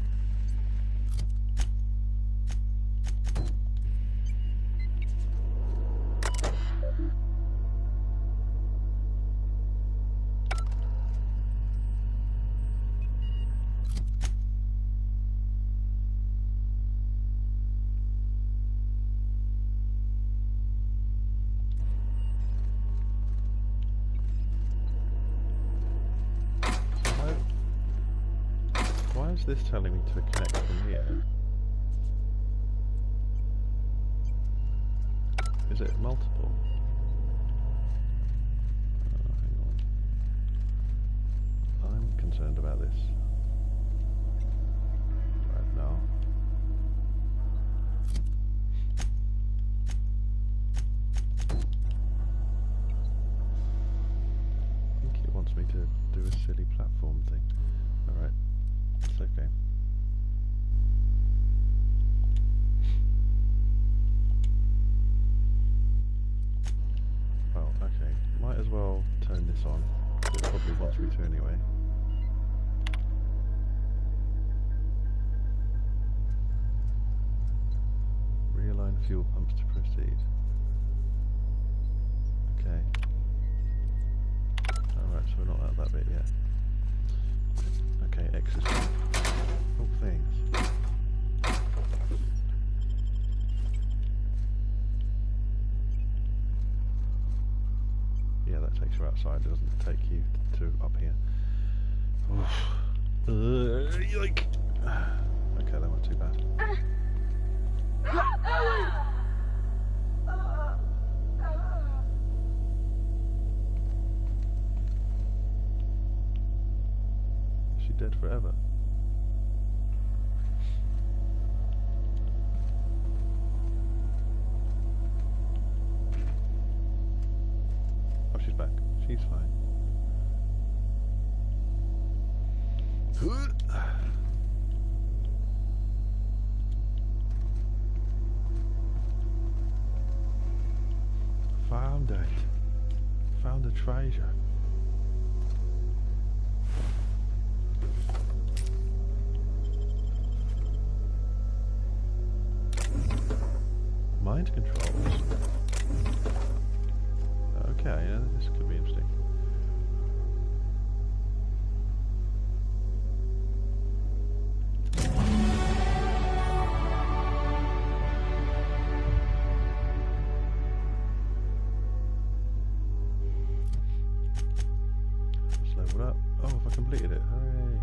Why is this telling me to connect from here? Is it multiple? Hang on. I'm concerned about this. Right now. this on. It probably wants me to anyway. Realign fuel pumps to proceed. Okay. Alright, so we're not at that bit yet. Okay, X is all things. Yeah, that takes you outside, doesn't take you to up here. Yoink! Okay, that wasn't too bad. Is she dead forever? Oh, she's back. She's fine. Found it. Found the treasure. Mind controls. Okay, yeah, this could be interesting. Let's level up. Oh, if I completed it, hooray!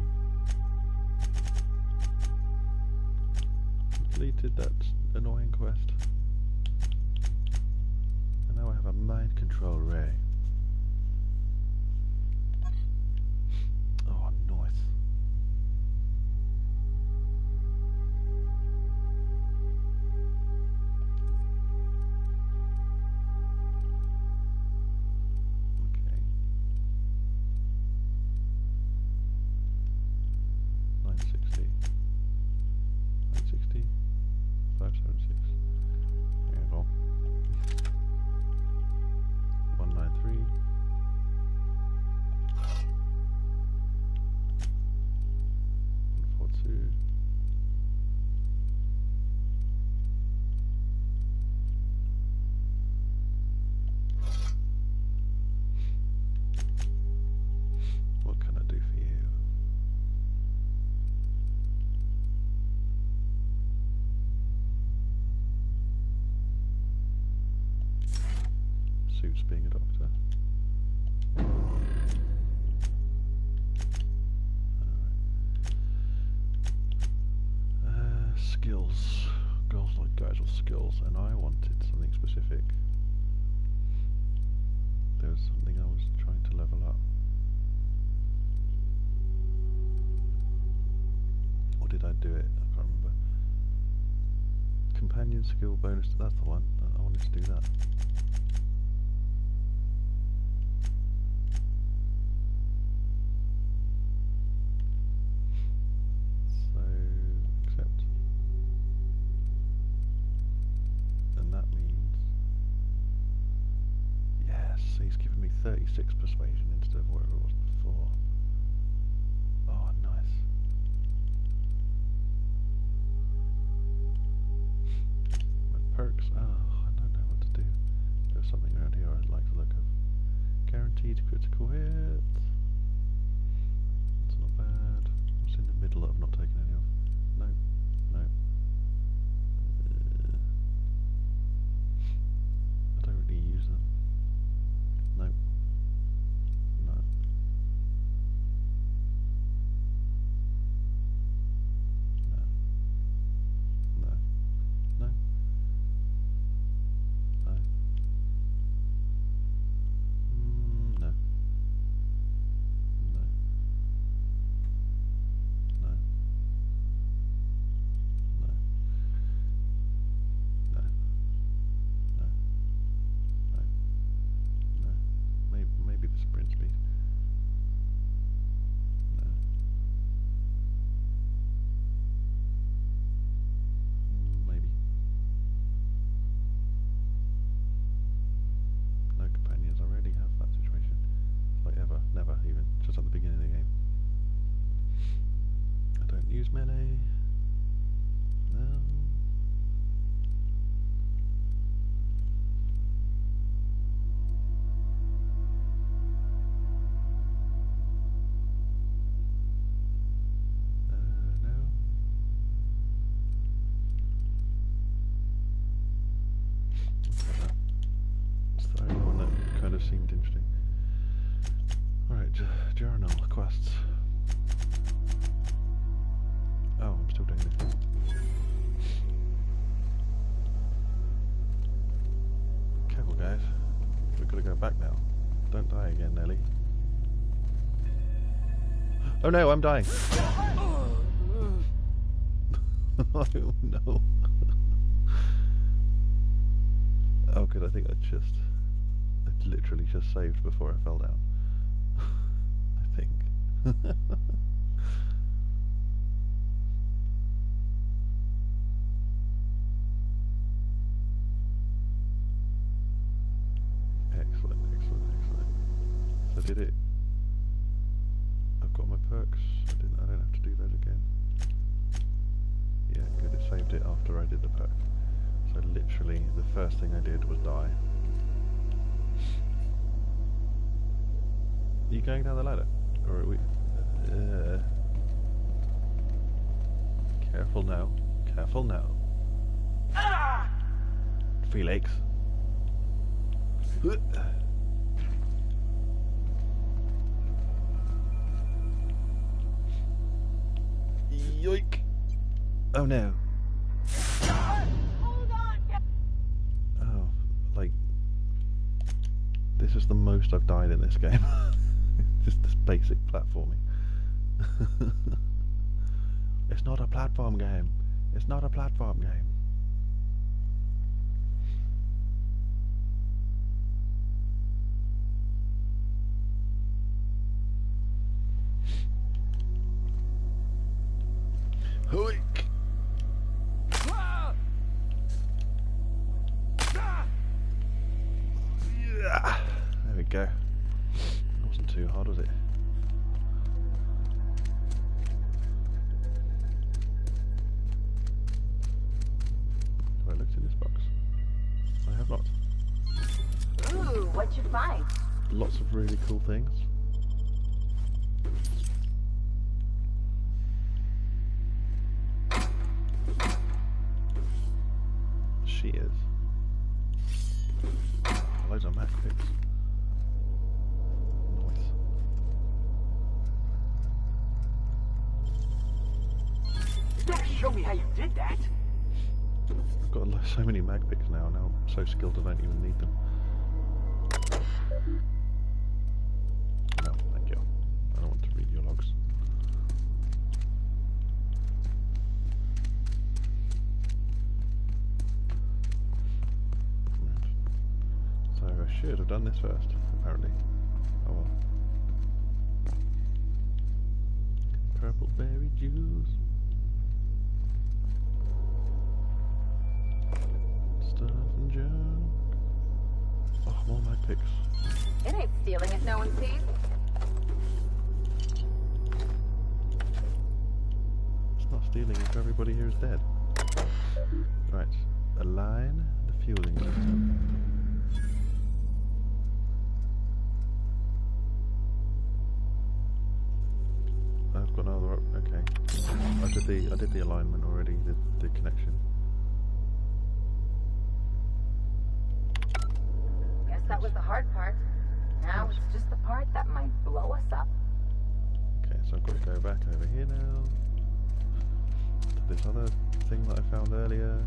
Completed that annoying quest. And now I have a mind control ray. Oh, nice. Okay. 960. 960. 576. There you go. 193. 142. 'What can I do for you? Suits being a doctor. Skills. Girls like guys with skills, and I wanted something specific. There was something I was trying to level up. Or did I do it? I can't remember. Companion skill bonus, that's the one. I wanted to do that. So, accept. And that means, yes, he's given me 36 persuasion instead of whatever it was before. Oh, nice. My perks, oh, I don't know what to do. There's something around here I'd like the look of. Guaranteed critical hit. That's not bad. What's in the middle that I've not taken any of? No, no. I don't really use them. No. No. No. No. No. No. No. No. No. have seemed interesting. Alright, journal quests. Oh, I'm still doing this. Careful, guys. We've got to go back now. Don't die again, Nelly. Oh no, I'm dying. Oh no. Oh good, I think I literally just saved before I fell down. I think. Excellent, excellent, excellent. So I did it. I've got my perks. I don't have to do those again. Yeah, good. It saved it after I did the perk. So literally, the first thing I did was die. Are you going down the ladder, or are we? Careful now. Careful now. Ah! Felix. Yoink! Oh no. Hold on. Oh, like this is the most I've died in this game. Just this basic platforming. It's not a platform game. It's not a platform game. Hoik! There we go. It wasn't too hard, was it? Have I looked in this box? I have not. Ooh, what'd you find? Lots of really cool things. She is. Loads of Mac picks. Nice. You better show me how you did that. I've got so many mag picks now. Now I'm so skilled I don't even need them. No, thank you. I don't want to read your logs. So I should have done this first, apparently. Oh well. Purple berry juice. Stuff and junk. Oh, more mag picks. It ain't stealing if no one sees. It's not stealing if everybody here is dead. Right, align the fueling system. I've got another. Okay, I did the alignment already. The connection. Guess that was the hard part. Now it's just the part that might blow us up. Okay, so I've got to go back over here now to this other thing that I found earlier.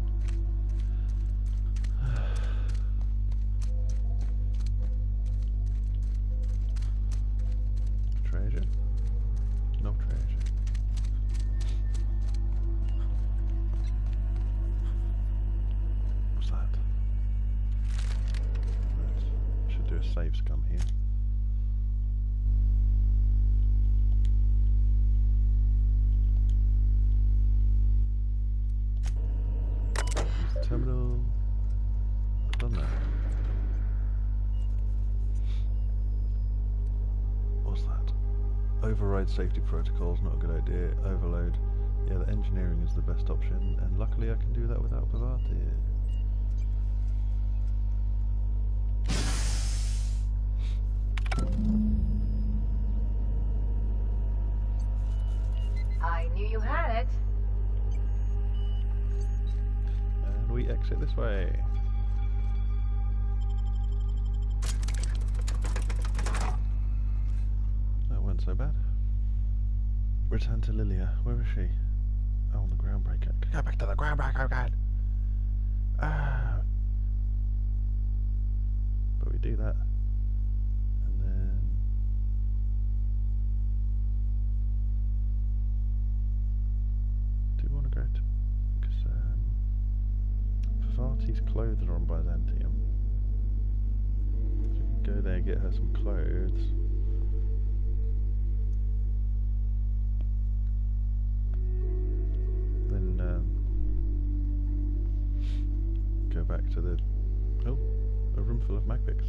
Treasure? No treasure. What's that? Right. Should do a save scum here. Use the terminal. I've done that. What's that? Override safety protocols, not a good idea. Overload. Yeah, the engineering is the best option, and luckily I can do that without Pavati. I knew you had it. And we exit this way. wasn't so bad. Return to Lilia. Where is she? Oh, on the groundbreaker. Go back to the groundbreaker again. Ah. But we do that. And then... do we want to go to... because Vati's clothes are on Byzantium. So we can go there, get her some clothes. Then go back to the... oh, a room full of magpics.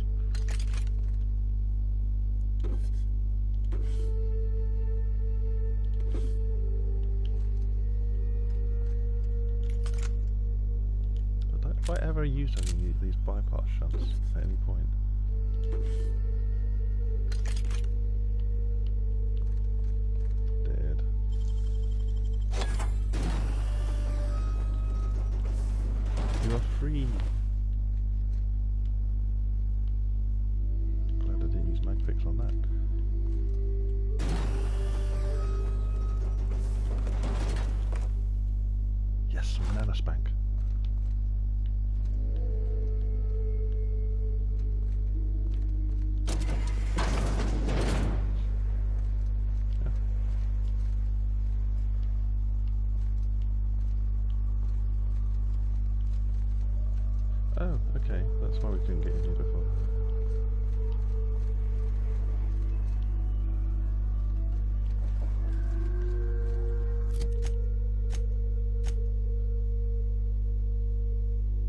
If I ever use any of these bypass shunts at any point. Dead. You are free. Glad I didn't use magpics on that. Yes, some nanospank. Oh, okay, that's why we couldn't get in here before.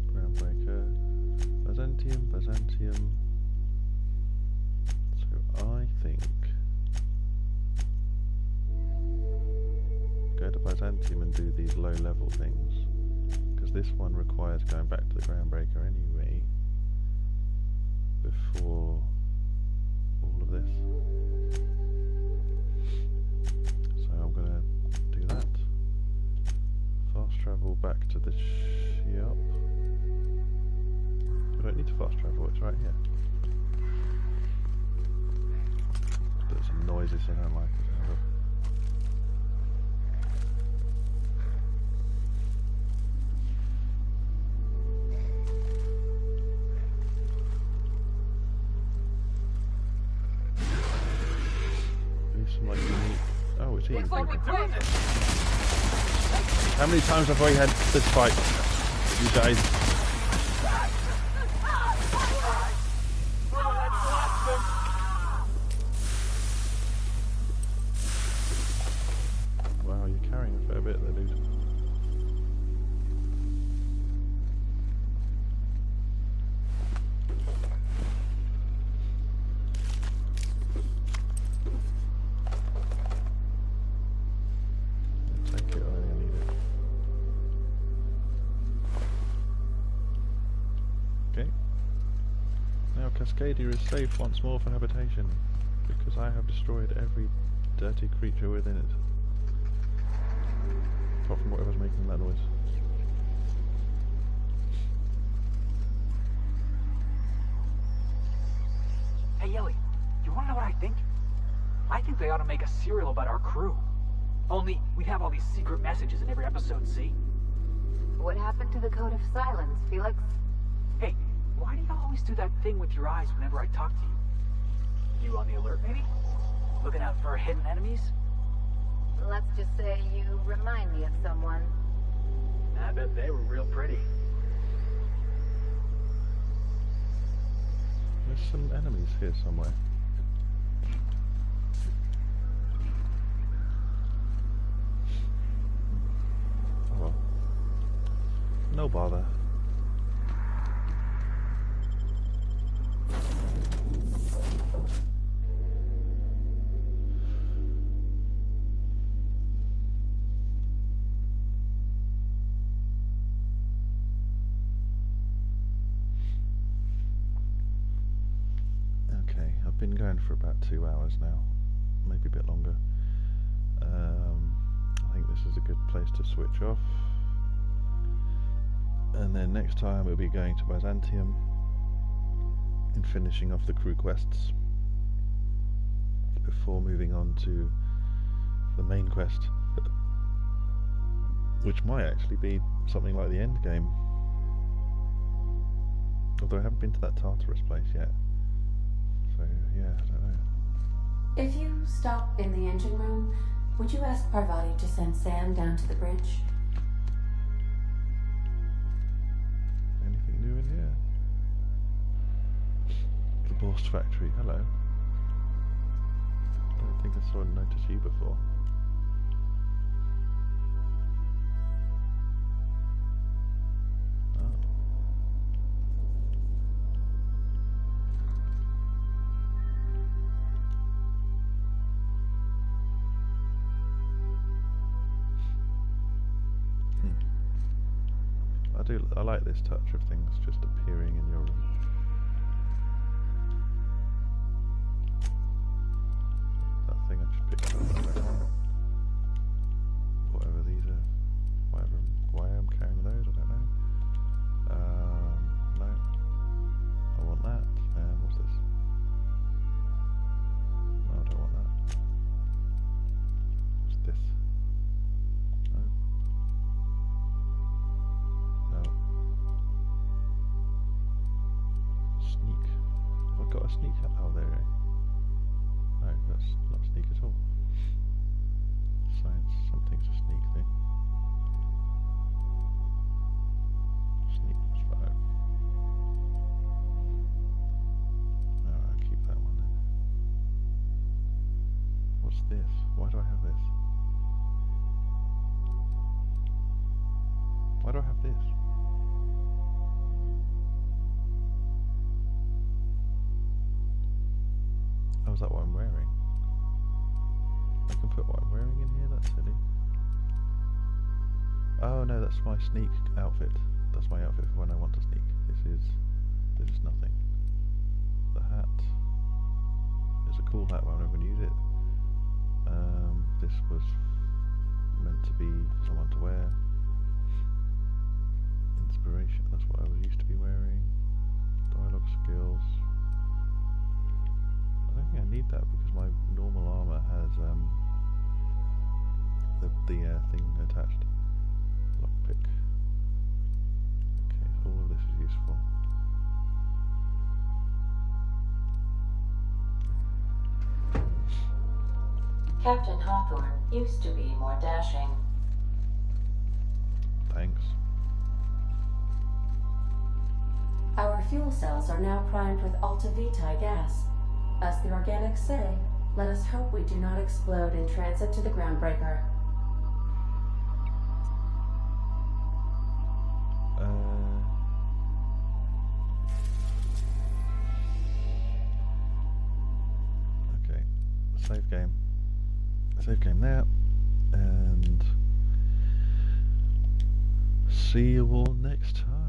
Groundbreaker, Byzantium. So I think go to Byzantium and do these low level things. This one requires going back to the groundbreaker anyway before all of this. So I'm going to do that. Fast travel back to the shop. I don't need to fast travel, it's right here. There's some noises I don't like. Like unique. Oh, it's easy. How many times have I had this fight, you guys? Wow, you're carrying a fair bit there, dude. Cascadia is safe once more for habitation, because I have destroyed every dirty creature within it. Apart from whatever's making that noise. Hey Ellie, you wanna know what I think? I think they ought to make a serial about our crew. Only, we'd have all these secret messages in every episode, see? What happened to the Code of Silence, Felix? Hey, why do you always do that thing with your eyes whenever I talk to you? You on the alert, maybe? Looking out for hidden enemies? Let's just say you remind me of someone. I bet they were real pretty. There's some enemies here somewhere. Oh well. No bother. Been going for about 2 hours now, maybe a bit longer. I think this is a good place to switch off, and then next time we'll be going to Byzantium and finishing off the crew quests before moving on to the main quest, which might actually be something like the end game. Although I haven't been to that Tartarus place yet. So, yeah, I don't know. If you stop in the engine room, would you ask Parvati to send Sam down to the bridge? Anything new in here? The Borst factory, hello. I don't think I saw and noticed you before. I like this touch of things just appearing in your room. That thing I just picked up. Whatever these are, why I'm carrying those, I don't know. No. I want that. And what's this? No, I don't want that. What's this? No. No. Sneak. Have I got a sneak? Oh, there we go. No, that's not sneak at all. Science, something's a sneak thing. Sneak plus 5. No, I'll keep that one then. What's this? Why do I have this? Why do I have this? Oh, is that what I'm wearing? I can put what I'm wearing in here? That's silly. Oh no, that's my sneak outfit. That's my outfit for when I want to sneak. This is nothing. The hat is a cool hat, but I'm never going to use it. This was meant to be for someone to wear. Inspiration, that's what I was used to be wearing. Dialogue skills. I don't think I need that because my normal armor has the thing attached. Lockpick. Okay, so all of this is useful. Captain Hawthorne used to be more dashing. Thanks. Our fuel cells are now primed with Alta Vitae gas. As the organics say, let us hope we do not explode in transit to the groundbreaker. Okay, save game. Save game there, and see you all next time.